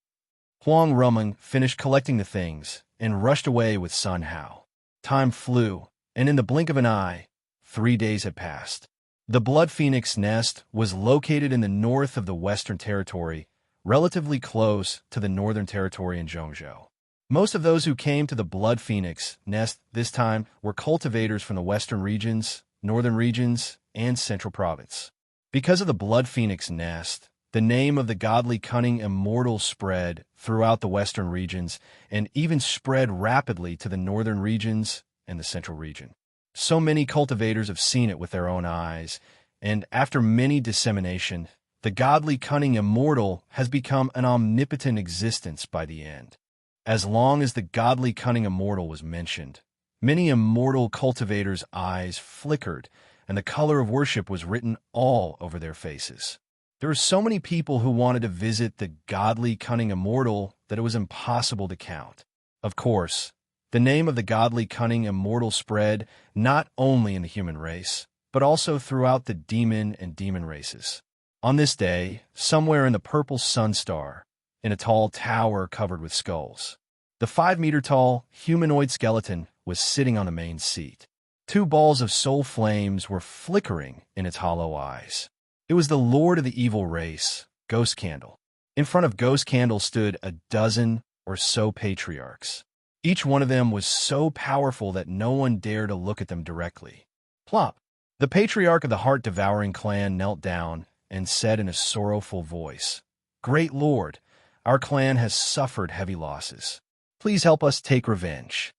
Huang Rumeng finished collecting the things and rushed away with Sun Hao. Time flew, and in the blink of an eye, 3 days had passed. The Blood Phoenix nest was located in the north of the Western Territory, relatively close to the Northern Territory in Zhongzhou. Most of those who came to the Blood Phoenix nest this time were cultivators from the Western regions, Northern regions, and Central Province. Because of the Blood Phoenix nest, the name of the godly cunning immortal spread throughout the Western regions and even spread rapidly to the Northern regions and the Central region. So many cultivators have seen it with their own eyes, and after many dissemination, the godly cunning immortal has become an omnipotent existence by the end. As long as the godly cunning immortal was mentioned, many immortal cultivators' eyes flickered, and the color of worship was written all over their faces. There were so many people who wanted to visit the godly cunning immortal that it was impossible to count. Of course, the name of the godly cunning immortal spread not only in the human race, but also throughout the demon and demon races. On this day, somewhere in the purple sun star, in a tall tower covered with skulls, the 5-meter-tall humanoid skeleton was sitting on the main seat. 2 balls of soul flames were flickering in its hollow eyes. It was the lord of the evil race, Ghost Candle. In front of Ghost Candle stood a dozen or so patriarchs. Each one of them was so powerful that no one dared to look at them directly. Plop! The patriarch of the heart-devouring clan knelt down and said in a sorrowful voice, Great Lord, our clan has suffered heavy losses. Please help us take revenge.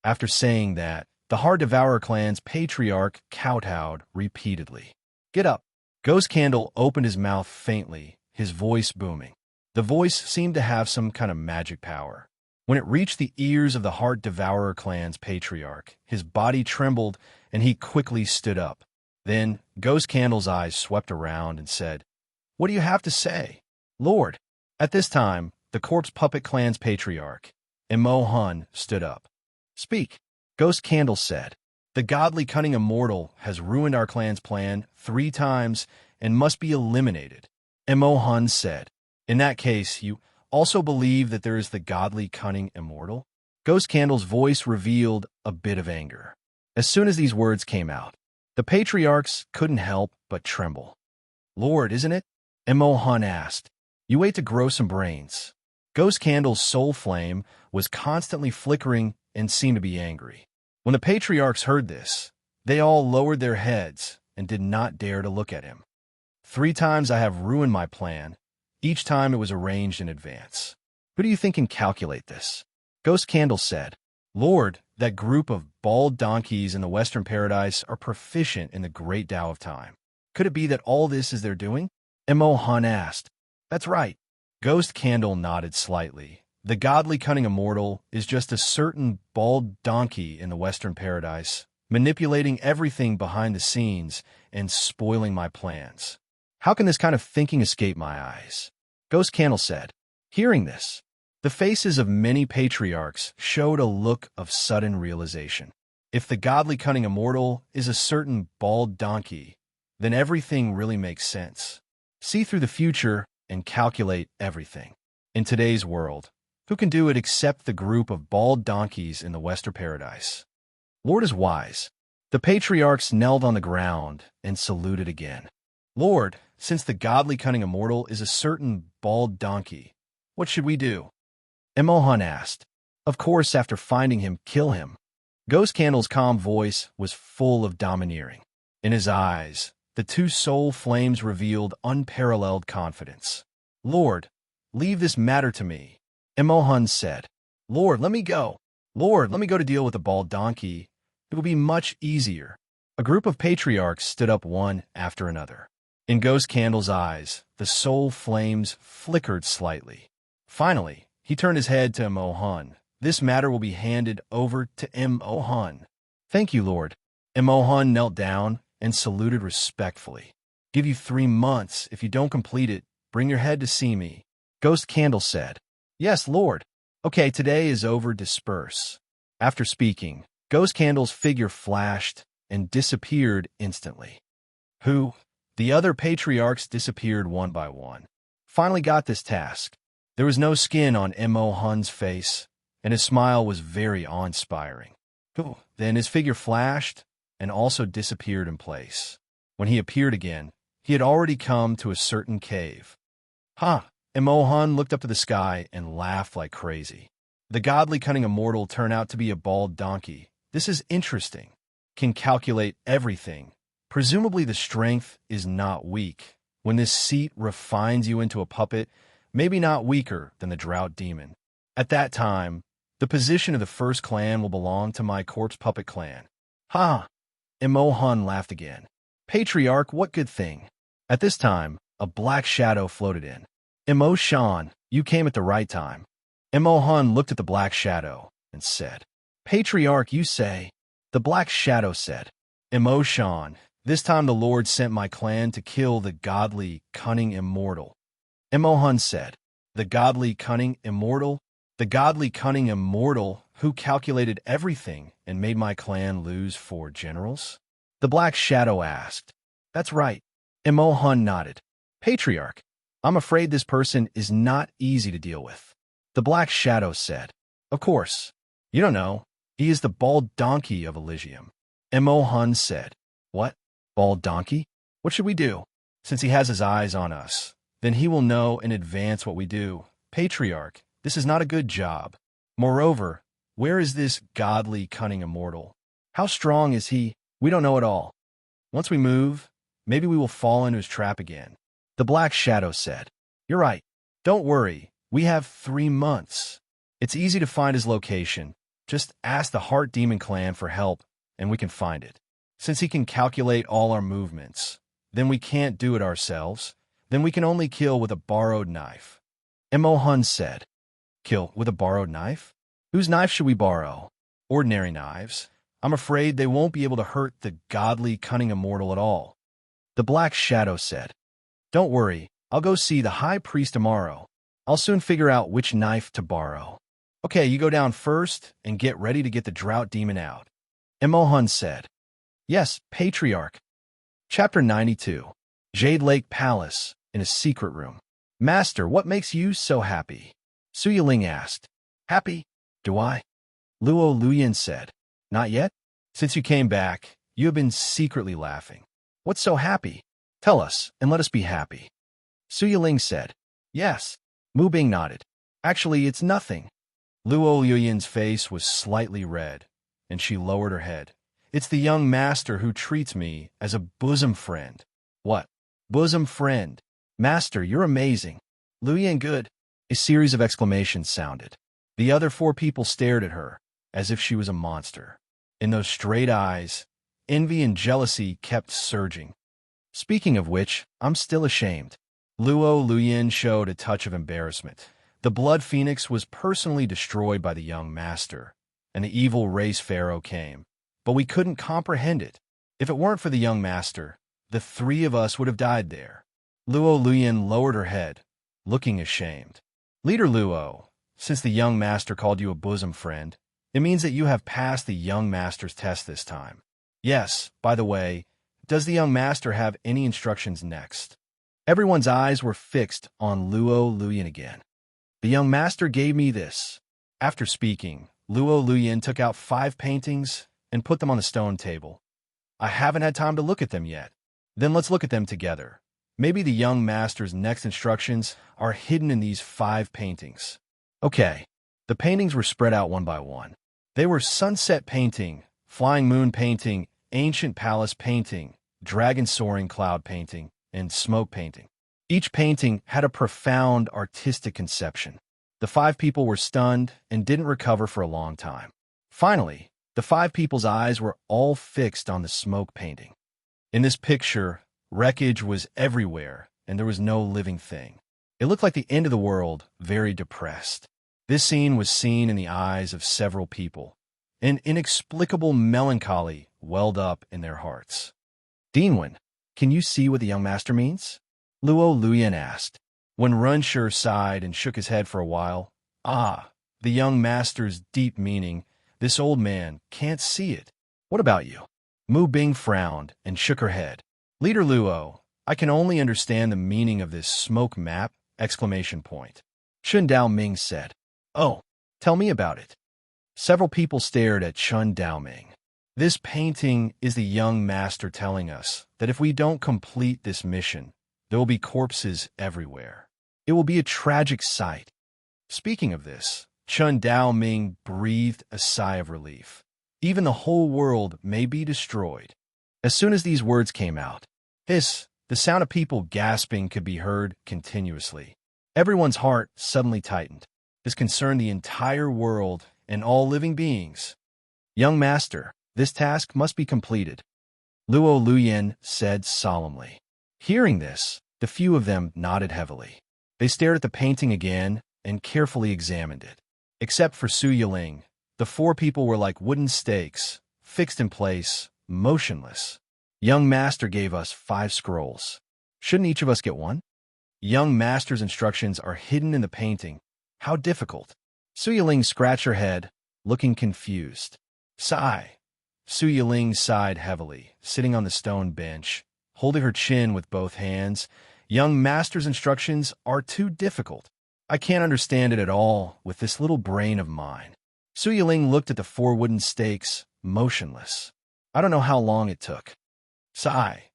After saying that, the Heart-Devourer clan's patriarch kowtowed repeatedly. Get up! Ghost Candle opened his mouth faintly, his voice booming. The voice seemed to have some kind of magic power. When it reached the ears of the Heart-Devourer clan's patriarch, his body trembled and he quickly stood up. Then, Ghost Candle's eyes swept around and said, What do you have to say, Lord? At this time, the Corpse Puppet clan's patriarch, Emo Hun, stood up. Speak, Ghost Candle said. The godly cunning immortal has ruined our clan's plan 3 times and must be eliminated. Emo Hun said, In that case, you also believe that there is the godly cunning immortal? Ghost Candle's voice revealed a bit of anger. As soon as these words came out, the patriarchs couldn't help but tremble. Lord, isn't it? Emo Hun asked. You wait to grow some brains. Ghost Candle's soul flame was constantly flickering and seemed to be angry. When the patriarchs heard this, they all lowered their heads and did not dare to look at him. 3 times I have ruined my plan. Each time it was arranged in advance. Who do you think can calculate this? Ghost Candle said, Lord, that group of bald donkeys in the Western Paradise are proficient in the great Tao of time. Could it be that all this is their doing? Emo Hun asked. That's right. Ghost Candle nodded slightly. The godly cunning immortal is just a certain bald donkey in the Western Paradise, manipulating everything behind the scenes and spoiling my plans. How can this kind of thinking escape my eyes? Ghost Candle said. Hearing this, the faces of many patriarchs showed a look of sudden realization. If the godly cunning immortal is a certain bald donkey, then everything really makes sense. See through the future and calculate everything. In today's world, who can do it except the group of bald donkeys in the Western Paradise? Lord is wise. The patriarchs knelt on the ground and saluted again. Lord, since the godly cunning immortal is a certain bald donkey, what should we do? Emo Hun asked. Of course, after finding him, kill him. Ghost Candle's calm voice was full of domineering. In his eyes, the 2 soul flames revealed unparalleled confidence. Lord, leave this matter to me. Emo Hun said, Lord, let me go. Lord, let me go to deal with the bald donkey. It will be much easier. A group of patriarchs stood up one after another. In Ghost Candle's eyes, the soul flames flickered slightly. Finally, he turned his head to Emo Hun. This matter will be handed over to Emo Hun. Thank you, Lord. Emo Hun knelt down and saluted respectfully. Give you 3 months. If you don't complete it, bring your head to see me. Ghost Candle said. Yes, Lord. Okay, today is over, disperse. After speaking, Ghost Candle's figure flashed and disappeared instantly. Who? The other patriarchs disappeared one by one. Finally got this task. There was no skin on Mo Hun's face, and his smile was very awe-inspiring. Then his figure flashed and also disappeared in place. When he appeared again, he had already come to a certain cave. Mo Hun looked up to the sky and laughed like crazy. The godly cunning immortal turned out to be a bald donkey. This is interesting. Can calculate everything. Presumably the strength is not weak. When this seat refines you into a puppet, maybe not weaker than the drought demon. At that time, the position of the first clan will belong to my corpse puppet clan. Mo Hun laughed again. Patriarch, what good thing? At this time, a black shadow floated in. Mo Shan, you came at the right time. Mo Hun looked at the black shadow and said, Patriarch, you say? The black shadow said, Mo Shan, this time the Lord sent my clan to kill the godly, cunning immortal. Mo Hun said, the godly, cunning immortal? The godly, cunning immortal who calculated everything and made my clan lose 4 generals? The black shadow asked. That's right. Mo Hun nodded. Patriarch, I'm afraid this person is not easy to deal with. The black shadow said. Of course. You don't know. He is the bald donkey of Elysium. Mo Hun said. What? Bald donkey? What should we do? Since he has his eyes on us, then he will know in advance what we do. Patriarch, this is not a good job. Moreover, where is this godly, cunning immortal? How strong is he? We don't know at all. Once we move, maybe we will fall into his trap again. The black shadow said. You're right. Don't worry. We have 3 months. It's easy to find his location. Just ask the Heart Demon Clan for help, and we can find it. Since he can calculate all our movements, then we can't do it ourselves. Then we can only kill with a borrowed knife. Mo Hun said. Kill with a borrowed knife? Whose knife should we borrow? Ordinary knives. I'm afraid they won't be able to hurt the godly, cunning immortal at all. The black shadow said. Don't worry. I'll go see the high priest tomorrow. I'll soon figure out which knife to borrow. Okay, you go down first and get ready to get the drought demon out. Mo Hun said. Yes, Patriarch. Chapter 92. Jade Lake Palace, in a secret room. Master, what makes you so happy? Su Yiling asked. Happy? Do I? Luo Luyin said. Not yet? Since you came back, you have been secretly laughing. What's so happy? Tell us, and let us be happy. Su Yiling said. Yes. Mu Bing nodded. Actually, it's nothing. Luo Luyin's face was slightly red, and she lowered her head. It's the young master who treats me as a bosom friend. What? Bosom friend? Master, you're amazing. Luyin good. A series of exclamations sounded. The other 4 people stared at her, as if she was a monster. In those straight eyes, envy and jealousy kept surging. Speaking of which, I'm still ashamed. Luo Luyin showed a touch of embarrassment. The Blood Phoenix was personally destroyed by the young master, and the evil race pharaoh came. But we couldn't comprehend it. If it weren't for the young master, the 3 of us would have died there. Luo Luyin lowered her head, looking ashamed. Leader Luo, since the young master called you a bosom friend, it means that you have passed the young master's test this time. Yes, by the way, does the young master have any instructions next? Everyone's eyes were fixed on Luo Luyin again. The young master gave me this. After speaking, Luo Luyin took out 5 paintings and put them on the stone table. I haven't had time to look at them yet. Then let's look at them together. Maybe the young master's next instructions are hidden in these 5 paintings. Okay. The paintings were spread out one by one. They were sunset painting, flying moon painting, ancient palace painting, dragon soaring cloud painting, and smoke painting. Each painting had a profound artistic conception. The 5 people were stunned and didn't recover for a long time. Finally, the 5 people's eyes were all fixed on the smoke painting. In this picture, wreckage was everywhere, and there was no living thing. It looked like the end of the world, very depressed. This scene was seen in the eyes of several people. An inexplicable melancholy welled up in their hearts. Dinwen, can you see what the young master means? Luo Luyin asked. When Runshur sighed and shook his head for a while, "Ah, the young master's deep meaning, this old man can't see it. What about you?" Mu Bing frowned and shook her head. "Leader Luo, I can only understand the meaning of this smoke map!" Exclamation point. Chun Dao Ming said, "Oh, tell me about it." Several people stared at Chun Dao Ming. "This painting is the young master telling us that if we don't complete this mission, there will be corpses everywhere. It will be a tragic sight." Speaking of this, Chun Dao Ming breathed a sigh of relief. Even the whole world may be destroyed. As soon as these words came out, the sound of people gasping could be heard continuously. Everyone's heart suddenly tightened. This concerned the entire world and all living beings. "Young master, this task must be completed," Luo Luyan said solemnly. Hearing this, the few of them nodded heavily. They stared at the painting again and carefully examined it. Except for Su Yiling, the four people were like wooden stakes, fixed in place, motionless. "Young master gave us 5 scrolls. Shouldn't each of us get one?" "Young master's instructions are hidden in the painting. How difficult." Su Yiling scratched her head, looking confused. "Sigh." Su Yiling sighed heavily, sitting on the stone bench, holding her chin with both hands. "Young master's instructions are too difficult. I can't understand it at all with this little brain of mine." Su Yiling looked at the 4 wooden stakes, motionless. "I don't know how long it took." Sigh.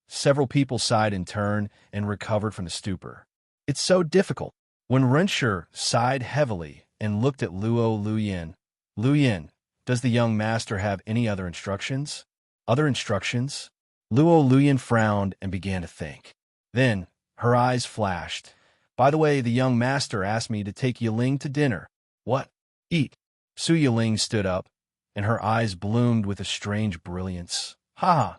Several people sighed in turn and recovered from the stupor. "It's so difficult." When Renshur sighed heavily and looked at Luo Luyan, "Luyan, does the young master have any other instructions?" "Other instructions?" Luo Luyan frowned and began to think. Then, her eyes flashed. "By the way, the young master asked me to take Yiling to dinner." "What?" "Eat." Su Yiling stood up, and her eyes bloomed with a strange brilliance. "Ha!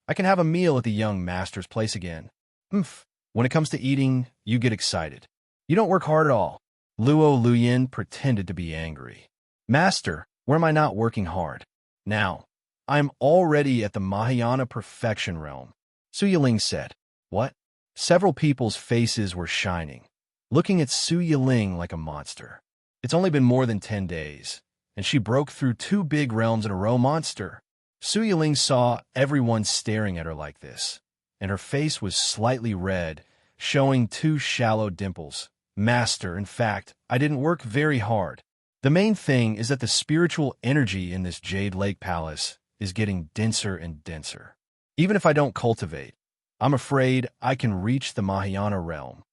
I can have a meal at the young master's place again." "Umph. When it comes to eating, you get excited. You don't work hard at all." Luo Luyan pretended to be angry. "Master, where am I not working hard? Now, I'm already at the Mahayana perfection realm." Su Yiling said. "What?" Several people's faces were shining, looking at Su Yiling like a monster. "It's only been more than 10 days, and she broke through 2 big realms in a row, monster." Su Yiling saw everyone staring at her like this, and her face was slightly red, showing 2 shallow dimples. "Master, in fact, I didn't work very hard. The main thing is that the spiritual energy in this Jade Lake Palace is getting denser and denser. Even if I don't cultivate, I'm afraid I can reach the Mahayana realm.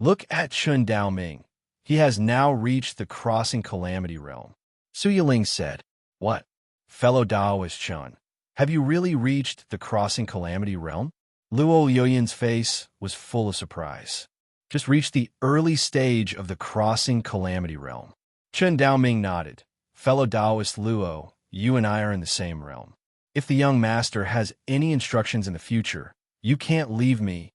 Look at Chun Dao Ming. He has now reached the crossing calamity realm." Su Yiling said. "What? Fellow Daoist Chun, have you really reached the crossing calamity realm?" Luo Yoyan's face was full of surprise. "Just reached the early stage of the crossing calamity realm." Chun Dao Ming nodded. "Fellow Daoist Luo, you and I are in the same realm. If the young master has any instructions in the future, you can't leave me."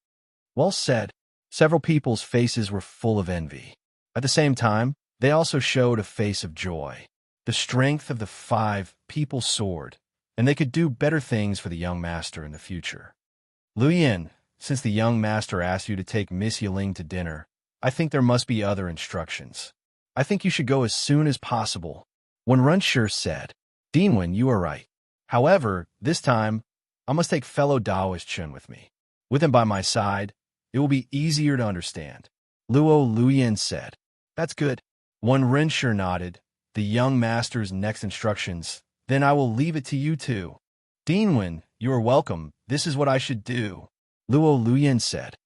"Well said." Several people's faces were full of envy. At the same time, they also showed a face of joy. The strength of the 5 people soared, and they could do better things for the young master in the future. "Luyan, since the young master asked you to take Miss Yiling to dinner, I think there must be other instructions. I think you should go as soon as possible." When Runshur said, "Dinwen, you are right. However, this time, I must take fellow Daoist Chun with me. With him by my side, it will be easier to understand." Luo Luyan said, "That's good." When Renshur nodded, "The young master's next instructions, then I will leave it to you two." "Dinwen, you are welcome. This is what I should do," Luo Luyan said.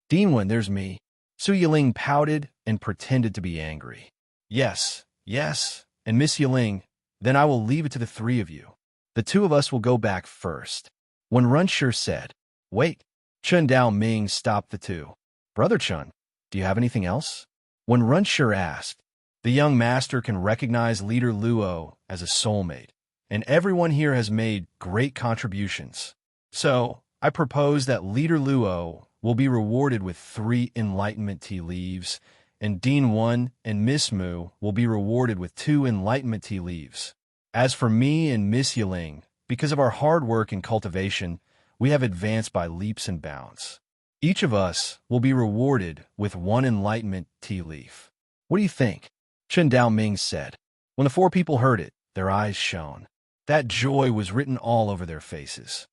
"Dinwen, there's me." Su Yiling pouted and pretended to be angry. "Yes, yes, and Miss Yiling, then I will leave it to the 3 of you. The 2 of us will go back first." When Runshur said, "Wait," Chun Dao Ming stopped the 2. "Brother Chun, do you have anything else?" When Runshur asked, "The young master can recognize Leader Luo as a soulmate, and everyone here has made great contributions. So, I propose that Leader Luo will be rewarded with 3 enlightenment tea leaves, and Dean 1 and Miss Mu will be rewarded with 2 enlightenment tea leaves. As for me and Miss Yiling, because of our hard work and cultivation, we have advanced by leaps and bounds. Each of us will be rewarded with one enlightenment tea leaf. What do you think? Chen Daoming said. When the four people heard it, their eyes shone. That joy was written all over their faces.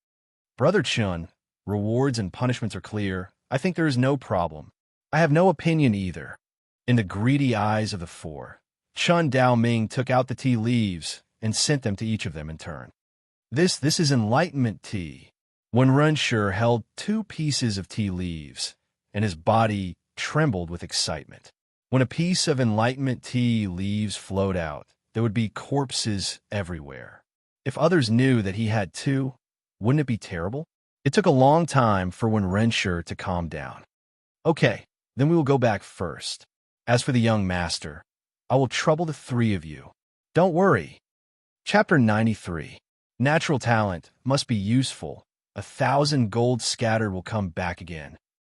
Brother Chun, rewards and punishments are clear. I think there is no problem. I have no opinion either. In the greedy eyes of the four, Chun Daoming took out the tea leaves and sent them to each of them in turn. This is enlightenment tea. When Renshi held 2 pieces of tea leaves, and his body trembled with excitement. When a piece of enlightenment tea leaves flowed out, there would be corpses everywhere. If others knew that he had 2, wouldn't it be terrible? It took a long time for Renshi to calm down. Okay, then we will go back first. As for the young master, I will trouble the 3 of you. Don't worry. Chapter 93. Natural talent must be useful. 1,000 gold scattered will come back again.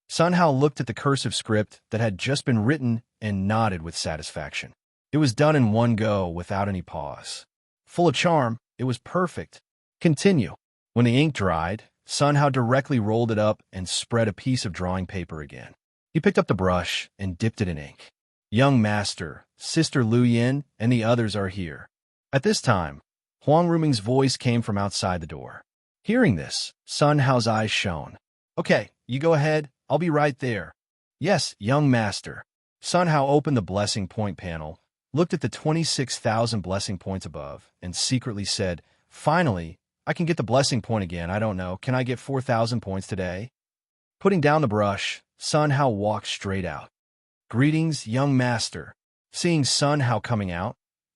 Sun Hao looked at the cursive script that had just been written and nodded with satisfaction. It was done in one go without any pause. Full of charm, it was perfect. Continue. When the ink dried, Sun Hao directly rolled it up and spread a piece of drawing paper again. He picked up the brush and dipped it in ink. Young master, Sister Lu Yin, and the others are here. At this time, Huang Ruming's voice came from outside the door. Hearing this, Sun Hao's eyes shone. Okay, you go ahead. I'll be right there. Yes, young master. Sun Hao opened the blessing point panel, looked at the 26,000 blessing points above, and secretly said, Finally, I can get the blessing point again. I don't know. Can I get 4,000 points today? Putting down the brush, Sun Hao walked straight out. Greetings, young master. Seeing Sun Hao coming out,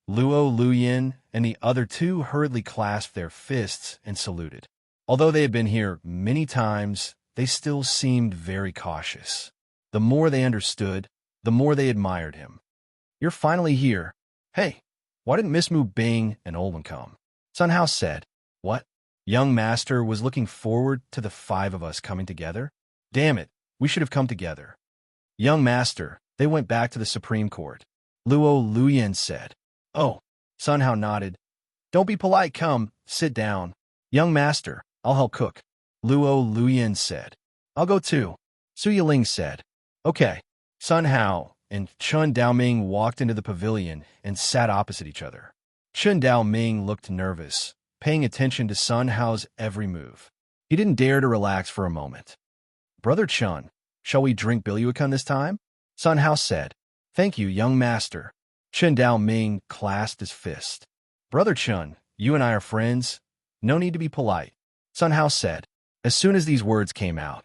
Luo, Lu Yin, and the other 2 hurriedly clasped their fists and saluted. Although they had been here many times, they still seemed very cautious. The more they understood, the more they admired him. You're finally here. Hey, why didn't Miss Mu Bing and Olwen come? Sun Hao said. What? Young master was looking forward to the 5 of us coming together? Damn it, we should have come together. Young master, they went back to the Supreme Court. Luo Luyin said. Oh, Sun Hao nodded. Don't be polite, come, sit down. Young master, I'll help cook. Luo Luyin said. I'll go too. Su Yiling said. Okay. Sun Hao and Chun Daoming walked into the pavilion and sat opposite each other. Chun Daoming looked nervous, paying attention to Sun Hao's every move. He didn't dare to relax for a moment. Brother Chun, shall we drink Biluakun this time? Sun Hao said. Thank you, young master. Chun Daoming clasped his fist. Brother Chun, you and I are friends. No need to be polite. Sun Hao said. As soon as these words came out,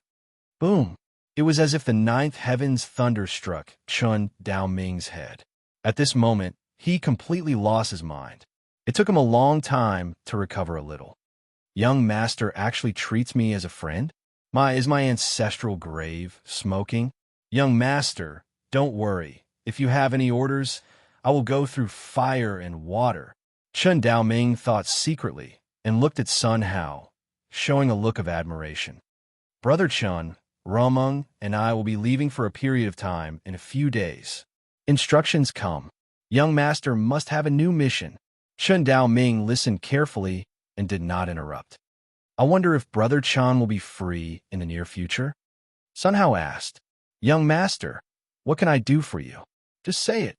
boom! It was as if the 9th heaven's thunder struck Chun Daoming's head. At this moment, he completely lost his mind. It took him a long time to recover a little. Young master actually treats me as a friend? Is my ancestral grave smoking? Young master, don't worry. If you have any orders, I will go through fire and water. Chun Daoming thought secretly and looked at Sun Hao, showing a look of admiration. Brother Chun, Romung, and I will be leaving for a period of time in a few days. Instructions come. Young master must have a new mission. Chun Daoming listened carefully and did not interrupt. I wonder if Brother Chun will be free in the near future? Sun Hao asked. Young master, what can I do for you? Just say it.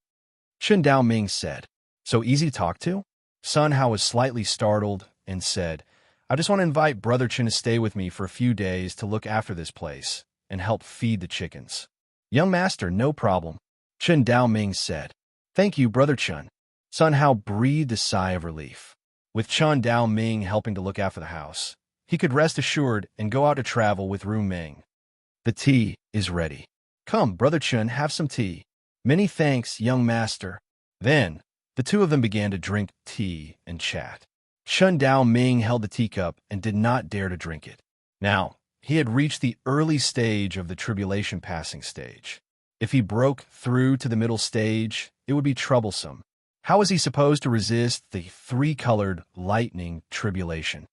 Chun Daoming said. So easy to talk to? Sun Hao was slightly startled and said, I just want to invite Brother Chun to stay with me for a few days to look after this place and help feed the chickens. Young master, no problem. Chun Daoming said. Thank you, Brother Chun. Sun Hao breathed a sigh of relief. With Chun Daoming helping to look after the house, he could rest assured and go out to travel with Ru Ming. The tea is ready. Come, Brother Chun, have some tea. Many thanks, young master. Then, the 2 of them began to drink tea and chat. Chun Daoming held the teacup and did not dare to drink it. Now, he had reached the early stage of the tribulation passing stage. If he broke through to the middle stage, it would be troublesome. How was he supposed to resist the 3-colored lightning tribulation?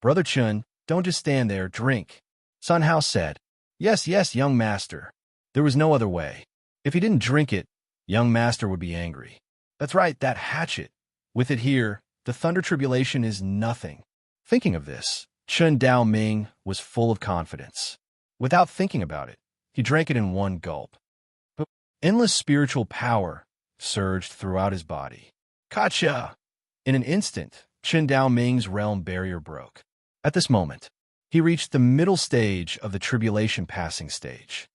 Brother Chun, don't just stand there, drink. Sun Hao said. Yes, yes, young master. There was no other way. If he didn't drink it, young master would be angry. That's right, that hatchet. With it here, the thunder tribulation is nothing. Thinking of this, Chun Daoming was full of confidence. Without thinking about it, he drank it in one gulp. But endless spiritual power surged throughout his body. Gotcha! In an instant, Chen Dao Ming's realm barrier broke. At this moment, he reached the middle stage of the tribulation passing stage.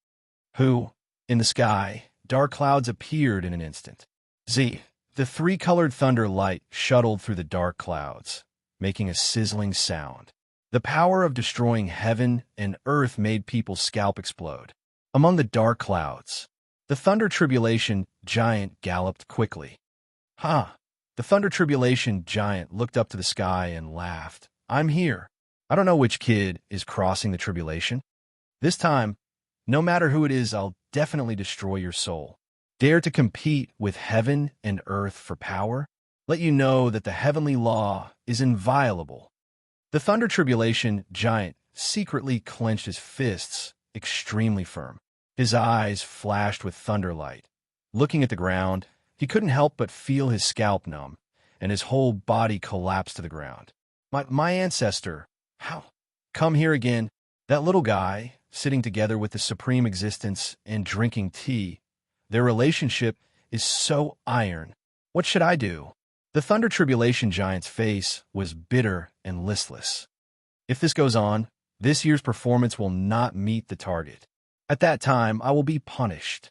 In the sky, dark clouds appeared in an instant. The three-colored thunder light shuttled through the dark clouds, making a sizzling sound. The power of destroying heaven and earth made people's scalp explode. Among the dark clouds, the thunder tribulation giant galloped quickly. The thunder tribulation giant looked up to the sky and laughed. I'm here. I don't know which kid is crossing the tribulation. This time, no matter who it is, I'll definitely destroy your soul. Dare to compete with heaven and earth for power? Let you know that the heavenly law is inviolable. The thunder tribulation giant secretly clenched his fists extremely firm. His eyes flashed with thunderlight. Looking at the ground, he couldn't help but feel his scalp numb, and his whole body collapsed to the ground. My ancestor, how? Come here again. That little guy, sitting together with the supreme existence and drinking tea, their relationship is so iron. What should I do? The thunder tribulation giant's face was bitter and listless. If this goes on, this year's performance will not meet the target. At that time, I will be punished.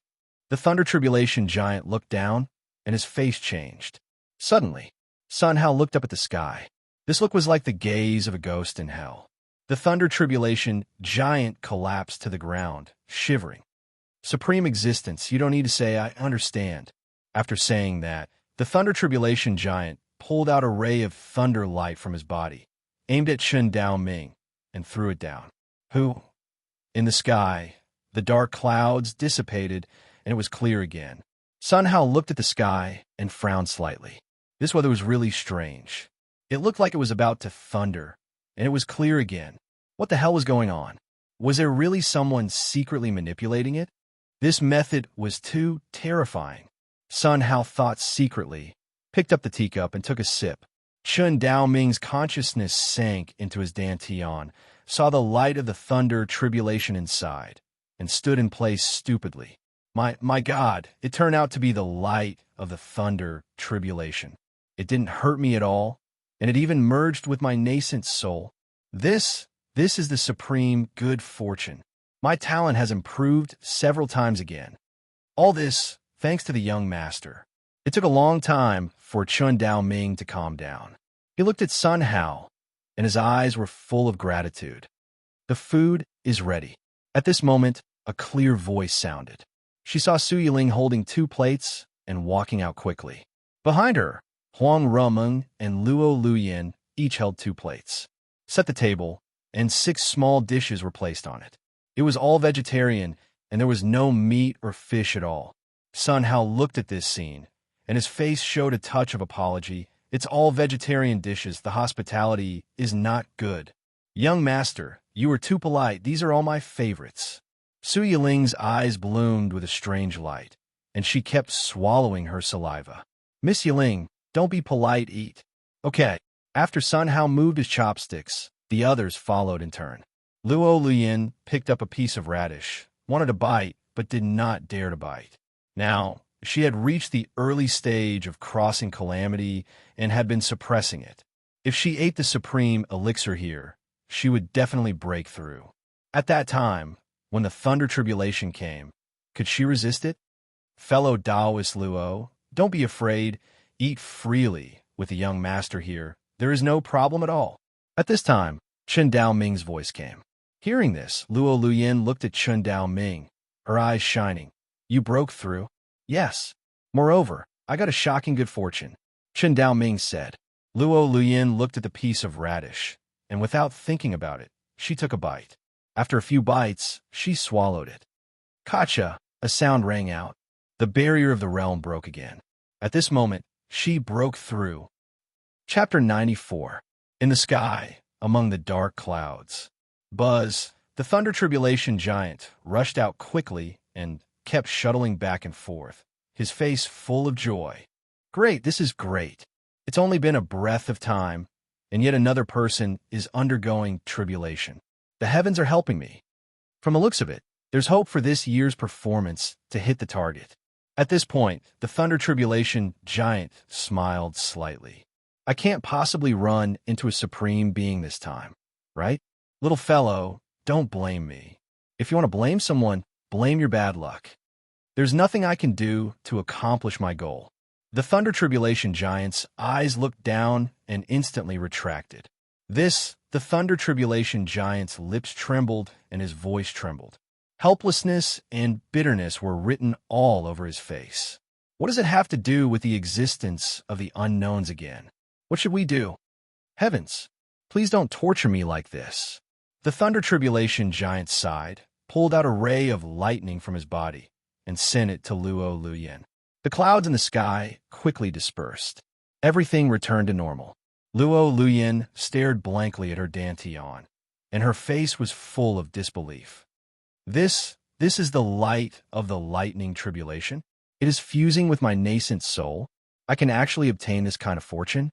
The thunder tribulation giant looked down, and his face changed. Suddenly, Sun Hao looked up at the sky. This look was like the gaze of a ghost in hell. The thunder tribulation giant collapsed to the ground, shivering. Supreme existence, you don't need to say I understand. After saying that, the thunder tribulation giant pulled out a ray of thunder light from his body, aimed at Chen Dao Ming, and threw it down. In the sky, the dark clouds dissipated, and it was clear again. Sun Hao looked at the sky and frowned slightly. This weather was really strange. It looked like it was about to thunder, and it was clear again. What the hell was going on? Was there really someone secretly manipulating it? This method was too terrifying. Sun Hao thought secretly, picked up the teacup and took a sip. Chen Dao Ming's consciousness sank into his dantian, saw the light of the thunder tribulation inside, and stood in place stupidly. My God, it turned out to be the light of the thunder tribulation. It didn't hurt me at all, and it even merged with my nascent soul. This is the supreme good fortune. My talent has improved several times again. All this thanks to the young master. It took a long time for Chen Dao Ming to calm down. He looked at Sun Hao, and his eyes were full of gratitude. The food is ready. At this moment, a clear voice sounded. She saw Su Yiling holding 2 plates and walking out quickly. Behind her, Huang Rumeng and Luo Luyan each held 2 plates. Set the table, and 6 small dishes were placed on it. It was all vegetarian, and there was no meat or fish at all. Sun Hao looked at this scene, and his face showed a touch of apology. It's all vegetarian dishes. The hospitality is not good. Young master, you were too polite. These are all my favorites. Su Yiling's eyes bloomed with a strange light, and she kept swallowing her saliva. Miss Yiling, don't be polite, eat. Okay. After Sun Hao moved his chopsticks, the others followed in turn. Luo Luyan picked up a piece of radish, wanted to bite, but did not dare to bite. Now, she had reached the early stage of crossing calamity and had been suppressing it. If she ate the supreme elixir here, she would definitely break through. At that time, when the thunder tribulation came, could she resist it? Fellow Taoist Luo, don't be afraid. Eat freely with the young master here. There is no problem at all. At this time, Chen Dao Ming's voice came. Hearing this, Luo Luyan looked at Chen Dao Ming, her eyes shining. You broke through? Yes. Moreover, I got a shocking good fortune, Chen Dao Ming said. Luo Luyan looked at the piece of radish, and without thinking about it, she took a bite. After a few bites, she swallowed it. Gotcha! A sound rang out. The barrier of the realm broke again. At this moment, she broke through. Chapter 94. In the sky, among the dark clouds. Buzz, the thunder tribulation giant, rushed out quickly and kept shuttling back and forth, his face full of joy. Great, this is great. It's only been a breath of time, and yet another person is undergoing tribulation. The heavens are helping me. From the looks of it, there's hope for this year's performance to hit the target. At this point, the Thunder Tribulation giant smiled slightly. I can't possibly run into a supreme being this time, right? Little fellow, don't blame me. If you want to blame someone, blame your bad luck. There's nothing I can do to accomplish my goal. The Thunder Tribulation giant's eyes looked down and instantly retracted. The Thunder Tribulation giant's lips trembled and his voice trembled. Helplessness and bitterness were written all over his face. What does it have to do with the existence of the unknowns again? What should we do? Heavens, please don't torture me like this. The Thunder Tribulation giant sighed, pulled out a ray of lightning from his body, and sent it to Luo Luyen. The clouds in the sky quickly dispersed. Everything returned to normal. Luo Luyen stared blankly at her Dantian, and her face was full of disbelief. This is the light of the lightning tribulation? It is fusing with my nascent soul? I can actually obtain this kind of fortune?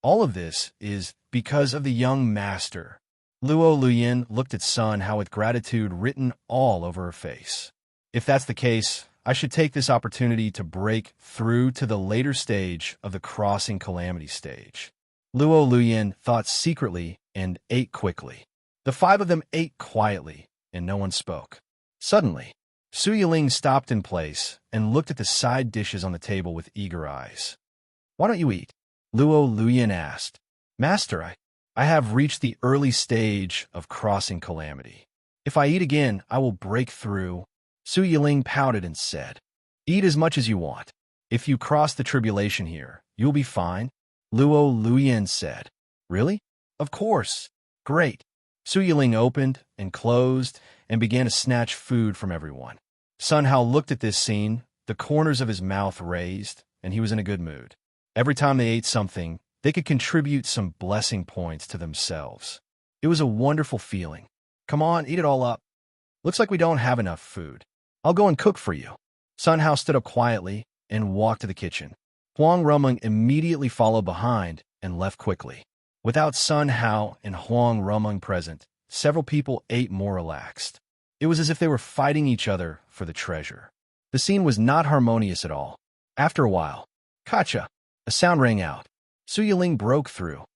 All of this is because of the young master. Luo Luyen looked at Sun Hao with gratitude written all over her face. If that's the case, I should take this opportunity to break through to the later stage of the crossing calamity stage. Luo Luyen thought secretly and ate quickly. The five of them ate quietly, and no one spoke. Suddenly, Su Yiling stopped in place and looked at the side dishes on the table with eager eyes. "Why don't you eat?" Luo Luyen asked. "Master, I have reached the early stage of crossing calamity. If I eat again, I will break through." Su Yiling pouted and said, "Eat as much as you want. If you cross the tribulation here, you'll be fine." Luo Luyen said, "Really?" "Of course." "Great." Su Yiling opened and closed and began to snatch food from everyone. Sun Hao looked at this scene, the corners of his mouth raised, and he was in a good mood. Every time they ate something, they could contribute some blessing points to themselves. It was a wonderful feeling. "Come on, eat it all up. Looks like we don't have enough food. I'll go and cook for you." Sun Hao stood up quietly and walked to the kitchen. Huang Rumeng immediately followed behind and left quickly. Without Sun Hao and Huang Rumeng present, several people ate more relaxed. It was as if they were fighting each other for the treasure. The scene was not harmonious at all. After a while, "Kacha!" A sound rang out. Su Yiling broke through.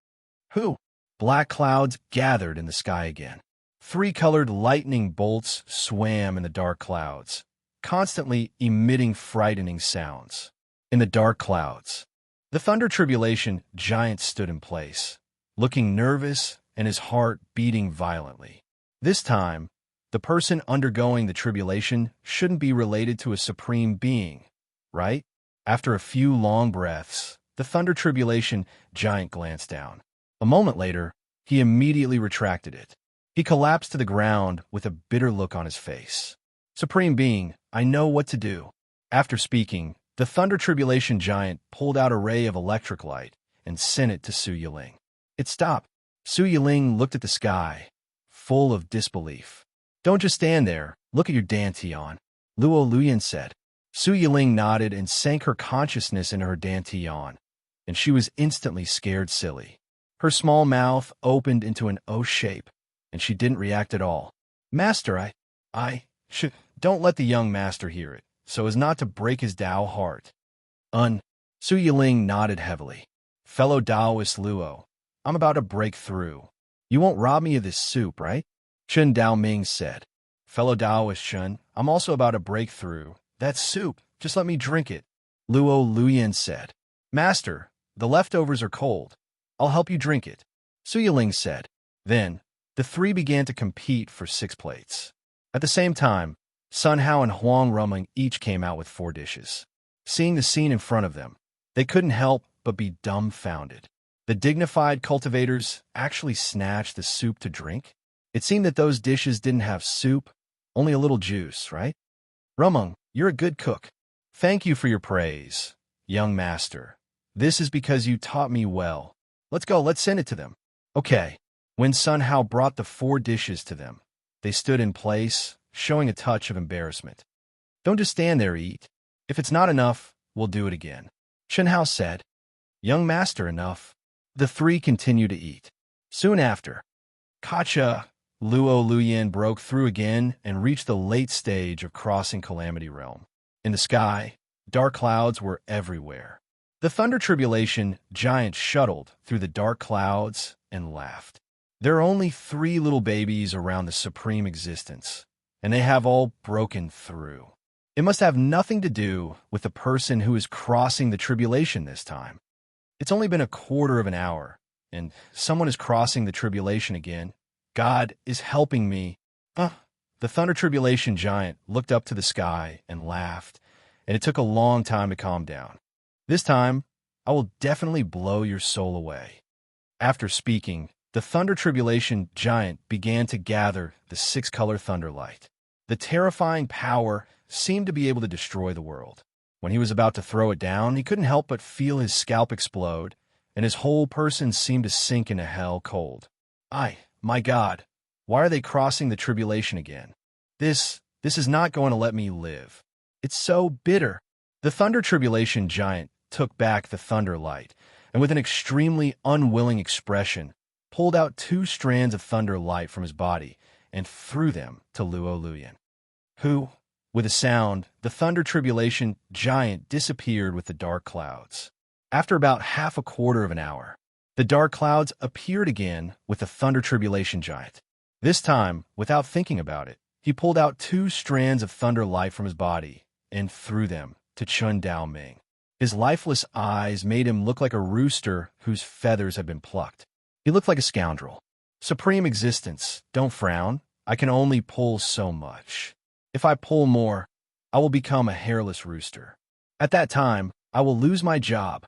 "Who?" Black clouds gathered in the sky again. 3-colored lightning bolts swam in the dark clouds, constantly emitting frightening sounds. In the dark clouds, the Thunder Tribulation giant stood in place, looking nervous and his heart beating violently. This time, the person undergoing the tribulation shouldn't be related to a supreme being, right? After a few long breaths, the Thunder Tribulation giant glanced down. A moment later, he immediately retracted it. He collapsed to the ground with a bitter look on his face. "Supreme Being, I know what to do." After speaking, the Thunder Tribulation giant pulled out a ray of electric light and sent it to Su Yiling. It stopped. Su Yiling looked at the sky, full of disbelief. "Don't just stand there. Look at your Dantian," Luo Luyen said. Su Yiling nodded and sank her consciousness into her Dantian, and she was instantly scared silly. Her small mouth opened into an O shape, and she didn't react at all. "Master, don't let the young master hear it, so as not to break his Tao heart." Su Yiling nodded heavily. "Fellow Taoist Luo, I'm about to break through. You won't rob me of this soup, right?" Chen Daoming said. "Fellow Taoist Chen, I'm also about to break through. That soup, just let me drink it." Luo Luyen said. "Master, the leftovers are cold. I'll help you drink it," Su Yiling said. Then, the three began to compete for 6 plates. At the same time, Sun Hao and Huang Rumeng each came out with 4 dishes. Seeing the scene in front of them, they couldn't help but be dumbfounded. The dignified cultivators actually snatched the soup to drink? It seemed that those dishes didn't have soup, only a little juice, right? "Rumeng, you're a good cook. Thank you for your praise, young master. This is because you taught me well. Let's go, let's send it to them." "Okay." When Sun Hao brought the 4 dishes to them, they stood in place, showing a touch of embarrassment. "Don't just stand there, eat. If it's not enough, we'll do it again," Chen Hao said. "Young master, enough." The 3 continued to eat. Soon after, "Kacha, Luo Luyan broke through again and reached the late stage of crossing Calamity Realm. In the sky, dark clouds were everywhere. The Thunder Tribulation giant shuttled through the dark clouds and laughed. There are only 3 little babies around the supreme existence, and they have all broken through. It must have nothing to do with the person who is crossing the tribulation this time. It's only been a quarter of an hour, and someone is crossing the tribulation again. God is helping me. The Thunder Tribulation giant looked up to the sky and laughed, and it took a long time to calm down. This time, I will definitely blow your soul away. After speaking, the Thunder Tribulation giant began to gather the 6-color thunderlight. The terrifying power seemed to be able to destroy the world. When he was about to throw it down, he couldn't help but feel his scalp explode, and his whole person seemed to sink into hell cold. My God, why are they crossing the tribulation again? This is not going to let me live. It's so bitter. The Thunder Tribulation giant took back the thunderlight, and with an extremely unwilling expression, pulled out 2 strands of thunder light from his body and threw them to Luo Luyan, who, with a sound, the Thunder Tribulation giant disappeared with the dark clouds. After about half a quarter of an hour, the dark clouds appeared again with the Thunder Tribulation giant. This time, without thinking about it, he pulled out 2 strands of thunder light from his body and threw them to Chun Dao Ming. His lifeless eyes made him look like a rooster whose feathers had been plucked. He looked like a scoundrel. Supreme existence, don't frown. I can only pull so much. If I pull more, I will become a hairless rooster. At that time, I will lose my job.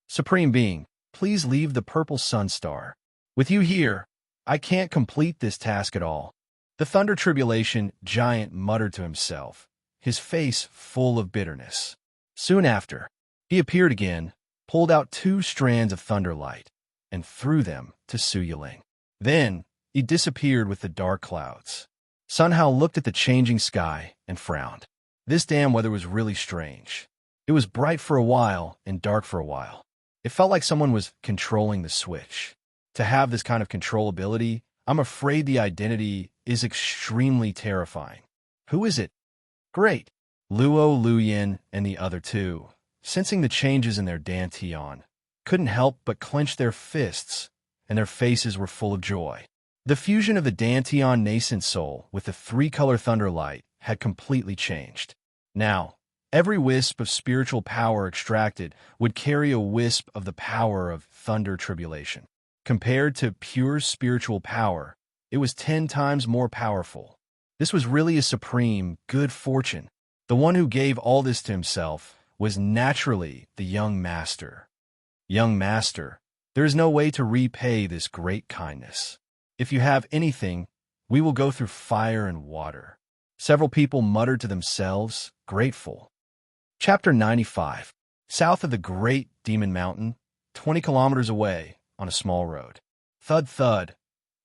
Supreme Being, please leave the purple sun star. With you here, I can't complete this task at all. The Thunder Tribulation giant muttered to himself, his face full of bitterness. Soon after, he appeared again, pulled out 2 strands of thunder light, and threw them to Su Yiling. Then, he disappeared with the dark clouds. Sun Hao looked at the changing sky and frowned. This damn weather was really strange. It was bright for a while and dark for a while. It felt like someone was controlling the switch. To have this kind of controllability, I'm afraid the identity is extremely terrifying. Who is it? Great. Luo Luyan and the other 2, sensing the changes in their dantian, couldn't help but clench their fists, and their faces were full of joy. The fusion of the dantian nascent soul with the 3-color thunderlight had completely changed. Now, every wisp of spiritual power extracted would carry a wisp of the power of Thunder Tribulation. Compared to pure spiritual power, it was 10 times more powerful. This was really a supreme good fortune. The one who gave all this to himself was naturally the young master. Young master, there is no way to repay this great kindness. If you have anything, we will go through fire and water. Several people muttered to themselves, grateful. Chapter 95. South of the Great Demon Mountain, 20 kilometers away, on a small road. Thud thud.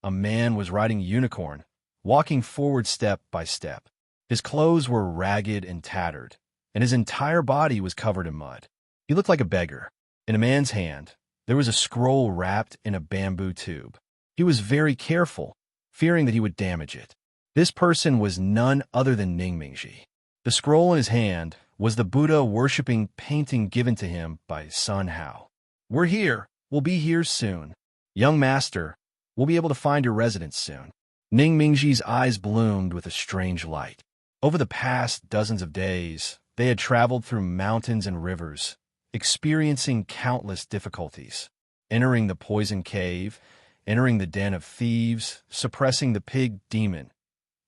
A man was riding a unicorn, walking forward step by step. His clothes were ragged and tattered, and his entire body was covered in mud. He looked like a beggar. In a man's hand, there was a scroll wrapped in a bamboo tube. He was very careful, fearing that he would damage it. This person was none other than Ning Mingji. The scroll in his hand was the Buddha-worshipping painting given to him by Sun Hao. We're here. We'll be here soon. Young master, we'll be able to find your residence soon. Ning Mingji's eyes bloomed with a strange light. Over the past dozens of days, they had traveled through mountains and rivers, experiencing countless difficulties, entering the poison cave, entering the den of thieves, suppressing the pig demon.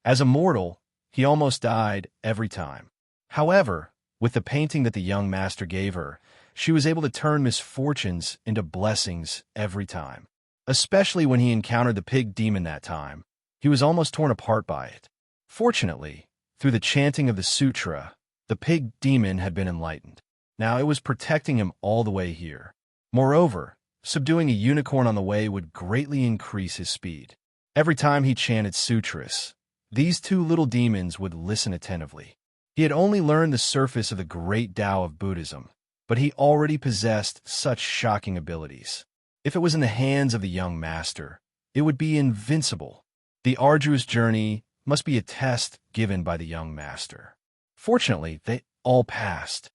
As a mortal, he almost died every time. However, with the painting that the young master gave her, she was able to turn misfortunes into blessings every time. Especially when he encountered the pig demon that time, he was almost torn apart by it. Fortunately, through the chanting of the sutra, the pig demon had been enlightened. Now it was protecting him all the way here. Moreover, subduing a unicorn on the way would greatly increase his speed. Every time he chanted sutras, these 2 little demons would listen attentively. He had only learned the surface of the great Tao of Buddhism, but he already possessed such shocking abilities. If it was in the hands of the young master, it would be invincible. The arduous journey must be a test given by the young master. Fortunately, they all passed.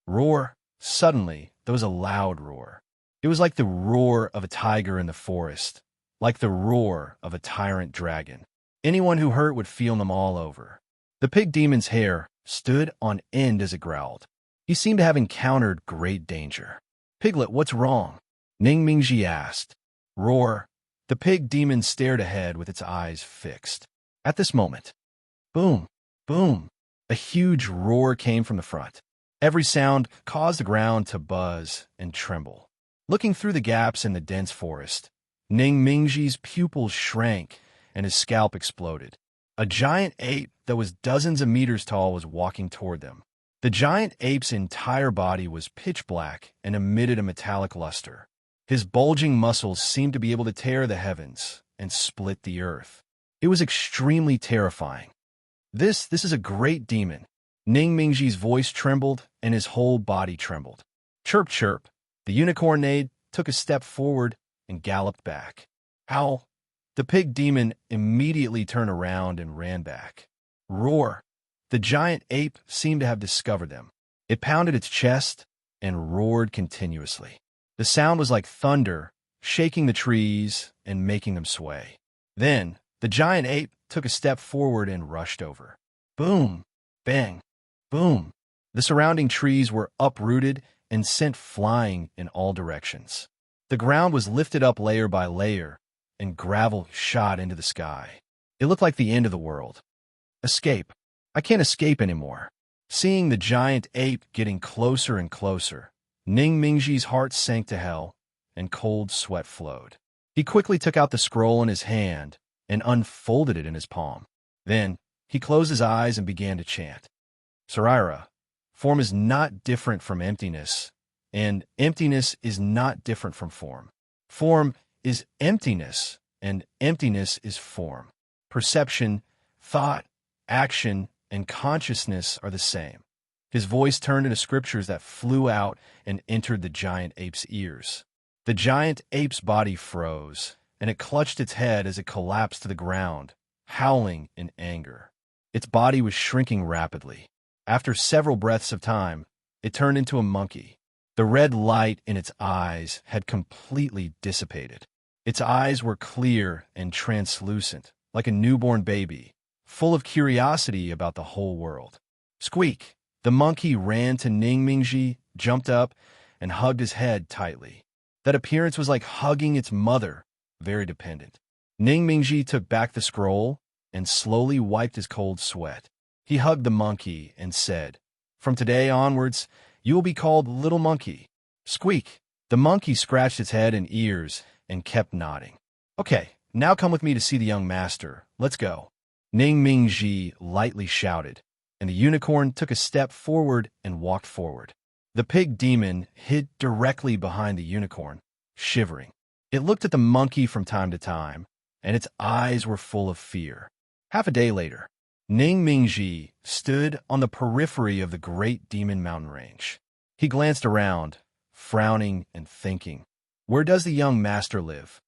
Roar! Suddenly, there was a loud roar. It was like the roar of a tiger in the forest, like the roar of a tyrant dragon. Anyone who heard it would feel them all over. The pig demon's hair stood on end as it growled. He seemed to have encountered great danger. "Piglet, what's wrong?" Ning Mingji asked. Roar! The pig demon stared ahead with its eyes fixed. At this moment, boom, boom, a huge roar came from the front. Every sound caused the ground to buzz and tremble. Looking through the gaps in the dense forest, Ning Mingji's pupils shrank and his scalp exploded. A giant ape that was dozens of meters tall was walking toward them. The giant ape's entire body was pitch black and emitted a metallic luster. His bulging muscles seemed to be able to tear the heavens and split the earth. It was extremely terrifying. This is a great demon. Ning Mingji's voice trembled and his whole body trembled. Chirp, chirp. The unicorn maid took a step forward and galloped back. Howl! The pig demon immediately turned around and ran back. Roar! The giant ape seemed to have discovered them. It pounded its chest and roared continuously. The sound was like thunder, shaking the trees and making them sway. Then, the giant ape took a step forward and rushed over. Boom! Bang! Boom! The surrounding trees were uprooted and sent flying in all directions. The ground was lifted up layer by layer, and gravel shot into the sky. It looked like the end of the world. Escape. I can't escape anymore. Seeing the giant ape getting closer and closer, Ning Mingji's heart sank to hell, and cold sweat flowed. He quickly took out the scroll in his hand and unfolded it in his palm. Then, he closed his eyes and began to chant. Sarira, form is not different from emptiness, and emptiness is not different from form. Form is emptiness, and emptiness is form. Perception, thought, action, and consciousness are the same. His voice turned into scriptures that flew out and entered the giant ape's ears. The giant ape's body froze, and it clutched its head as it collapsed to the ground, howling in anger. Its body was shrinking rapidly. After several breaths of time, it turned into a monkey. The red light in its eyes had completely dissipated. Its eyes were clear and translucent, like a newborn baby, full of curiosity about the whole world. Squeak! The monkey ran to Ning Mingji, jumped up, and hugged his head tightly. That appearance was like hugging its mother, very dependent. Ning Mingji took back the scroll and slowly wiped his cold sweat. He hugged the monkey and said, "From today onwards, you will be called Little Monkey." Squeak! The monkey scratched its head and ears and kept nodding. "Okay, now come with me to see the young master. Let's go." Ning Mingji lightly shouted, and the unicorn took a step forward and walked forward. The pig demon hid directly behind the unicorn, shivering. It looked at the monkey from time to time, and its eyes were full of fear. Half a day later, Ning Mingji stood on the periphery of the great demon mountain range. He glanced around, frowning and thinking, where does the young master live?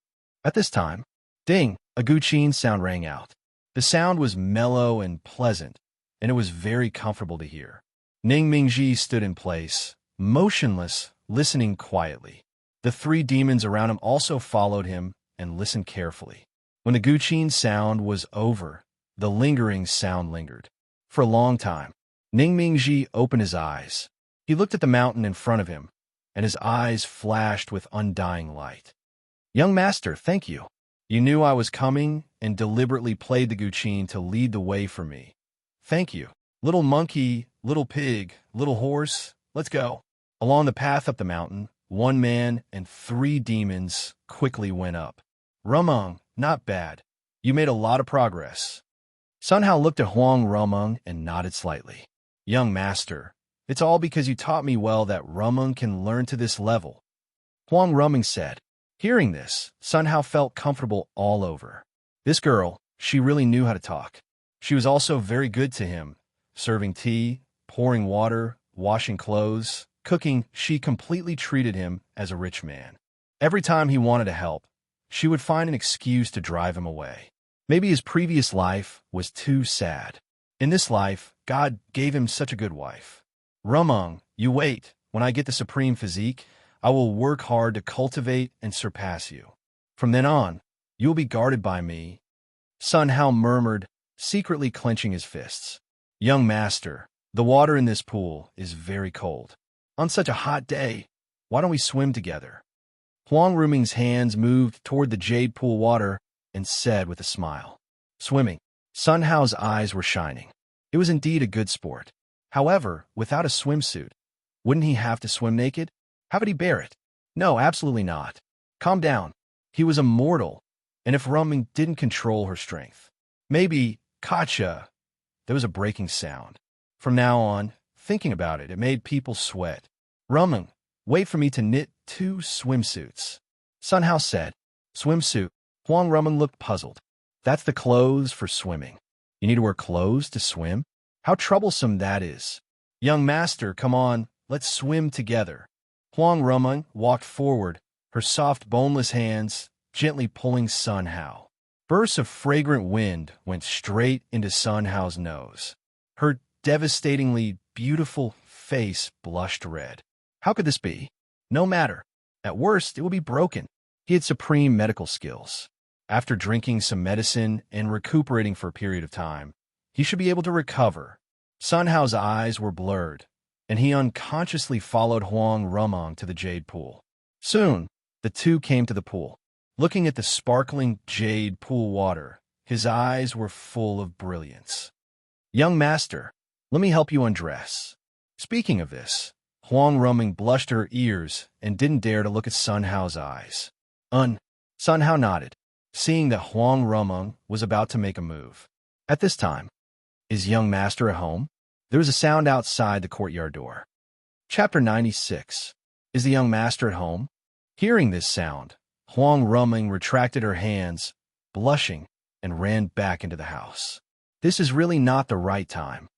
At this time, ding, a guqin sound rang out. The sound was mellow and pleasant, and it was very comfortable to hear. Ning Mingji stood in place, motionless, listening quietly. The three demons around him also followed him and listened carefully. When the guqin sound was over, the lingering sound lingered. For a long time, Ning Mingji opened his eyes. He looked at the mountain in front of him, and his eyes flashed with undying light. "Young master, thank you. You knew I was coming and deliberately played the guqin to lead the way for me. Thank you. Little monkey, little pig, little horse, let's go." Along the path up the mountain, one man and three demons quickly went up. "Rumung, not bad. You made a lot of progress." Sun Hao looked at Huang Rumung and nodded slightly. "Young master, it's all because you taught me well that Rumung can learn to this level," Huang Rumung said. Hearing this, Sun Hao felt comfortable all over. This girl, she really knew how to talk. She was also very good to him, serving tea, pouring water, washing clothes, cooking. She completely treated him as a rich man. Every time he wanted to help, she would find an excuse to drive him away. Maybe his previous life was too sad. In this life, God gave him such a good wife. Rumung, you wait. When I get the supreme physique, I will work hard to cultivate and surpass you. From then on, you will be guarded by me. Sun Hao murmured, secretly clenching his fists. Young master, the water in this pool is very cold. On such a hot day, why don't we swim together? Huang Ruming's hands moved toward the jade pool water and said with a smile, swimming. Sun Hao's eyes were shining. It was indeed a good sport. However, without a swimsuit, wouldn't he have to swim naked? How would he bear it? No, absolutely not. Calm down. He was a mortal, and if Ruming didn't control her strength, maybe, Katja, there was a breaking sound. From now on, thinking about it, it made people sweat. Ruming, wait for me to knit 2 swimsuits. Sun Hao said. Swimsuit. Huang Ruming looked puzzled. That's the clothes for swimming. You need to wear clothes to swim? How troublesome that is. Young master, come on, let's swim together. Huang Ruming walked forward, her soft, boneless hands gently pulling Sun Hao. Bursts of fragrant wind went straight into Sun Hao's nose. Her devastatingly beautiful face blushed red. How could this be? No matter. At worst, it would be broken. He had supreme medical skills. After drinking some medicine and recuperating for a period of time, he should be able to recover. Sun Hao's eyes were blurred, and he unconsciously followed Huang Rumong to the jade pool. Soon, the two came to the pool. Looking at the sparkling jade pool water, his eyes were full of brilliance. Young master, let me help you undress. Speaking of this, Huang Ruming blushed her ears and didn't dare to look at Sun Hao's eyes. Sun Hao nodded, seeing that Huang Rumung was about to make a move. At this time, is young master at home? There was a sound outside the courtyard door. Chapter 96. Is the young master at home? Hearing this sound, Huang Ruming retracted her hands, blushing, and ran back into the house. This is really not the right time.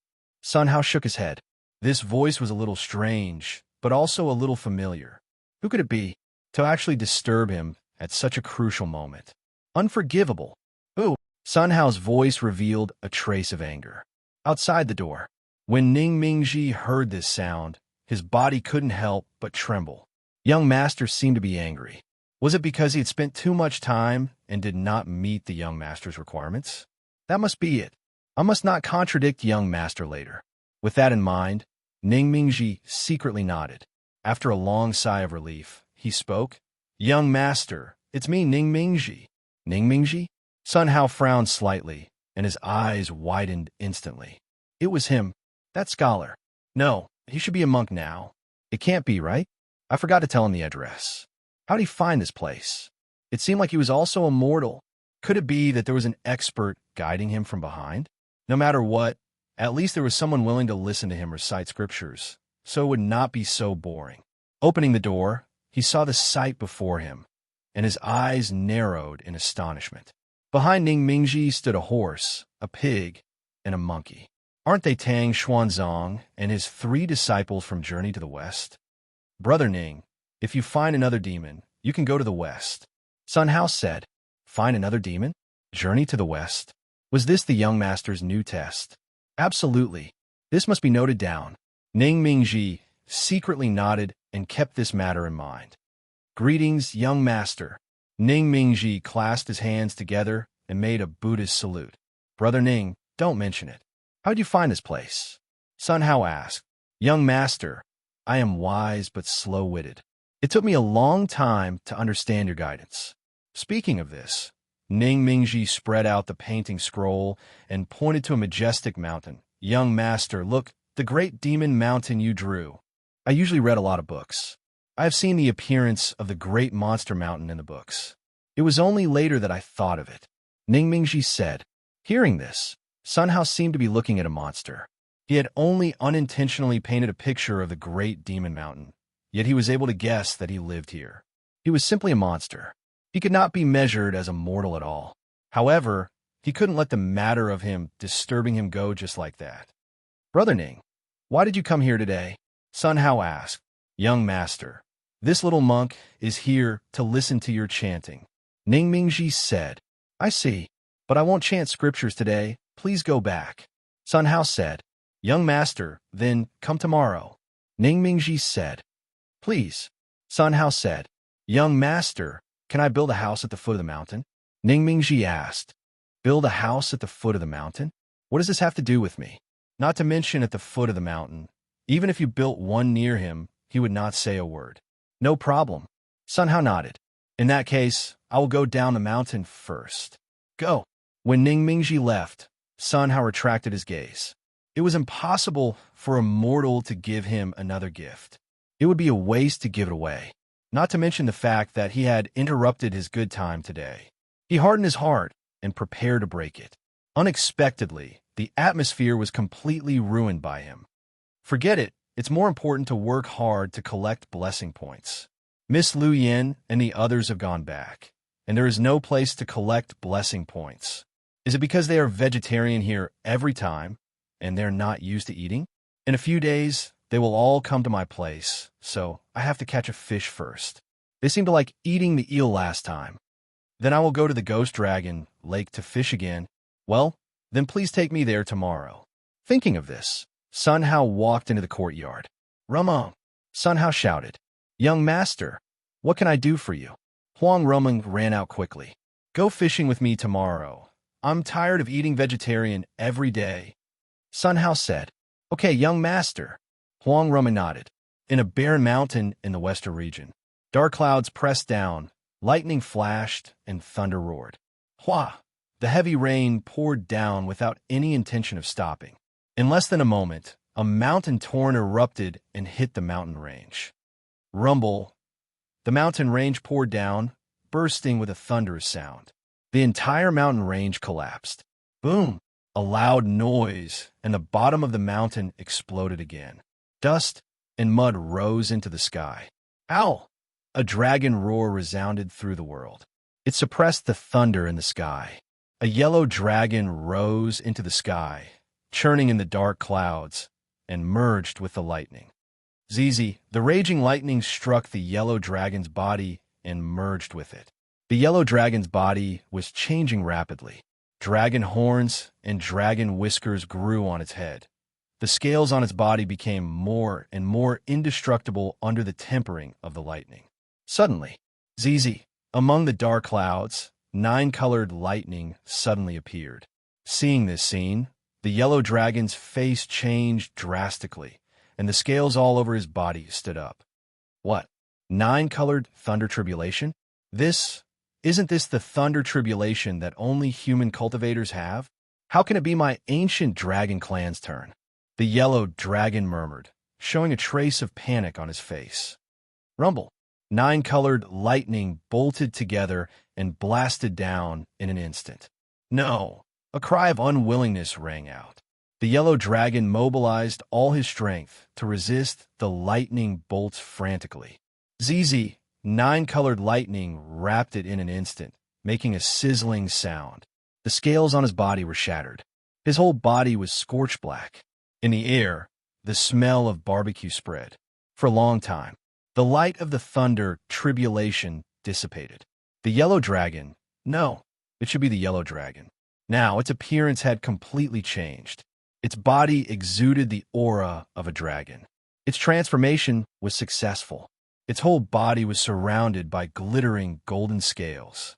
Sun Hao shook his head. This voice was a little strange, but also a little familiar. Who could it be to actually disturb him at such a crucial moment? Unforgivable. Ooh, Sun Hao's voice revealed a trace of anger. Outside the door, when Ning Mingji heard this sound, his body couldn't help but tremble. Young master seemed to be angry. Was it because he had spent too much time and did not meet the young master's requirements? That must be it. I must not contradict young master later. With that in mind, Ning Mingji secretly nodded. After a long sigh of relief, he spoke. Young master, it's me, Ning Mingji. Ning Mingji? Sun Hao frowned slightly, and his eyes widened instantly. It was him, that scholar. No, he should be a monk now. It can't be, right? I forgot to tell him the address. How'd he find this place? It seemed like he was also immortal. Could it be that there was an expert guiding him from behind? No matter what, at least there was someone willing to listen to him recite scriptures, so it would not be so boring. Opening the door, he saw the sight before him, and his eyes narrowed in astonishment. Behind Ning Mingji stood a horse, a pig, and a monkey. Aren't they Tang Xuanzong and his 3 disciples from Journey to the West? Brother Ning, if you find another demon, you can go to the west. Sun Hao said. Find another demon? Journey to the west? Was this the young master's new test? Absolutely. This must be noted down. Ning Mingji secretly nodded and kept this matter in mind. Greetings, young master. Ning Mingji clasped his hands together and made a Buddhist salute. Brother Ning, don't mention it. How'd you find this place? Sun Hao asked. Young master, I am wise but slow-witted. It took me a long time to understand your guidance. Speaking of this, Ning Mingji spread out the painting scroll and pointed to a majestic mountain. Young master, look, the great demon mountain you drew. I usually read a lot of books. I have seen the appearance of the great monster mountain in the books. It was only later that I thought of it. Ning Mingji said. Hearing this, Sun Hao seemed to be looking at a monster. He had only unintentionally painted a picture of the great demon mountain, yet he was able to guess that he lived here. He was simply a monster. He could not be measured as a mortal at all. However, he couldn't let the matter of him disturbing him go just like that. Brother Ning, why did you come here today? Sun Hao asked. Young master, this little monk is here to listen to your chanting. Ning Mingji said. I see. But I won't chant scriptures today. Please go back. Sun Hao said. Young master, then come tomorrow. Ning Mingji said. Please. Sun Hao said. Young master, can I build a house at the foot of the mountain? Ning Mingji asked. Build a house at the foot of the mountain? What does this have to do with me? Not to mention at the foot of the mountain. Even if you built one near him, he would not say a word. No problem. Sun Hao nodded. In that case, I will go down the mountain first. Go. When Ning Mingji left, Sun Hao retracted his gaze. It was impossible for a mortal to give him another gift. It would be a waste to give it away, not to mention the fact that he had interrupted his good time today. He hardened his heart and prepared to break it. Unexpectedly, the atmosphere was completely ruined by him. Forget it. It's more important to work hard to collect blessing points. Miss Lu Yin and the others have gone back, and there is no place to collect blessing points. Is it because they are vegetarian here every time, and they're not used to eating? In a few days, they will all come to my place, so I have to catch a fish first. They seem to like eating the eel last time. Then I will go to the Ghost Dragon Lake to fish again. Well, then please take me there tomorrow. Thinking of this, Sun Hao walked into the courtyard. Rumong! Sun Hao shouted. Young master, what can I do for you? Huang Rumong ran out quickly. Go fishing with me tomorrow. I'm tired of eating vegetarian every day. Sun Hao said. Okay, young master. Huang Rumong nodded. In a barren mountain in the western region, dark clouds pressed down, lightning flashed, and thunder roared. Hua! The heavy rain poured down without any intention of stopping. In less than a moment, a mountain torrent erupted and hit the mountain range. Rumble! The mountain range poured down, bursting with a thunderous sound. The entire mountain range collapsed. Boom! A loud noise, and the bottom of the mountain exploded again. Dust and mud rose into the sky. Ow! A dragon roar resounded through the world. It suppressed the thunder in the sky. A yellow dragon rose into the sky, churning in the dark clouds, and merged with the lightning. Zizi, the raging lightning struck the yellow dragon's body and merged with it. The yellow dragon's body was changing rapidly. Dragon horns and dragon whiskers grew on its head. The scales on its body became more and more indestructible under the tempering of the lightning. Suddenly, Zizi, among the dark clouds, 9-colored lightning suddenly appeared. Seeing this scene, the yellow dragon's face changed drastically, and the scales all over his body stood up. What? 9-colored thunder tribulation? Isn't this the thunder tribulation that only human cultivators have? How can it be my ancient dragon clan's turn? The yellow dragon murmured, showing a trace of panic on his face. Rumble! 9-colored lightning bolted together and blasted down in an instant. No! A cry of unwillingness rang out. The yellow dragon mobilized all his strength to resist the lightning bolts frantically. ZZ, 9-colored lightning wrapped it in an instant, making a sizzling sound. The scales on his body were shattered. His whole body was scorched black. In the air, the smell of barbecue spread. For a long time, the light of the thunder tribulation dissipated. The yellow dragon, no, it should be the yellow dragon. Now its appearance had completely changed. Its body exuded the aura of a dragon. Its transformation was successful. Its whole body was surrounded by glittering golden scales.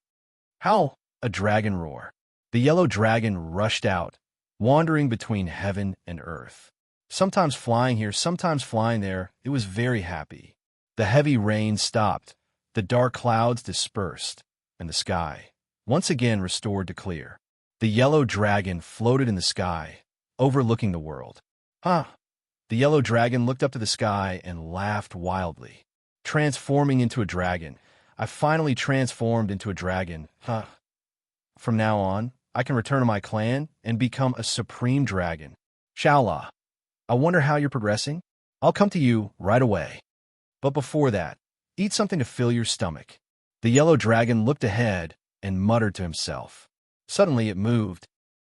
Howl! A dragon roar. The yellow dragon rushed out, wandering between heaven and earth. Sometimes flying here, sometimes flying there, it was very happy. The heavy rain stopped, the dark clouds dispersed, and the sky, once again restored to clear. The yellow dragon floated in the sky, overlooking the world. Huh! The yellow dragon looked up to the sky and laughed wildly. Transforming into a dragon. I finally transformed into a dragon. Huh. From now on, I can return to my clan and become a supreme dragon. Shaola, I wonder how you're progressing? I'll come to you right away. But before that, eat something to fill your stomach. The yellow dragon looked ahead and muttered to himself. Suddenly it moved.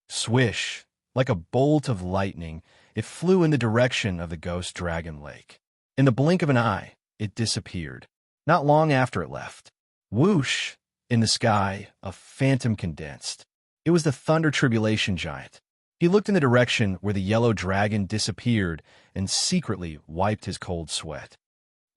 Swish! Like a bolt of lightning, it flew in the direction of the Ghost Dragon Lake. In the blink of an eye, it disappeared. Not long after it left. Whoosh! In the sky, a phantom condensed. It was the Thunder Tribulation Giant. He looked in the direction where the yellow dragon disappeared and secretly wiped his cold sweat.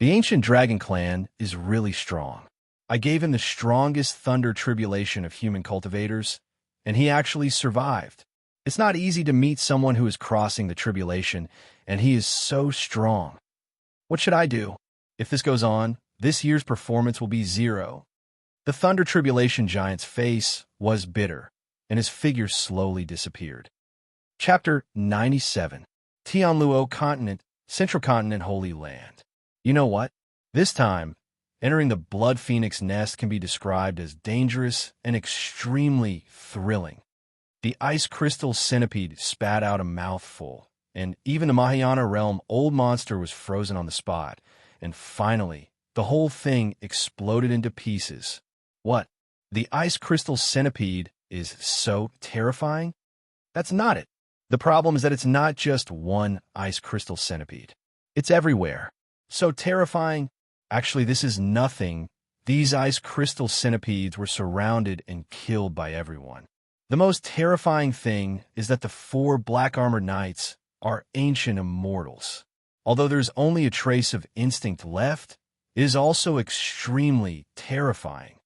The ancient dragon clan is really strong. I gave him the strongest Thunder Tribulation of human cultivators, and he actually survived. It's not easy to meet someone who is crossing the tribulation, and he is so strong. What should I do? If this goes on, this year's performance will be 0. The Thunder Tribulation Giant's face was bitter, and his figure slowly disappeared. Chapter 97. Tianluo Continent, Central Continent Holy Land. You know what? This time, entering the Blood Phoenix Nest can be described as dangerous and extremely thrilling. The ice crystal centipede spat out a mouthful, and even the Mahayana realm old monster was frozen on the spot, and finally, the whole thing exploded into pieces. What? The ice crystal centipede is so terrifying? That's not it. The problem is that it's not just one ice crystal centipede. It's everywhere. So terrifying. Actually, this is nothing. These ice crystal centipedes were surrounded and killed by everyone. The most terrifying thing is that the 4 black-armored knights are ancient immortals. Although there's only a trace of instinct left, it is also extremely terrifying.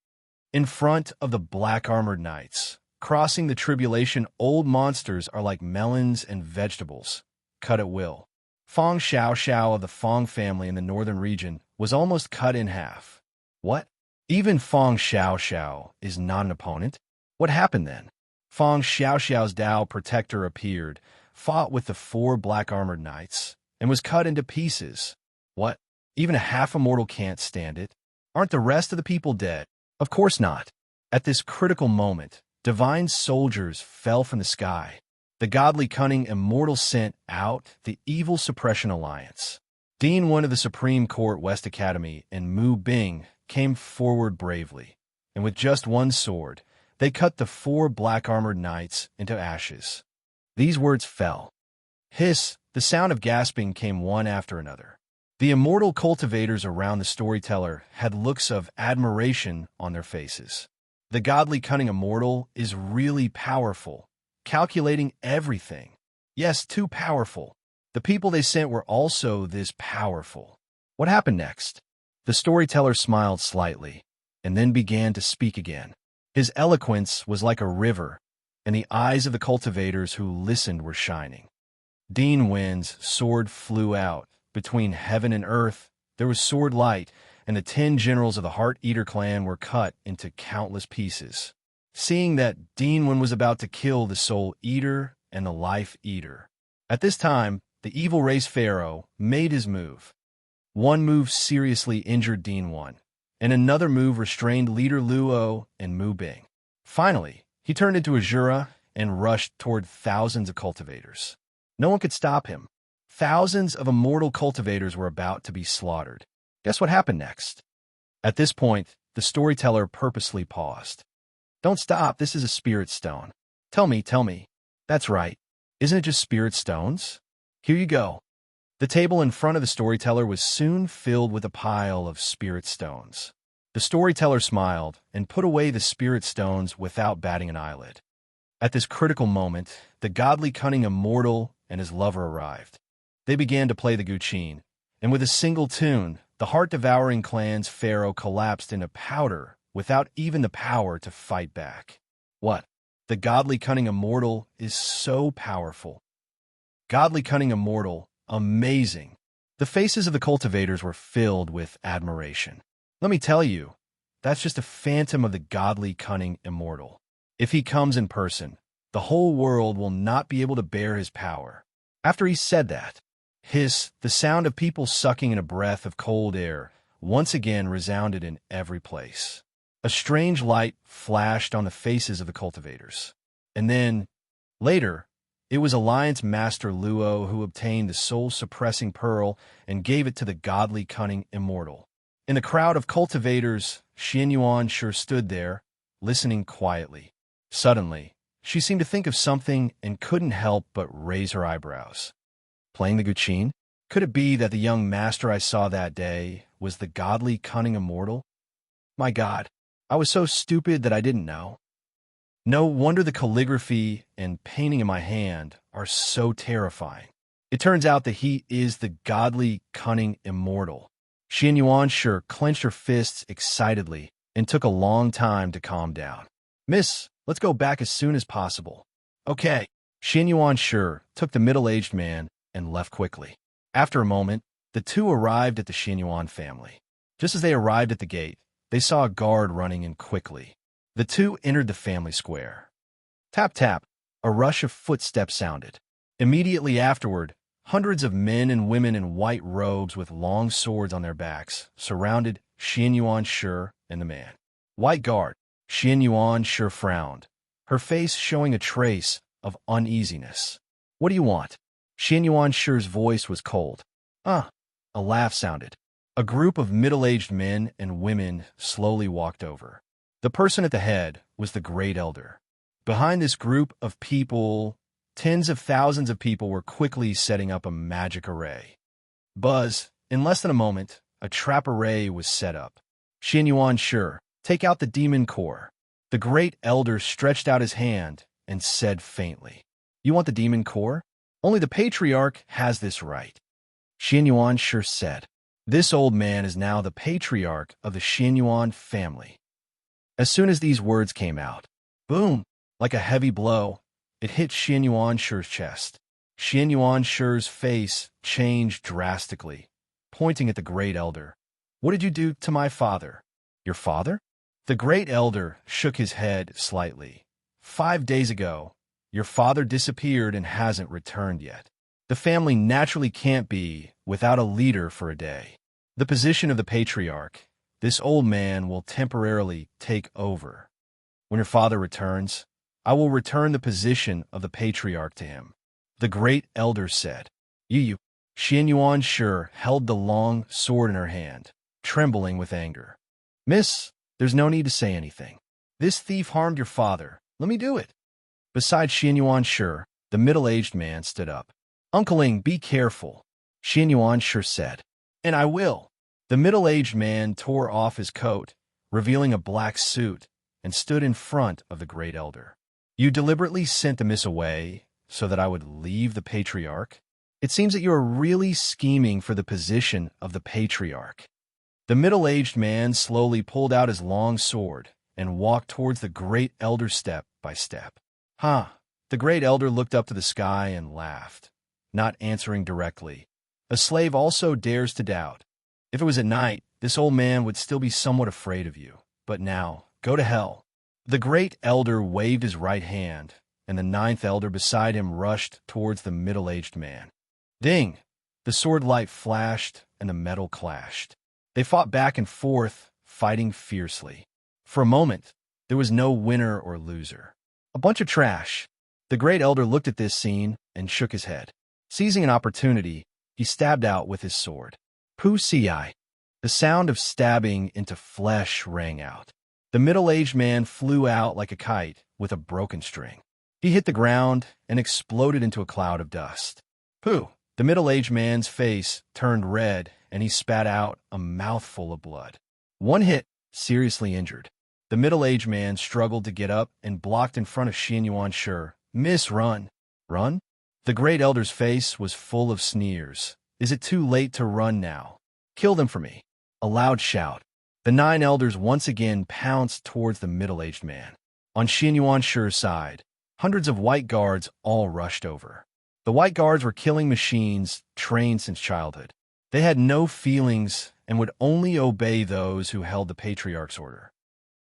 In front of the black-armored knights, crossing the tribulation, old monsters are like melons and vegetables, cut at will. Fong Xiao of the Fong family in the northern region was almost cut in half. What? Even Fong Xiao is not an opponent? What happened then? Fong Xiao's Dao protector appeared, fought with the 4 black-armored knights, and was cut into pieces. What? Even a half-immortal can't stand it? Aren't the rest of the people dead? Of course not. At this critical moment, divine soldiers fell from the sky. The godly cunning immortal sent out the Evil Suppression Alliance. Dean 1 of the Supreme Court West Academy and Mu Bing came forward bravely, and with just one sword, they cut the 4 black-armored knights into ashes. These words fell. Hiss, the sound of gasping came one after another. The immortal cultivators around the storyteller had looks of admiration on their faces. The godly cunning immortal is really powerful, calculating everything. Yes, too powerful. The people they sent were also this powerful. What happened next? The storyteller smiled slightly, and then began to speak again. His eloquence was like a river, and the eyes of the cultivators who listened were shining. Dean Win's sword flew out. Between heaven and earth, there was sword light, and the 10 generals of the Heart Eater clan were cut into countless pieces. Seeing that Dean Win was about to kill the Soul Eater and the Life Eater. At this time, the evil race pharaoh made his move. One move seriously injured Dean 1, and another move restrained leader Luo and Mu Bing. Finally, he turned into a Jura and rushed toward thousands of cultivators. No one could stop him. Thousands of immortal cultivators were about to be slaughtered. Guess what happened next? At this point, the storyteller purposely paused. Don't stop, this is a spirit stone. Tell me. That's right. Isn't it just spirit stones? Here you go. The table in front of the storyteller was soon filled with a pile of spirit stones. The storyteller smiled and put away the spirit stones without batting an eyelid. At this critical moment, the godly cunning immortal and his lover arrived. They began to play the guqin, and with a single tune, the heart-devouring clan's pharaoh collapsed into powder without even the power to fight back. What? The godly cunning immortal is so powerful. Godly cunning immortal, amazing. The faces of the cultivators were filled with admiration. Let me tell you, that's just a phantom of the godly cunning immortal. If he comes in person, the whole world will not be able to bear his power. After he said that, hiss, the sound of people sucking in a breath of cold air, once again resounded in every place. A strange light flashed on the faces of the cultivators. And then, later, it was Alliance Master Luo who obtained the soul-suppressing pearl and gave it to the godly cunning immortal. In the crowd of cultivators, Xian Yuan sure stood there, listening quietly. Suddenly, she seemed to think of something and couldn't help but raise her eyebrows. Playing the guqin? Could it be that the young master I saw that day was the godly cunning immortal? My God, I was so stupid that I didn't know. No wonder the calligraphy and painting in my hand are so terrifying. It turns out that he is the godly, cunning immortal. Xian Yuan clenched her fists excitedly and took a long time to calm down. Miss, let's go back as soon as possible. Okay. Xian Yuan took the middle-aged man and left quickly. After a moment, the two arrived at the Xian Yuan family. Just as they arrived at the gate, they saw a guard running in quickly. The two entered the family square. Tap, tap, a rush of footsteps sounded. Immediately afterward, hundreds of men and women in white robes with long swords on their backs surrounded Xian Yuan and the man. White guard, Xian Yuan frowned, her face showing a trace of uneasiness. What do you want? Xian Yuan's voice was cold. A laugh sounded. A group of middle-aged men and women slowly walked over. The person at the head was the Great Elder. Behind this group of people, tens of thousands of people were quickly setting up a magic array. Buzz, in less than a moment, a trap array was set up. Xian Yuan, take out the demon core. The Great Elder stretched out his hand and said faintly, You want the demon core? Only the Patriarch has this right. Xian Yuan said. This old man is now the Patriarch of the Xian Yuan family. As soon as these words came out, boom, like a heavy blow, it hit Xian Yuan's chest. Xian Yuan's face changed drastically, pointing at the Great Elder. What did you do to my father? Your father? The Great Elder shook his head slightly. 5 days ago, your father disappeared and hasn't returned yet. The family naturally can't be without a leader for a day. The position of the Patriarch, this old man will temporarily take over. When your father returns, I will return the position of the Patriarch to him. The Great Elder said. You. Xian Yuan held the long sword in her hand, trembling with anger. Miss, there's no need to say anything. This thief harmed your father. Let me do it. Beside Xian Yuan the middle-aged man stood up. Uncleing, be careful, Xian Yuan said. And I will. The middle-aged man tore off his coat, revealing a black suit, and stood in front of the Great Elder. You deliberately sent the miss away so that I would leave the Patriarch? It seems that you are really scheming for the position of the Patriarch. The middle-aged man slowly pulled out his long sword and walked towards the Great Elder step by step. The Great Elder looked up to the sky and laughed, not answering directly. A slave also dares to doubt. If it was at night, this old man would still be somewhat afraid of you. But now, go to hell. The Great Elder waved his right hand, and the 9th Elder beside him rushed towards the middle-aged man. Ding! The sword light flashed, and the metal clashed. They fought back and forth, fighting fiercely. For a moment, there was no winner or loser. A bunch of trash. The Great Elder looked at this scene and shook his head. Seizing an opportunity, he stabbed out with his sword. Pu-si-ai. The sound of stabbing into flesh rang out. The middle-aged man flew out like a kite with a broken string. He hit the ground and exploded into a cloud of dust. Pooh! The middle-aged man's face turned red and he spat out a mouthful of blood. One hit, seriously injured. The middle-aged man struggled to get up and blocked in front of Xian Yuan. Miss, run. Run? The Great Elder's face was full of sneers. Is it too late to run now? Kill them for me. A loud shout. The 9 elders once again pounced towards the middle-aged man. On Xian Yuan's side, hundreds of white guards all rushed over. The white guards were killing machines trained since childhood. They had no feelings and would only obey those who held the Patriarch's order.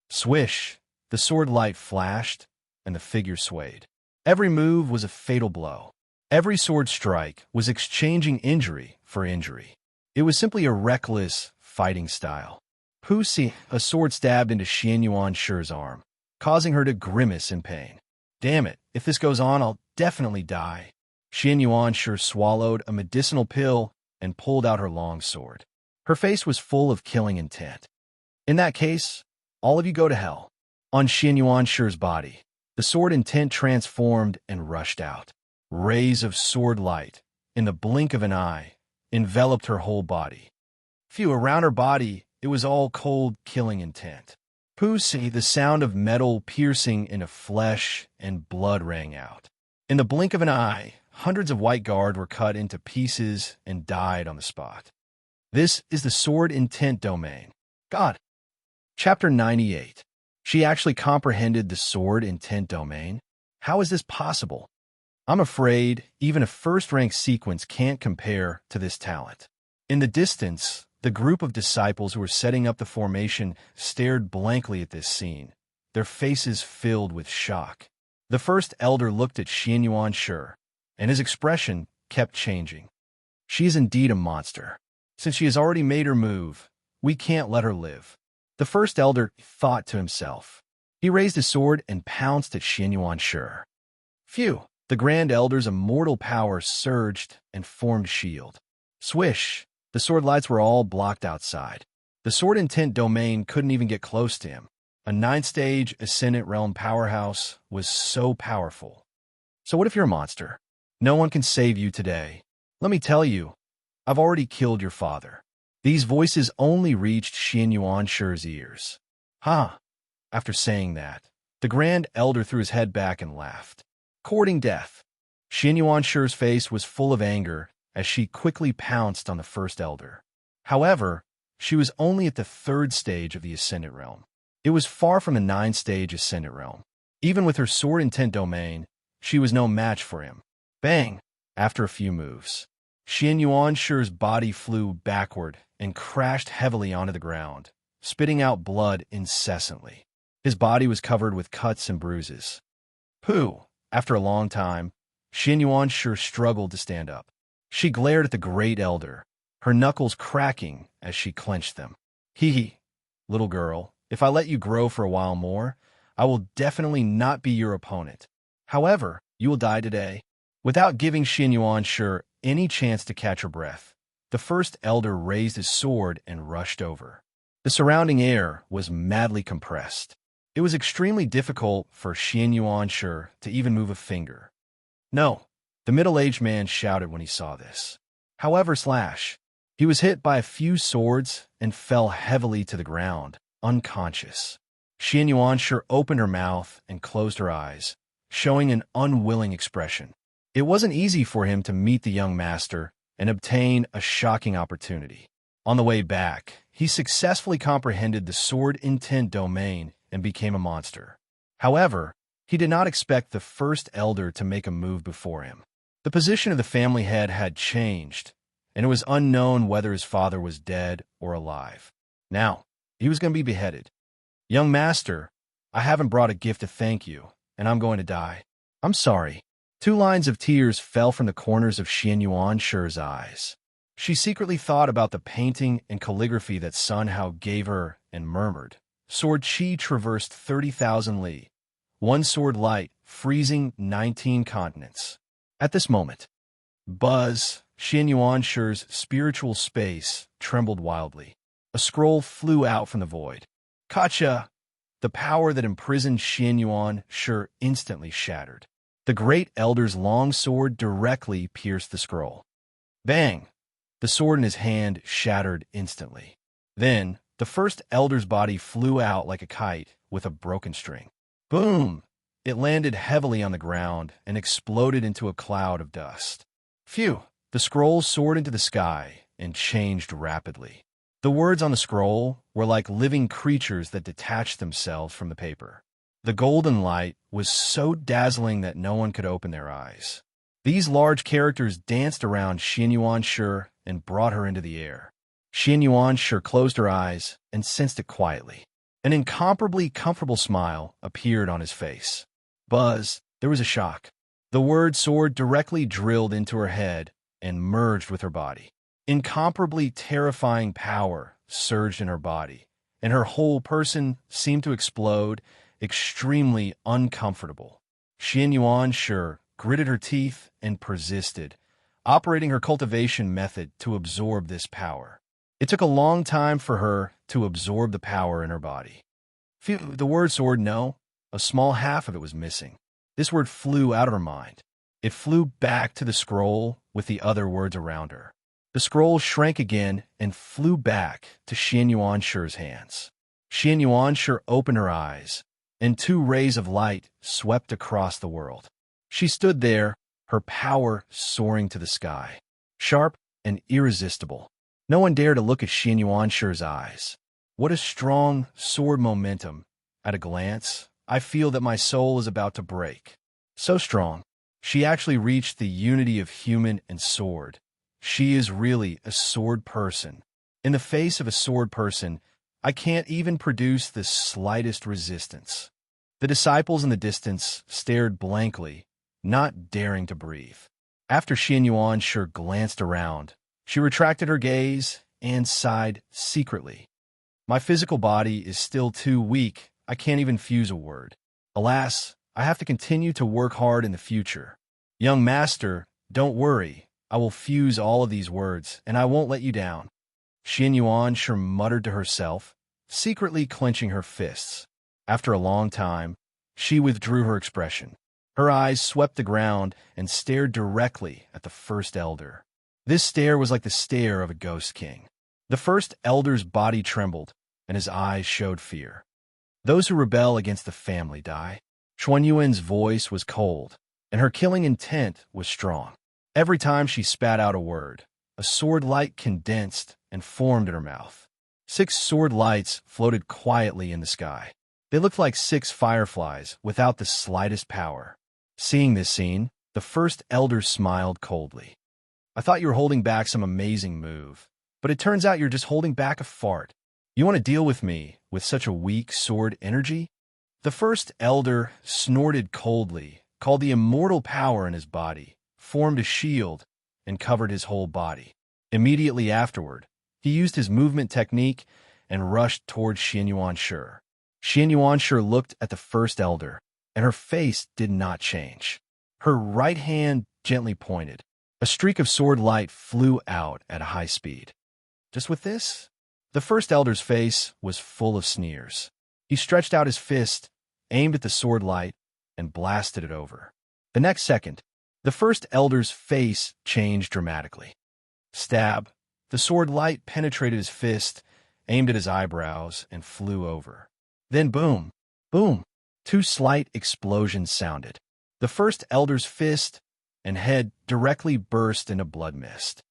Swish! The sword light flashed, and the figure swayed. Every move was a fatal blow. Every sword strike was exchanging injury for injury. It was simply a reckless fighting style. Pussy, a sword stabbed into Xian Yuan's arm, causing her to grimace in pain. Damn it, if this goes on, I'll definitely die. Xian Yuan swallowed a medicinal pill and pulled out her long sword. Her face was full of killing intent. In that case, all of you go to hell. On Xian Yuan's body, the sword intent transformed and rushed out. Rays of sword light, in the blink of an eye, enveloped her whole body. Around her body, it was all cold, killing intent. Pussy, the sound of metal piercing into flesh and blood rang out. In the blink of an eye, hundreds of white guard were cut into pieces and died on the spot. This is the sword intent domain. God. Chapter 98. She actually comprehended the sword intent domain? How is this possible? I'm afraid even a first-rank sequence can't compare to this talent. In the distance, the group of disciples who were setting up the formation stared blankly at this scene, their faces filled with shock. The first elder looked at Xianyuan Shi, and his expression kept changing. She is indeed a monster. Since she has already made her move, we can't let her live. The first elder thought to himself. He raised his sword and pounced at Xianyuan Shi. Phew! The Grand Elder's immortal power surged and formed shield. Swish! The sword lights were all blocked outside. The sword intent domain couldn't even get close to him. A 9th-stage Ascendant Realm powerhouse was so powerful. So what if you're a monster? No one can save you today. Let me tell you, I've already killed your father. These voices only reached Xianyuan Shi's ears. Ha! After saying that, the Grand Elder threw his head back and laughed. Courting death. Xianyuan Shi's face was full of anger as she quickly pounced on the first elder. However, she was only at the 3rd stage of the Ascendant Realm. It was far from the 9th-stage Ascendant Realm. Even with her sword intent domain, she was no match for him. Bang! After a few moves, Xianyuan Shi's body flew backward and crashed heavily onto the ground, spitting out blood incessantly. His body was covered with cuts and bruises. Pooh! After a long time, Xianyuan Shi struggled to stand up. She glared at the Great Elder, her knuckles cracking as she clenched them. Hee, little girl, if I let you grow for a while more, I will definitely not be your opponent. However, you will die today. Without giving Xianyuan Shi any chance to catch her breath, the first elder raised his sword and rushed over. The surrounding air was madly compressed. It was extremely difficult for Xianyuan Shi to even move a finger. No, the middle-aged man shouted when he saw this. However, he was hit by a few swords and fell heavily to the ground, unconscious. Xianyuan Shi opened her mouth and closed her eyes, showing an unwilling expression. It wasn't easy for him to meet the young master and obtain a shocking opportunity. On the way back, he successfully comprehended the sword intent domain and became a monster. However, he did not expect the first elder to make a move before him. The position of the family head had changed, and it was unknown whether his father was dead or alive. Now, he was going to be beheaded. Young master, I haven't brought a gift to thank you, and I'm going to die. I'm sorry. 2 lines of tears fell from the corners of Xianyuan Shi's eyes. She secretly thought about the painting and calligraphy that Sun Hao gave her and murmured. Sword Qi traversed 30,000 li. One sword light, freezing 19 continents. At this moment, Buzz, Xianyuan Shi's spiritual space, trembled wildly. A scroll flew out from the void. Kacha! The power that imprisoned Xianyuan Shi instantly shattered. The Great Elder's long sword directly pierced the scroll. Bang! The sword in his hand shattered instantly. Then, the first elder's body flew out like a kite with a broken string. Boom! It landed heavily on the ground and exploded into a cloud of dust. Phew! The scroll soared into the sky and changed rapidly. The words on the scroll were like living creatures that detached themselves from the paper. The golden light was so dazzling that no one could open their eyes. These large characters danced around Xianyuan Shi and brought her into the air. Xianyuan Shi closed her eyes and sensed it quietly. An incomparably comfortable smile appeared on his face. Buzz, there was a shock. The word sword directly drilled into her head and merged with her body. Incomparably terrifying power surged in her body, and her whole person seemed to explode, extremely uncomfortable. Xianyuan Shi gritted her teeth and persisted, operating her cultivation method to absorb this power. It took a long time for her to absorb the power in her body. The word sword, no, a small half of it was missing. This word flew out of her mind. It flew back to the scroll with the other words around her. The scroll shrank again and flew back to Xianyuan Shi's hands. Xian Yuanshu opened her eyes, and two rays of light swept across the world. She stood there, her power soaring to the sky, sharp and irresistible. No one dared to look at Xian Yuanshu's eyes. What a strong sword momentum. At a glance, I feel that my soul is about to break. So strong. She actually reached the unity of human and sword. She is really a sword person. In the face of a sword person, I can't even produce the slightest resistance. The disciples in the distance stared blankly, not daring to breathe. After Xian Yuanshu glanced around, she retracted her gaze and sighed secretly. My physical body is still too weak. I can't even fuse a word. Alas, I have to continue to work hard in the future. Young master, don't worry. I will fuse all of these words, and I won't let you down. Xian Yuanshu muttered to herself, secretly clenching her fists. After a long time, she withdrew her expression. Her eyes swept the ground and stared directly at the first elder. This stare was like the stare of a ghost king. The first elder's body trembled, and his eyes showed fear. Those who rebel against the family die. Xuanyuan's voice was cold, and her killing intent was strong. Every time she spat out a word, a sword light condensed and formed in her mouth. 6 sword lights floated quietly in the sky. They looked like 6 fireflies without the slightest power. Seeing this scene, the first elder smiled coldly. I thought you were holding back some amazing move, but it turns out you're just holding back a fart. You want to deal with me with such a weak sword energy? The first elder snorted coldly, called the immortal power in his body, formed a shield, and covered his whole body. Immediately afterward, he used his movement technique and rushed towards Xian Yuanshu. Xian Yuanshu looked at the first elder, and her face did not change. Her right hand gently pointed. A streak of sword light flew out at a high speed. Just with this? The first elder's face was full of sneers. He stretched out his fist, aimed at the sword light, and blasted it over. The next second, the first elder's face changed dramatically. Stab. The sword light penetrated his fist, aimed at his eyebrows, and flew over. Then boom, boom. 2 slight explosions sounded. The first elder's fist and head directly burst into blood mist.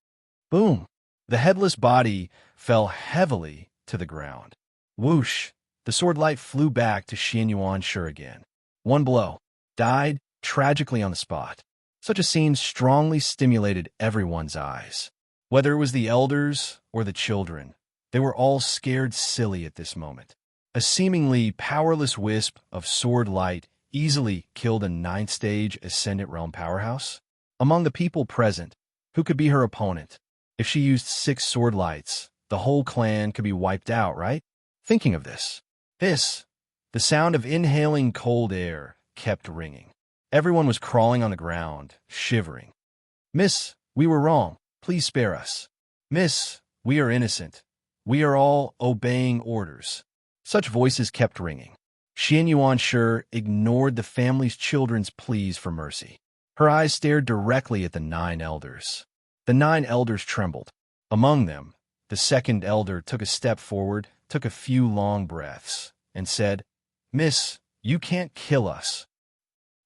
Boom! The headless body fell heavily to the ground. Whoosh! The sword light flew back to Xian Yuanshu again. One blow. Died tragically on the spot. Such a scene strongly stimulated everyone's eyes. Whether it was the elders or the children, they were all scared silly at this moment. A seemingly powerless wisp of sword light easily killed a 9th stage Ascendant Realm powerhouse. Among the people present, who could be her opponent? If she used 6 sword lights, the whole clan could be wiped out, right? Thinking of this, the sound of inhaling cold air kept ringing. Everyone was crawling on the ground, shivering. Miss, we were wrong. Please spare us. Miss, we are innocent. We are all obeying orders. Such voices kept ringing. Xian Yuanshu ignored the family's children's pleas for mercy. Her eyes stared directly at the 9 elders. The 9 elders trembled. Among them, the second elder took a step forward, took a few long breaths, and said, Miss, you can't kill us.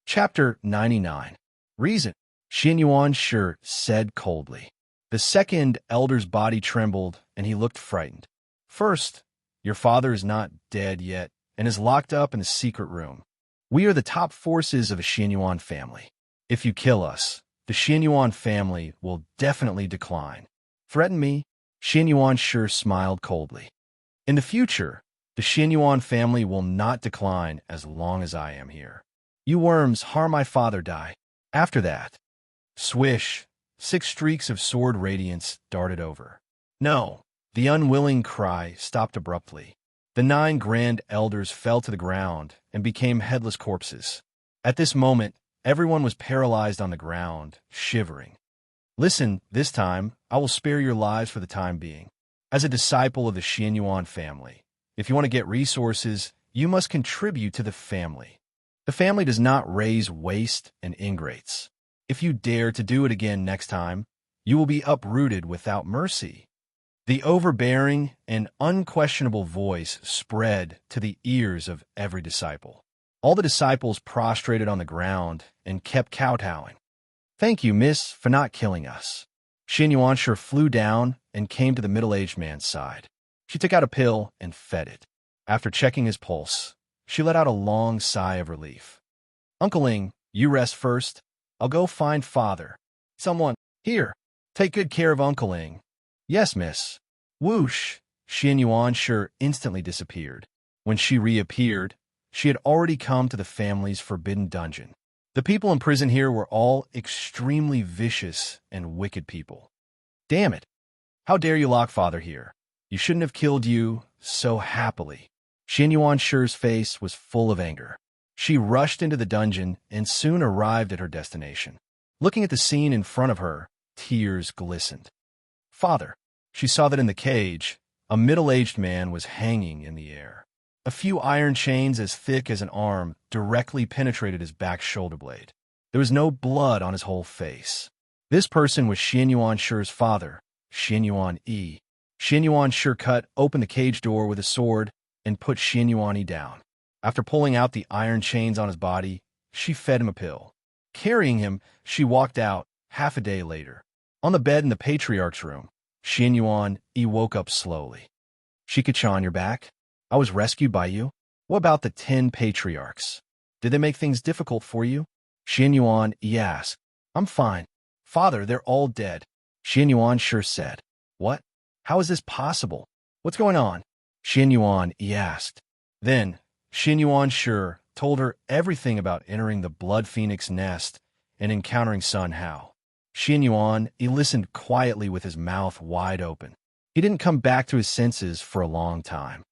Chapter 99. Reason. Xian Yuanshu said coldly. The second elder's body trembled, and he looked frightened. First, your father is not dead yet and is locked up in a secret room. We are the top forces of the Xianyuan family. If you kill us, the Xianyuan family will definitely decline. Threaten me? Xian Yuanshu smiled coldly. In the future, the Xianyuan family will not decline as long as I am here. You worms harm my father, die. After that, swish, 6 streaks of sword radiance darted over. No, the unwilling cry stopped abruptly. The 9 grand elders fell to the ground and became headless corpses. At this moment, everyone was paralyzed on the ground, shivering. Listen, this time, I will spare your lives for the time being. As a disciple of the Xianyuan family, if you want to get resources, you must contribute to the family. The family does not raise waste and ingrates. If you dare to do it again next time, you will be uprooted without mercy. The overbearing and unquestionable voice spread to the ears of every disciple. All the disciples prostrated on the ground and kept kowtowing. "Thank you, miss, for not killing us." Xin Yuanshi flew down and came to the middle-aged man's side. She took out a pill and fed it. After checking his pulse, she let out a long sigh of relief. "Uncle Ling, you rest first. I'll go find father." "Someone, here, take good care of Uncle Ling." "Yes, miss." Whoosh! Xin Yuanshi instantly disappeared. When she reappeared, she had already come to the family's forbidden dungeon. The people in prison here were all extremely vicious and wicked people. "Damn it! How dare you lock father here? You shouldn't have killed you so happily." Xin Yuanshi's face was full of anger. She rushed into the dungeon and soon arrived at her destination. Looking at the scene in front of her, tears glistened. "Father." She saw that in the cage, a middle-aged man was hanging in the air. A few iron chains as thick as an arm directly penetrated his back shoulder blade. There was no blood on his whole face. This person was Xin Yuanshi's father, Xin Yuan-yi. Xin Yuanshi cut open the cage door with a sword and put Xin Yuan-yi down. After pulling out the iron chains on his body, she fed him a pill. Carrying him, she walked out half a day later. On the bed in the patriarch's room, Xin Yuan-yi woke up slowly. "Shika-chan, you're back? I was rescued by you. What about the 10 patriarchs? Did they make things difficult for you?" Xin Yuan-yi asked. "I'm fine. Father, they're all dead." Xin Yuanshi said. "What? How is this possible? What's going on?" Xin Yuan-yi asked. Then, Xin Yuanshi told her everything about entering the Blood Phoenix nest and encountering Sun Hao. Xin Yuan-yi listened quietly with his mouth wide open. He didn't come back to his senses for a long time.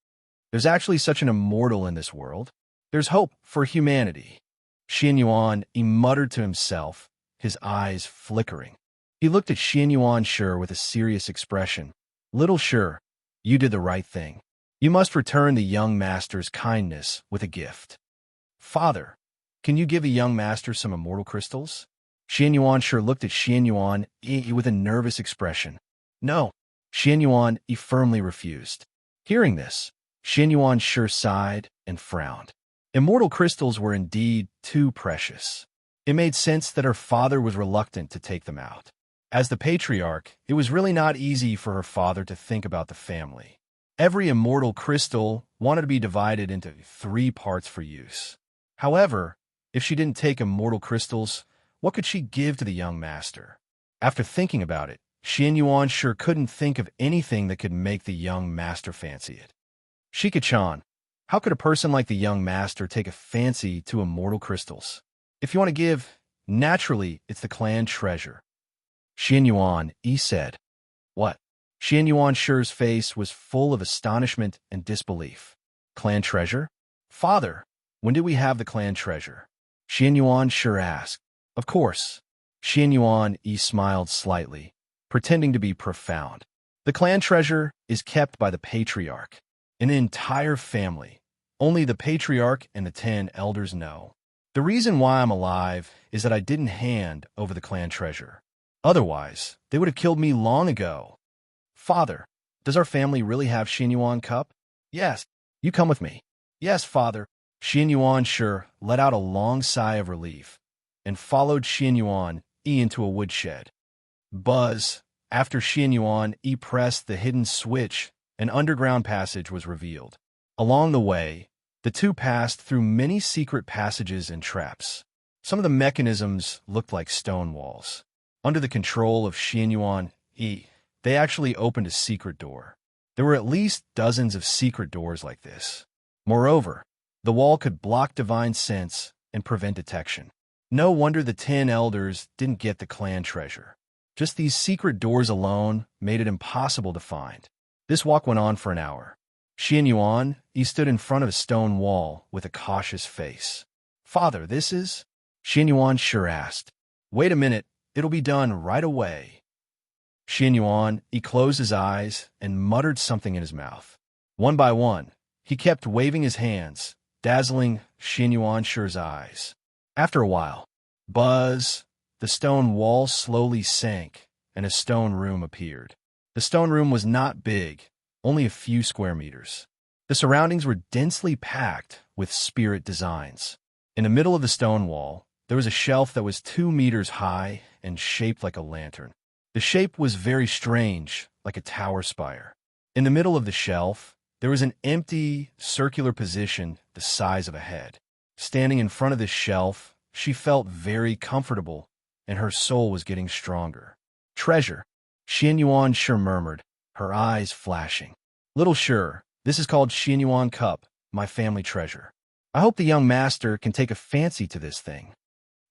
There's actually such an immortal in this world. There's hope for humanity. Xin Yuan-yi muttered to himself, his eyes flickering. He looked at Xin Yuanshi with a serious expression. "Little Shi, you did the right thing. You must return the young master's kindness with a gift." "Father, can you give a young master some immortal crystals?" Xin Yuanshi looked at Xin Yuan-yi with a nervous expression. "No." Xin Yuan-yi firmly refused. Hearing this, Xin Yuanshi sighed and frowned. Immortal crystals were indeed too precious. It made sense that her father was reluctant to take them out. As the patriarch, it was really not easy for her father to think about the family. Every immortal crystal wanted to be divided into 3 parts for use. However, if she didn't take immortal crystals, what could she give to the young master? After thinking about it, Xin Yuanshi couldn't think of anything that could make the young master fancy it. "Shika-chan, how could a person like the young master take a fancy to immortal crystals? If you want to give, naturally, it's the clan treasure." Xin Yuan-yi said. "What?" Xin Yuanshi's face was full of astonishment and disbelief. "Clan treasure? Father, when did we have the clan treasure?" Xin Yuanshi asked. "Of course." Xin Yuan-yi smiled slightly, pretending to be profound. "The clan treasure is kept by the patriarch. An entire family. Only the patriarch and the 10 elders know. The reason why I'm alive is that I didn't hand over the clan treasure. Otherwise, they would have killed me long ago." "Father, does our family really have Xin Yuan cup?" "Yes." "You come with me." "Yes, father." Xin Yuanshi let out a long sigh of relief and followed Xin Yuan-yi into a woodshed. Buzz. After Xin Yuan-yi pressed the hidden switch, an underground passage was revealed. Along the way, the two passed through many secret passages and traps. Some of the mechanisms looked like stone walls. Under the control of Xin Yuan-yi, they actually opened a secret door. There were at least dozens of secret doors like this. Moreover, the wall could block divine sense and prevent detection. No wonder the 10 elders didn't get the clan treasure. Just these secret doors alone made it impossible to find. This walk went on for an hour. Xin Yuan-yi stood in front of a stone wall with a cautious face. "Father, this is?" Xin Yuan-shi asked. "Wait a minute, it'll be done right away." Xin Yuan-yi closed his eyes and muttered something in his mouth. One by one, he kept waving his hands, dazzling Xin Yuan-shi's eyes. After a while, buzz, the stone wall slowly sank and a stone room appeared. The stone room was not big, only a few square meters. The surroundings were densely packed with spirit designs. In the middle of the stone wall, there was a shelf that was 2 meters high and shaped like a lantern. The shape was very strange, like a tower spire. In the middle of the shelf, there was an empty, circular position the size of a head. Standing in front of this shelf, she felt very comfortable, and her soul was getting stronger. Treasure, Xianyuan Shi murmured, her eyes flashing. Little Shi, this is called Xianyuan Cup, my family treasure. I hope the young master can take a fancy to this thing.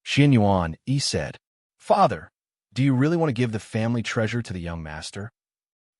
Xianyuan Yi said, Father, do you really want to give the family treasure to the young master?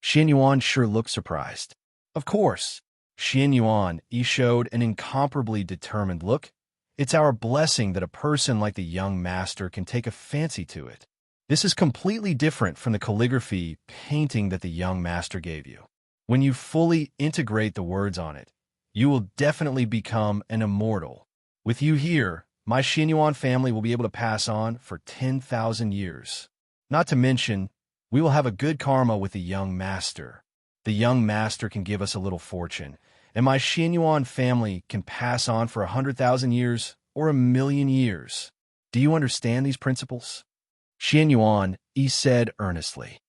Xianyuan Shi looked surprised. Of course. Xianyuan Yi showed an incomparably determined look. It's our blessing that a person like the young master can take a fancy to it. This is completely different from the calligraphy painting that the young master gave you. When you fully integrate the words on it, you will definitely become an immortal. With you here, my Xianyuan family will be able to pass on for 10,000 years. Not to mention, we will have a good karma with the young master. The young master can give us a little fortune, and my Xianyuan family can pass on for 100,000 years or 1,000,000 years. Do you understand these principles? Xianyuan Yi said earnestly.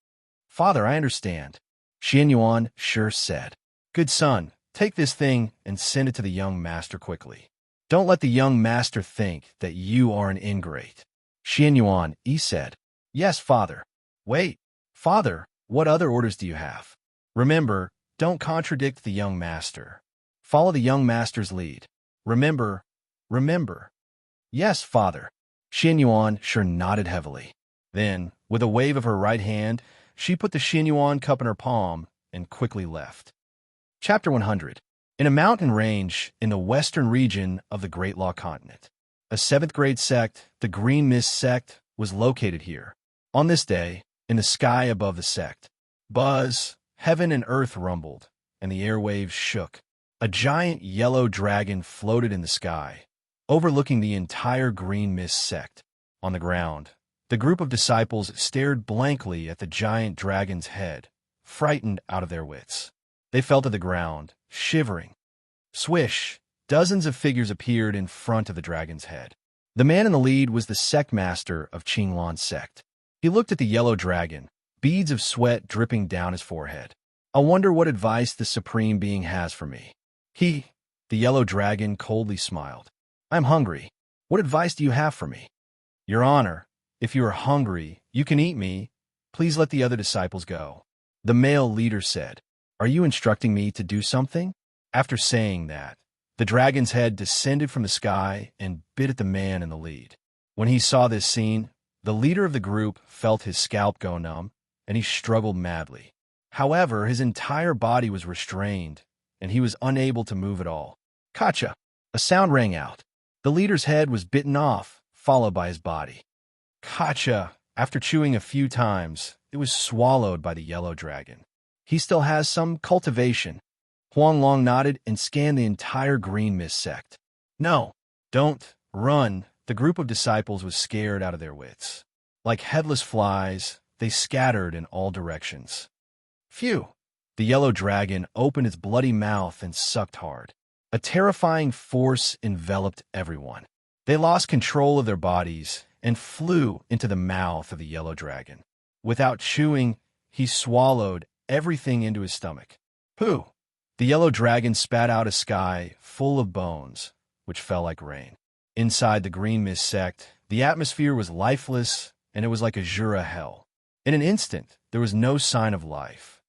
Father, I understand. Xianyuan Shi said. Good son, take this thing and send it to the young master quickly. Don't let the young master think that you are an ingrate. Xianyuan Yi said. Yes, father. Wait, father, what other orders do you have? Remember, don't contradict the young master. Follow the young master's lead. Remember. Yes, father. Xianyuan Shi nodded heavily. Then, with a wave of her right hand, she put the Xianyuan cup in her palm and quickly left. Chapter 100. In a mountain range in the western region of the Great Law Continent, a 7th grade sect, the Green Mist sect, was located here. On this day, in the sky above the sect, buzz, heaven and earth rumbled, and the airwaves shook. A giant yellow dragon floated in the sky, overlooking the entire Green Mist sect. On the ground, the group of disciples stared blankly at the giant dragon's head, frightened out of their wits. They fell to the ground, shivering. Swish! Dozens of figures appeared in front of the dragon's head. The man in the lead was the sect master of Qinglan's sect. He looked at the yellow dragon, beads of sweat dripping down his forehead. I wonder what advice the Supreme Being has for me. The yellow dragon coldly smiled. I'm hungry. What advice do you have for me? Your Honor, if you are hungry, you can eat me. Please let the other disciples go. The male leader said. Are you instructing me to do something? After saying that, the dragon's head descended from the sky and bit at the man in the lead. When he saw this scene, the leader of the group felt his scalp go numb, and he struggled madly. However, his entire body was restrained, and he was unable to move at all. Kacha! A sound rang out. The leader's head was bitten off, followed by his body. Kacha! After chewing a few times, it was swallowed by the yellow dragon. He still has some cultivation. Huang Long nodded and scanned the entire Green Mist sect. No, don't, run. The group of disciples was scared out of their wits. Like headless flies, they scattered in all directions. Phew! The yellow dragon opened its bloody mouth and sucked hard. A terrifying force enveloped everyone. They lost control of their bodies and flew into the mouth of the yellow dragon. Without chewing, he swallowed everything into his stomach. Pooh! The yellow dragon spat out a sky full of bones, which fell like rain. Inside the Green Mist sect, the atmosphere was lifeless, and it was like a Jura hell. In an instant, there was no sign of life.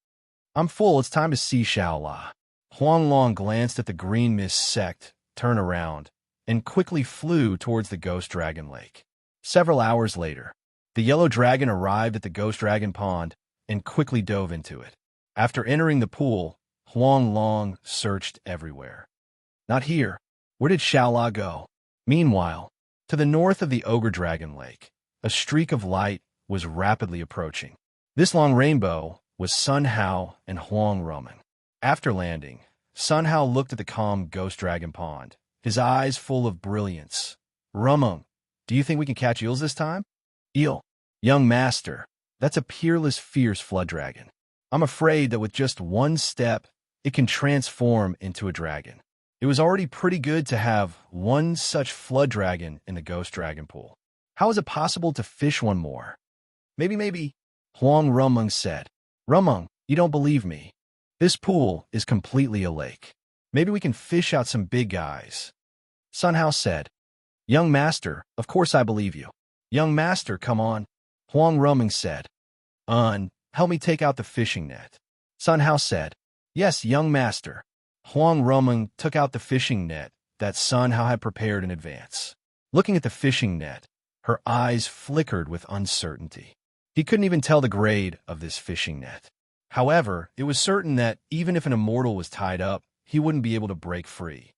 I'm full, it's time to see Shaola. Huang Long glanced at the Green Mist sect, turned around, and quickly flew towards the Ghost Dragon Lake. Several hours later, the yellow dragon arrived at the Ghost Dragon Pond and quickly dove into it. After entering the pool, Huang Long searched everywhere. Not here. Where did Shaola go? Meanwhile, to the north of the Ogre Dragon Lake, a streak of light was rapidly approaching. This long rainbow was Sun Hao and Huang Roman. After landing, Sun Hao looked at the calm Ghost Dragon Pond, his eyes full of brilliance. Rumung, do you think we can catch eels this time? Eel. Young master, that's a peerless, fierce flood dragon. I'm afraid that with just one step, it can transform into a dragon. It was already pretty good to have one such flood dragon in the ghost dragon pool. How is it possible to fish one more? Maybe, Huang Rumeng said. Rumeng, you don't believe me. This pool is completely a lake. Maybe we can fish out some big guys. Sun Hao said. Young master, of course I believe you. Young master, come on. Huang Rumeng said. Help me take out the fishing net. Sun Hao said. Yes, young master. Huang Rumeng took out the fishing net that Sun Hao had prepared in advance. Looking at the fishing net, her eyes flickered with uncertainty. He couldn't even tell the grade of this fishing net. However, it was certain that even if an immortal was tied up, he wouldn't be able to break free.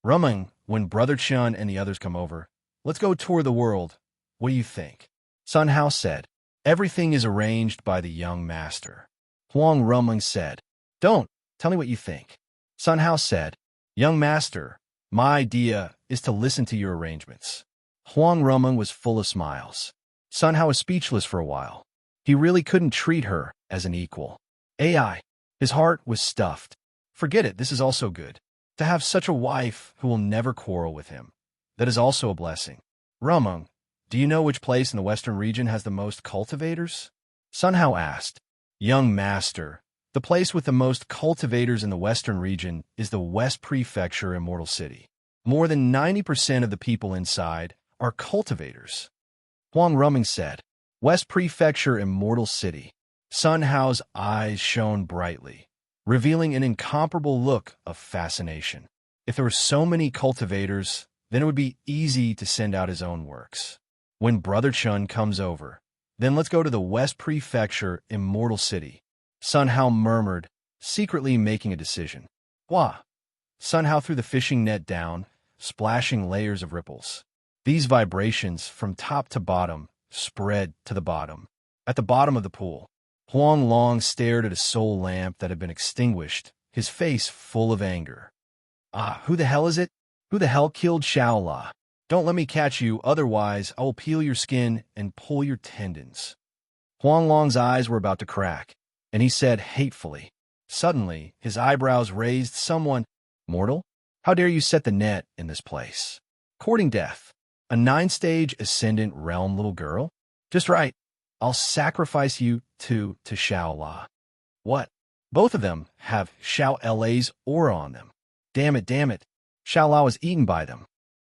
Rumeng, when Brother Chun and the others come over, let's go tour the world. What do you think? Sun Hao said. Everything is arranged by the young master. Huang Rumeng said. Don't. Tell me what you think. Sun Hao said. Young master, my idea is to listen to your arrangements. Huang Rumeng was full of smiles. Sun Hao was speechless for a while. He really couldn't treat her as an equal. AI. His heart was stuffed. Forget it, this is also good. To have such a wife who will never quarrel with him. That is also a blessing. Rumeng, do you know which place in the western region has the most cultivators? Sun Hao asked. Young master, the place with the most cultivators in the western region is the West Prefecture Immortal City. More than 90% of the people inside are cultivators. Huang Rumeng said. West Prefecture Immortal City. Sun Hao's eyes shone brightly, revealing an incomparable look of fascination. If there were so many cultivators, then it would be easy to send out his own works. When Brother Chun comes over, then let's go to the West Prefecture Immortal City. Sun Hao murmured, secretly making a decision. Wah! Sun Hao threw the fishing net down, splashing layers of ripples. These vibrations, from top to bottom, spread to the bottom. At the bottom of the pool, Huang Long stared at a soul lamp that had been extinguished, his face full of anger. Ah, who the hell is it? Who the hell killed Shaola? Don't let me catch you, otherwise I will peel your skin and pull your tendons. Huang Long's eyes were about to crack, and he said hatefully. Suddenly, his eyebrows raised. Someone, mortal? How dare you set the net in this place? Courting death. A 9-stage ascendant realm little girl? Just right. I'll sacrifice you to Shaola. What? Both of them have Xiao La's aura on them. Damn it. Shaola was eaten by them.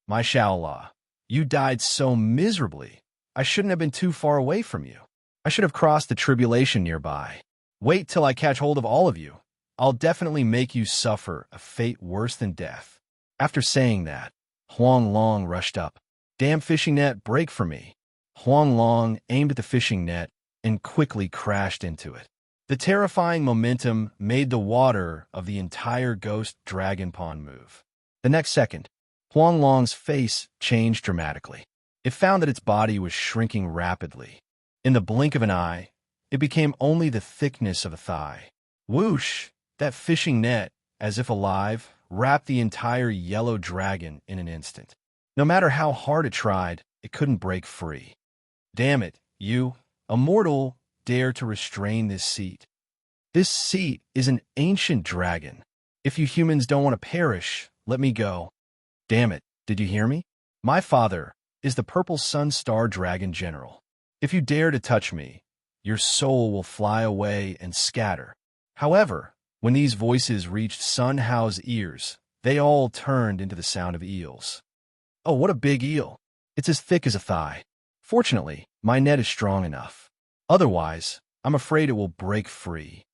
My Shaola, you died so miserably. I shouldn't have been too far away from you. I should have crossed the tribulation nearby. Wait till I catch hold of all of you. I'll definitely make you suffer a fate worse than death. After saying that, Huang Long rushed up. Damn fishing net, break for me. Huang Long aimed at the fishing net and quickly crashed into it. The terrifying momentum made the water of the entire ghost dragon pond move. The next second, Huang Long's face changed dramatically. It found that its body was shrinking rapidly. In the blink of an eye, it became only the thickness of a thigh. Whoosh! That fishing net, as if alive, wrapped the entire yellow dragon in an instant. No matter how hard it tried, it couldn't break free. Damn it, you, a mortal, dare to restrain this seat. This seat is an ancient dragon. If you humans don't want to perish, let me go. Damn it, did you hear me? My father is the Purple Sun Star Dragon General. If you dare to touch me, your soul will fly away and scatter. However, when these voices reached Sun Hao's ears, they all turned into the sound of eels. Oh, what a big eel. It's as thick as a thigh. Fortunately, my net is strong enough. Otherwise, I'm afraid it will break free.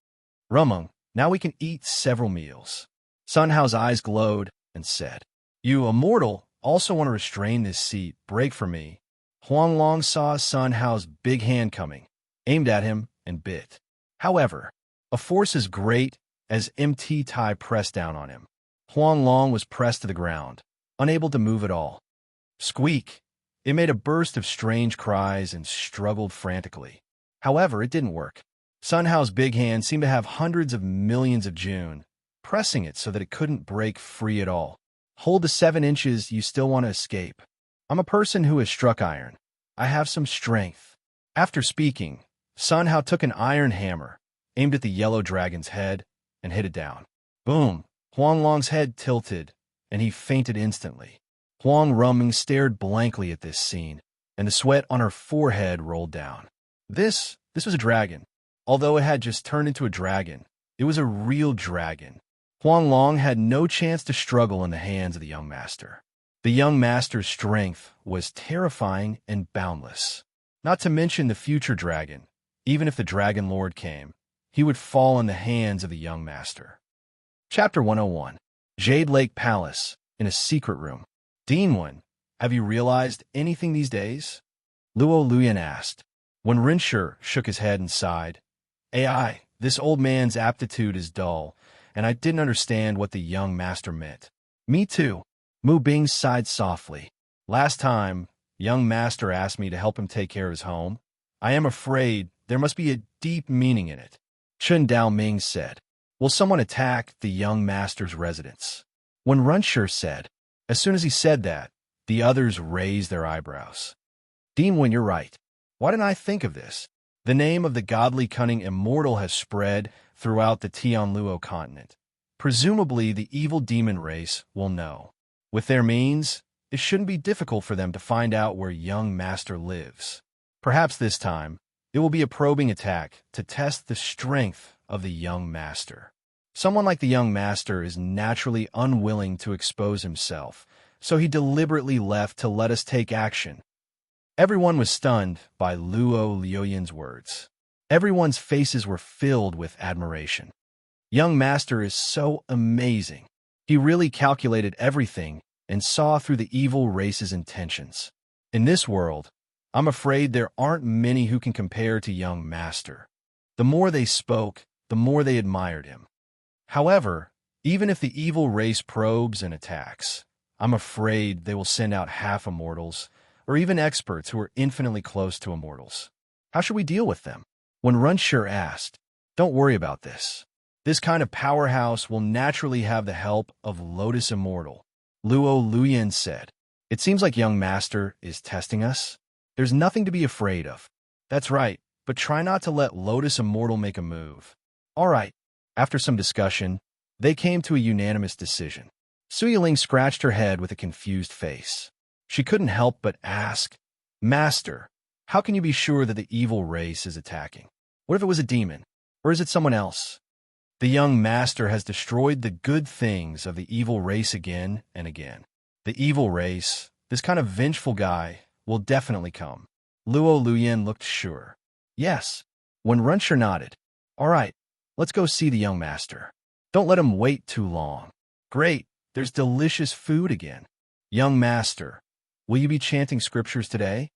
Rumeng, now we can eat several meals. Sun Hao's eyes glowed and said, You, immortal, also want to restrain this seat, break for me. Huang Long saw Sun Hao's big hand coming, aimed at him, and bit. However, a force as great as MT Tai pressed down on him. Huang Long was pressed to the ground, unable to move at all. Squeak! It made a burst of strange cries and struggled frantically. However, it didn't work. Sun Hao's big hand seemed to have hundreds of millions of June, pressing it so that it couldn't break free at all. Hold the 7 inches you still want to escape. I'm a person who has struck iron. I have some strength. After speaking, Sun Hao took an iron hammer, aimed at the yellow dragon's head, and hit it down. Boom! Huanglong's head tilted, and he fainted instantly. Huang Ruming stared blankly at this scene, and the sweat on her forehead rolled down. This was a dragon. Although it had just turned into a dragon, it was a real dragon. Huang Long had no chance to struggle in the hands of the young master. The young master's strength was terrifying and boundless. Not to mention the future dragon. Even if the Dragon Lord came, he would fall in the hands of the young master. Chapter 101. Jade Lake Palace, in a secret room. Dinwen, have you realized anything these days? Luo Luyan asked. When Rinshi shook his head and sighed, AI, this old man's aptitude is dull, and I didn't understand what the young master meant. Me too. Mu Bing sighed softly. Last time, young master asked me to help him take care of his home. I am afraid there must be a deep meaning in it. Chen Daoming said. Will someone attack the young master's residence? When Rinshi said. As soon as he said that, the others raised their eyebrows. Dinwen, you're right. Why didn't I think of this? The name of the godly cunning immortal has spread throughout the Tianluo continent. Presumably, the evil demon race will know. With their means, it shouldn't be difficult for them to find out where young master lives. Perhaps this time, it will be a probing attack to test the strength of the young master. Someone like the young master is naturally unwilling to expose himself, so he deliberately left to let us take action. Everyone was stunned by Luo Luoyan's words. Everyone's faces were filled with admiration. Young master is so amazing. He really calculated everything and saw through the evil race's intentions. In this world, I'm afraid there aren't many who can compare to young master. The more they spoke, the more they admired him. However, even if the evil race probes and attacks, I'm afraid they will send out half-immortals, or even experts who are infinitely close to immortals. How should we deal with them? When Rinshi asked, don't worry about this. This kind of powerhouse will naturally have the help of Lotus Immortal. Luo Luyan said, it seems like young master is testing us. There's nothing to be afraid of. That's right, but try not to let Lotus Immortal make a move. All right. After some discussion, they came to a unanimous decision. Suyiling scratched her head with a confused face. She couldn't help but ask, Master, how can you be sure that the evil race is attacking? What if it was a demon? Or is it someone else? The young master has destroyed the good things of the evil race again and again. The evil race, this kind of vengeful guy, will definitely come. Luo Luyan looked sure. Yes. When Rinshi nodded. All right, let's go see the young master. Don't let him wait too long. Great, there's delicious food again. Young master, will you be chanting scriptures today?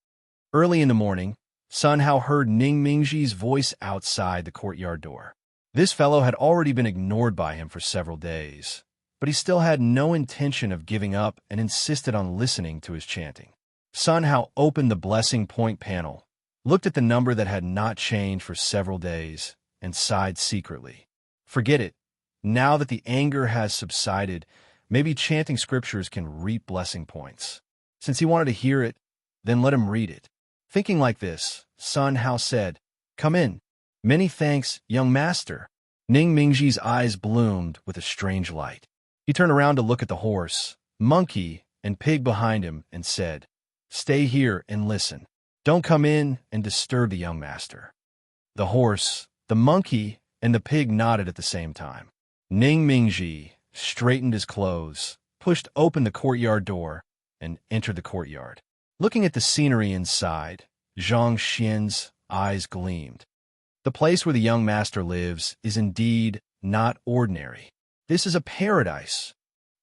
Early in the morning, Sun Hao heard Ning Mingji's voice outside the courtyard door. This fellow had already been ignored by him for several days, but he still had no intention of giving up and insisted on listening to his chanting. Sun Hao opened the blessing point panel, looked at the number that had not changed for several days, and sighed secretly. Forget it. Now that the anger has subsided, maybe chanting scriptures can reap blessing points. Since he wanted to hear it, then let him read it. Thinking like this, Sun Hao said, Come in. Many thanks, young master. Ning Mingji's eyes bloomed with a strange light. He turned around to look at the horse, monkey, and pig behind him and said, Stay here and listen. Don't come in and disturb the young master. The horse, the monkey, and the pig nodded at the same time. Ning Mingji straightened his clothes, pushed open the courtyard door, and entered the courtyard. Looking at the scenery inside, Zhang Xian's eyes gleamed. The place where the young master lives is indeed not ordinary. This is a paradise.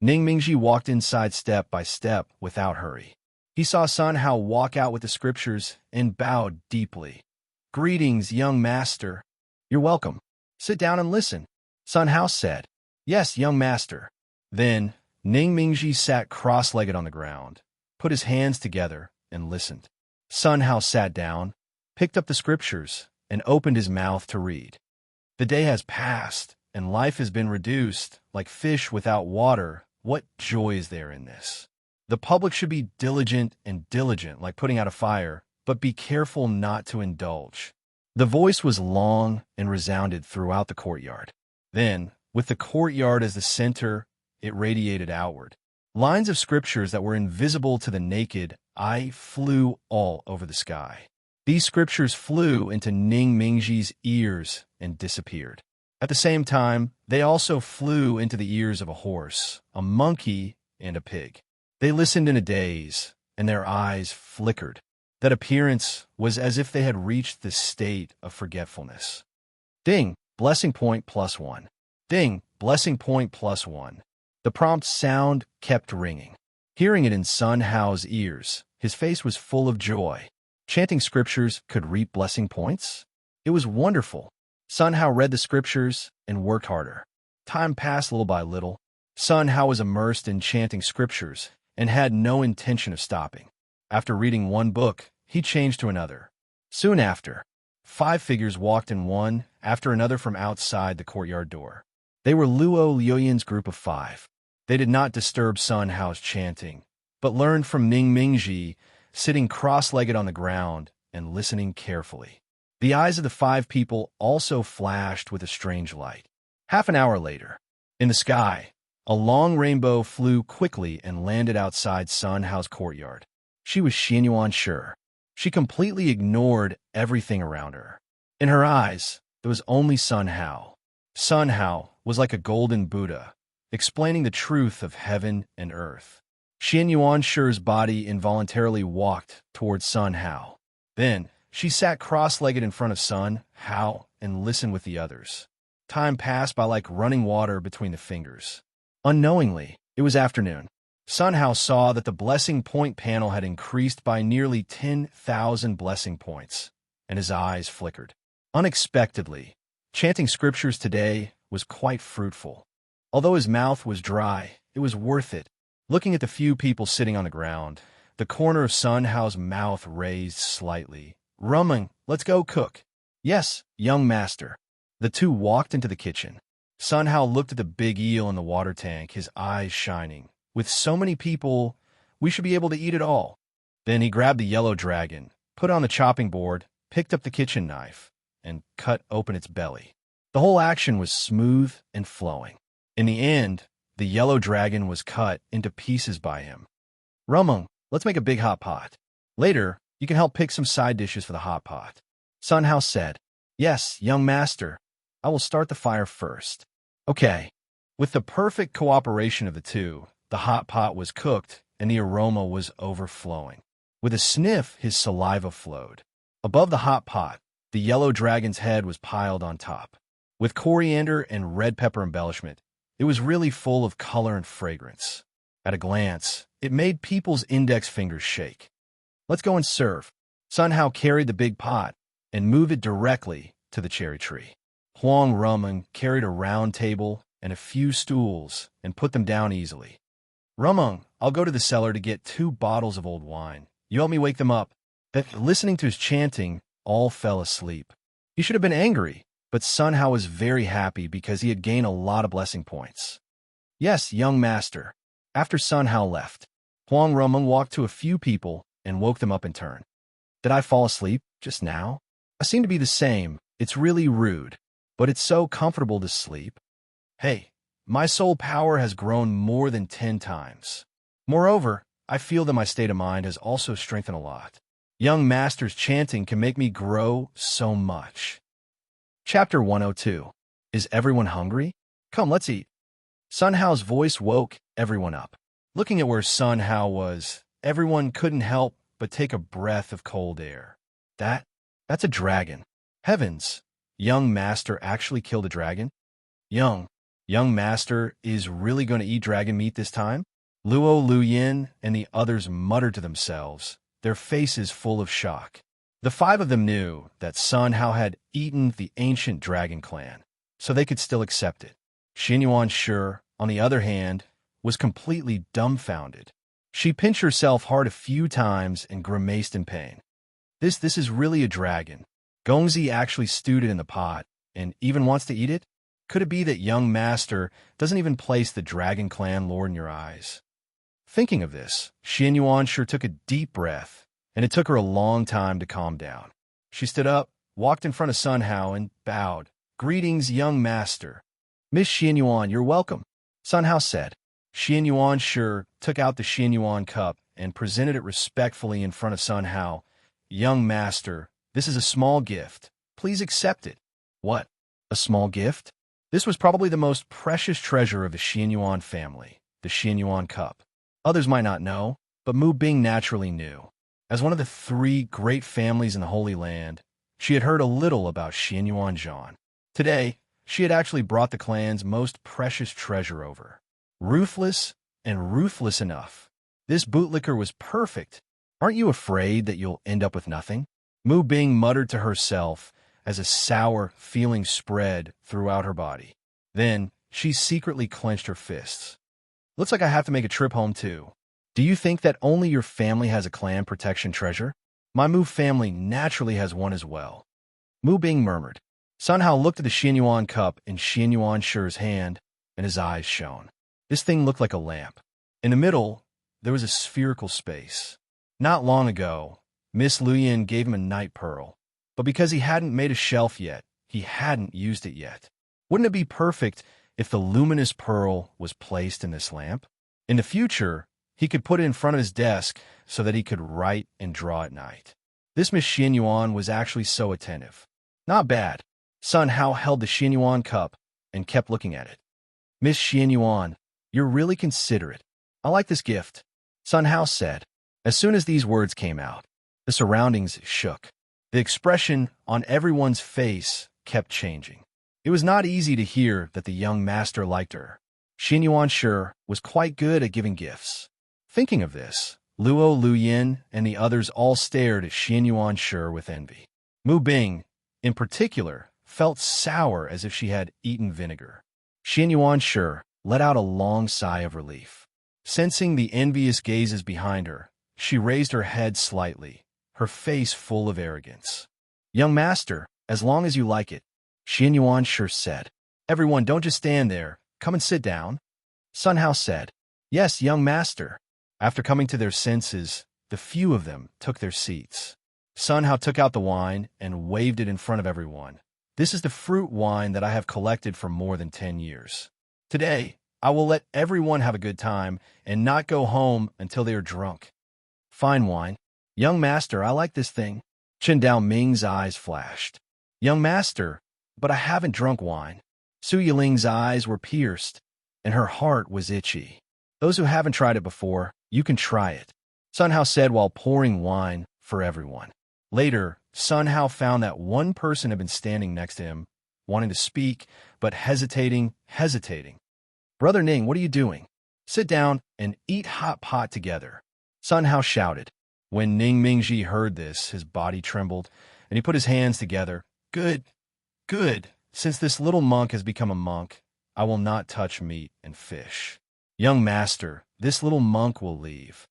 Ning Mingji walked inside step by step without hurry. He saw Sun Hao walk out with the scriptures and bowed deeply. Greetings, young master. You're welcome. Sit down and listen, Sun Hao said. Yes, young master. Then Ning Mingji sat cross-legged on the ground, put his hands together, and listened. Sun Hao sat down, picked up the scriptures, and opened his mouth to read. The day has passed, and life has been reduced, like fish without water. What joy is there in this? The public should be diligent, like putting out a fire, but be careful not to indulge. The voice was long and resounded throughout the courtyard. Then, with the courtyard as the center, it radiated outward. Lines of scriptures that were invisible to the naked eye flew all over the sky. These scriptures flew into Ning Mingji's ears and disappeared. At the same time, they also flew into the ears of a horse, a monkey, and a pig. They listened in a daze, and their eyes flickered. That appearance was as if they had reached the state of forgetfulness. Ding, blessing point +1. Ding, blessing point +1. The prompt sound kept ringing. Hearing it in Sun Hao's ears, his face was full of joy. Chanting scriptures could reap blessing points? It was wonderful. Sun Hao read the scriptures and worked harder. Time passed little by little. Sun Hao was immersed in chanting scriptures and had no intention of stopping. After reading one book, he changed to another. Soon after, 5 figures walked in one after another from outside the courtyard door. They were Luo Liuyan's group of 5. They did not disturb Sun Hao's chanting, but learned from Ning Mingji, sitting cross-legged on the ground and listening carefully. The eyes of the 5 people also flashed with a strange light. Half an hour later, in the sky, a long rainbow flew quickly and landed outside Sun Hao's courtyard. She was Xianyuan sure. She completely ignored everything around her. In her eyes, there was only Sun Hao. Sun Hao was like a golden Buddha, explaining the truth of heaven and earth. Xianyuan Shi's body involuntarily walked towards Sun Hao. Then, she sat cross-legged in front of Sun Hao and listened with the others. Time passed by like running water between the fingers. Unknowingly, it was afternoon. Sun Hao saw that the blessing point panel had increased by nearly 10,000 blessing points, and his eyes flickered. Unexpectedly, chanting scriptures today was quite fruitful. Although his mouth was dry, it was worth it. Looking at the few people sitting on the ground, the corner of Sun Hao's mouth raised slightly. Rumming, let's go cook. Yes, young master. The two walked into the kitchen. Sun Hao looked at the big eel in the water tank, his eyes shining. With so many people, we should be able to eat it all. Then he grabbed the yellow dragon, put it on the chopping board, picked up the kitchen knife, and cut open its belly. The whole action was smooth and flowing. In the end, the yellow dragon was cut into pieces by him. Rumung, let's make a big hot pot. Later, you can help pick some side dishes for the hot pot. Sun Hao said, Yes, young master. I will start the fire first. Okay. With the perfect cooperation of the two, the hot pot was cooked and the aroma was overflowing. With a sniff, his saliva flowed. Above the hot pot, the yellow dragon's head was piled on top. With coriander and red pepper embellishment, it was really full of color and fragrance. At a glance, it made people's index fingers shake. Let's go and serve. Sun Hao carried the big pot and moved it directly to the cherry tree. Huang Rumung carried a round table and a few stools and put them down easily. Rumung, I'll go to the cellar to get 2 bottles of old wine. You help me wake them up. Listening to his chanting, all fell asleep. He should have been angry, but Sun Hao was very happy because he had gained a lot of blessing points. Yes, young master. After Sun Hao left, Huang Rumung walked to a few people and woke them up in turn. Did I fall asleep just now? I seem to be the same. It's really rude, but it's so comfortable to sleep. Hey, my soul power has grown more than 10 times. Moreover, I feel that my state of mind has also strengthened a lot. Young master's chanting can make me grow so much. Chapter 102. Is everyone hungry? Come, let's eat. Sun Hao's voice woke everyone up. Looking at where Sun Hao was, everyone couldn't help but take a breath of cold air. That's a dragon. Heavens, young master actually killed a dragon? Young master is really going to eat dragon meat this time? Luo Liuyan and the others muttered to themselves, their faces full of shock. The 5 of them knew that Sun Hao had eaten the ancient dragon clan, so they could still accept it. Xianyuan Shi, on the other hand, was completely dumbfounded. She pinched herself hard a few times and grimaced in pain. This is really a dragon. Gongzi actually stewed it in the pot, and even wants to eat it? Could it be that young master doesn't even place the dragon clan lore in your eyes? Thinking of this, Xianyuan Shi took a deep breath, and it took her a long time to calm down. She stood up, walked in front of Sun Hao and bowed. "Greetings, young master." "Miss Xianyuan, you're welcome," Sun Hao said. Xianyuan sure took out the Xianyuan cup and presented it respectfully in front of Sun Hao. "Young master, this is a small gift. Please accept it." "What? A small gift?" This was probably the most precious treasure of the Xianyuan family, the Xianyuan cup. Others might not know, but Mu Bing naturally knew. As one of the three great families in the Holy Land, she had heard a little about Xianyuan Zhan. Today, she had actually brought the clan's most precious treasure over. Ruthless and ruthless enough. This bootlicker was perfect. "Aren't you afraid that you'll end up with nothing?" Mu Bing muttered to herself as a sour feeling spread throughout her body. Then, she secretly clenched her fists. "Looks like I have to make a trip home too. Do you think that only your family has a clan protection treasure? My Mu family naturally has one as well." Mu Bing murmured. Sun Hao looked at the Xianyuan cup in Xianyuan Shi's hand, and his eyes shone. This thing looked like a lamp. In the middle, there was a spherical space. Not long ago, Miss Luyin gave him a night pearl, but because he hadn't made a shelf yet, he hadn't used it yet. Wouldn't it be perfect if the luminous pearl was placed in this lamp? In the future, he could put it in front of his desk so that he could write and draw at night. This Miss Xianyuan was actually so attentive. Not bad. Sun Hao held the Xianyuan cup and kept looking at it. "Miss Xianyuan, you're really considerate. I like this gift," Sun Hao said. As soon as these words came out, the surroundings shook. The expression on everyone's face kept changing. It was not easy to hear that the young master liked her. Xianyuan Shi was quite good at giving gifts. Thinking of this, Luo Luyin and the others all stared at Xianyuan Shi with envy. Mu Bing, in particular, felt sour as if she had eaten vinegar. Xianyuan Shi let out a long sigh of relief. Sensing the envious gazes behind her, she raised her head slightly, her face full of arrogance. "Young master, as long as you like it," Xianyuan Shi said. "Everyone, don't just stand there. Come and sit down." Sun Hao said, "Yes, young master." After coming to their senses, the few of them took their seats. Sun Hao took out the wine and waved it in front of everyone. "This is the fruit wine that I have collected for more than 10 years. Today, I will let everyone have a good time and not go home until they are drunk." "Fine wine. Young master, I like this thing." Chen Dao Ming's eyes flashed. "Young master, but I haven't drunk wine." Su Yiling's eyes were pierced, and her heart was itchy. "Those who haven't tried it before, you can try it," Sun Hao said while pouring wine for everyone. Later, Sun Hao found that one person had been standing next to him, wanting to speak, but hesitating. "Brother Ning, what are you doing? Sit down and eat hot pot together," Sun Hao shouted. When Ning Mingji heard this, his body trembled, and he put his hands together. Good. Since this little monk has become a monk, I will not touch meat and fish. Young master, this little monk will leave."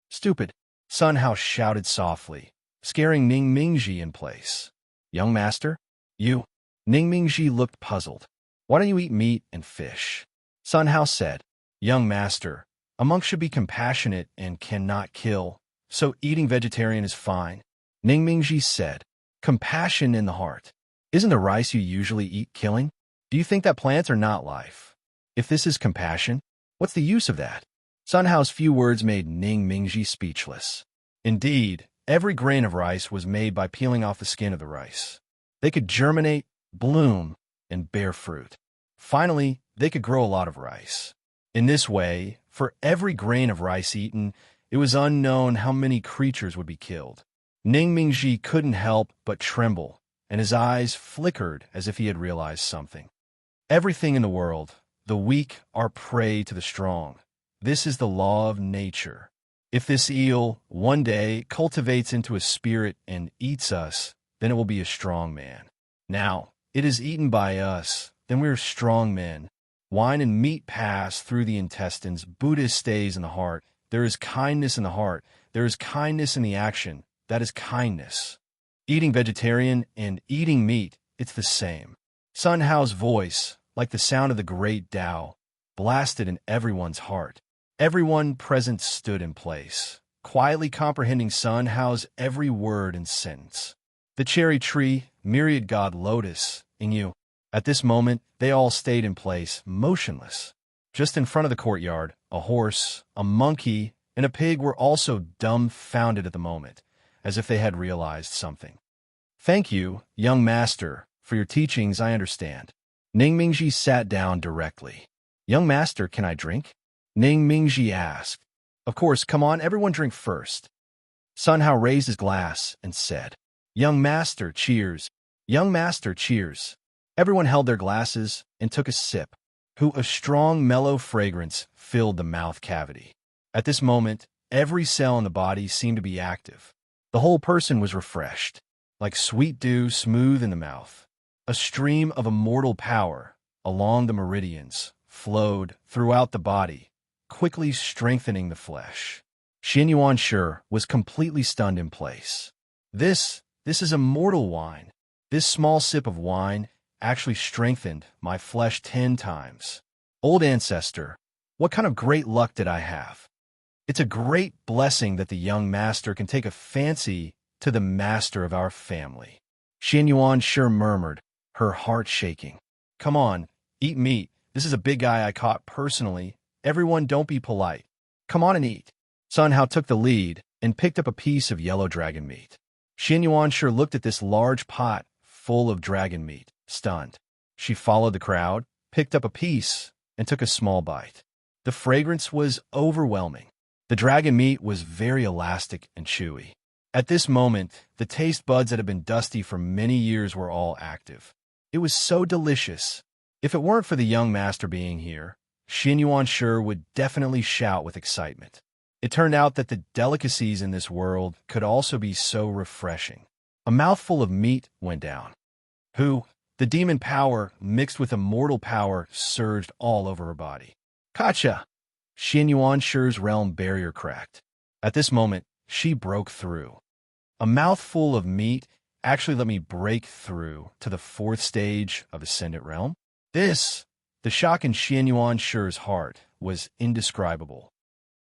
"Stupid," Sun Hao shouted softly, scaring Ning Mingji in place. "Young master? You?" Ning Mingji looked puzzled. "Why don't you eat meat and fish?" Sun Hao said, "Young master, a monk should be compassionate and cannot kill, so eating vegetarian is fine." Ning Mingji said, "Compassion in the heart. Isn't the rice you usually eat killing? Do you think that plants are not life? If this is compassion, what's the use of that?" Sun Hao's few words made Ning Mingji speechless. Indeed, every grain of rice was made by peeling off the skin of the rice. They could germinate, bloom, and bear fruit. Finally, they could grow a lot of rice. In this way, for every grain of rice eaten, it was unknown how many creatures would be killed. Ning Mingji couldn't help but tremble, and his eyes flickered as if he had realized something. Everything in the world, the weak are prey to the strong. This is the law of nature. If this eel one day cultivates into a spirit and eats us, then it will be a strong man. Now, it is eaten by us, then we are strong men. Wine and meat pass through the intestines. Buddha stays in the heart. There is kindness in the heart. There is kindness in the action. That is kindness. Eating vegetarian and eating meat, it's the same. Sun Hao's voice, like the sound of the great Tao, blasted in everyone's heart. Everyone present stood in place, quietly comprehending Sun Hao's every word and sentence. the cherry tree, myriad god lotus, in you. At this moment, they all stayed in place, motionless. Just in front of the courtyard, a horse, a monkey, and a pig were also dumbfounded at the moment, as if they had realized something. Thank you, young master, for your teachings. I understand. Ning Mingji sat down directly. Young master, can I drink? Ning Mingji asked. Of course, come on, everyone drink first. Sun Hao raised his glass and said, Young master, cheers. Young master, cheers. Everyone held their glasses and took a sip. A strong, mellow fragrance filled the mouth cavity. At this moment, every cell in the body seemed to be active. The whole person was refreshed, like sweet dew smooth in the mouth. A stream of immortal power, along the meridians, flowed throughout the body, quickly strengthening the flesh. Xin Yuan was completely stunned in place. This is immortal wine. This small sip of wine actually strengthened my flesh 10 times. Old Ancestor, what kind of great luck did I have? It's a great blessing that the young master can take a fancy to the master of our family. Xin Yuan murmured, her heart shaking. Come on, eat meat. This is a big guy I caught personally. Everyone don't be polite. Come on and eat. Sun Hao took the lead and picked up a piece of yellow dragon meat. Xin Yuan looked at this large pot full of dragon meat, stunned. She followed the crowd, picked up a piece, and took a small bite. The fragrance was overwhelming. The dragon meat was very elastic and chewy. At this moment, the taste buds that had been dusty for many years were all active. It was so delicious. If it weren't for the young master being here, Xin Yuan would definitely shout with excitement. It turned out that the delicacies in this world could also be so refreshing. A mouthful of meat went down. The demon power mixed with immortal power surged all over her body. Kacha! Xin Yuan's realm barrier cracked. At this moment, she broke through. A mouthful of meat actually let me break through to the 4th stage of Ascendant Realm. The shock in Xin Yuan's heart was indescribable.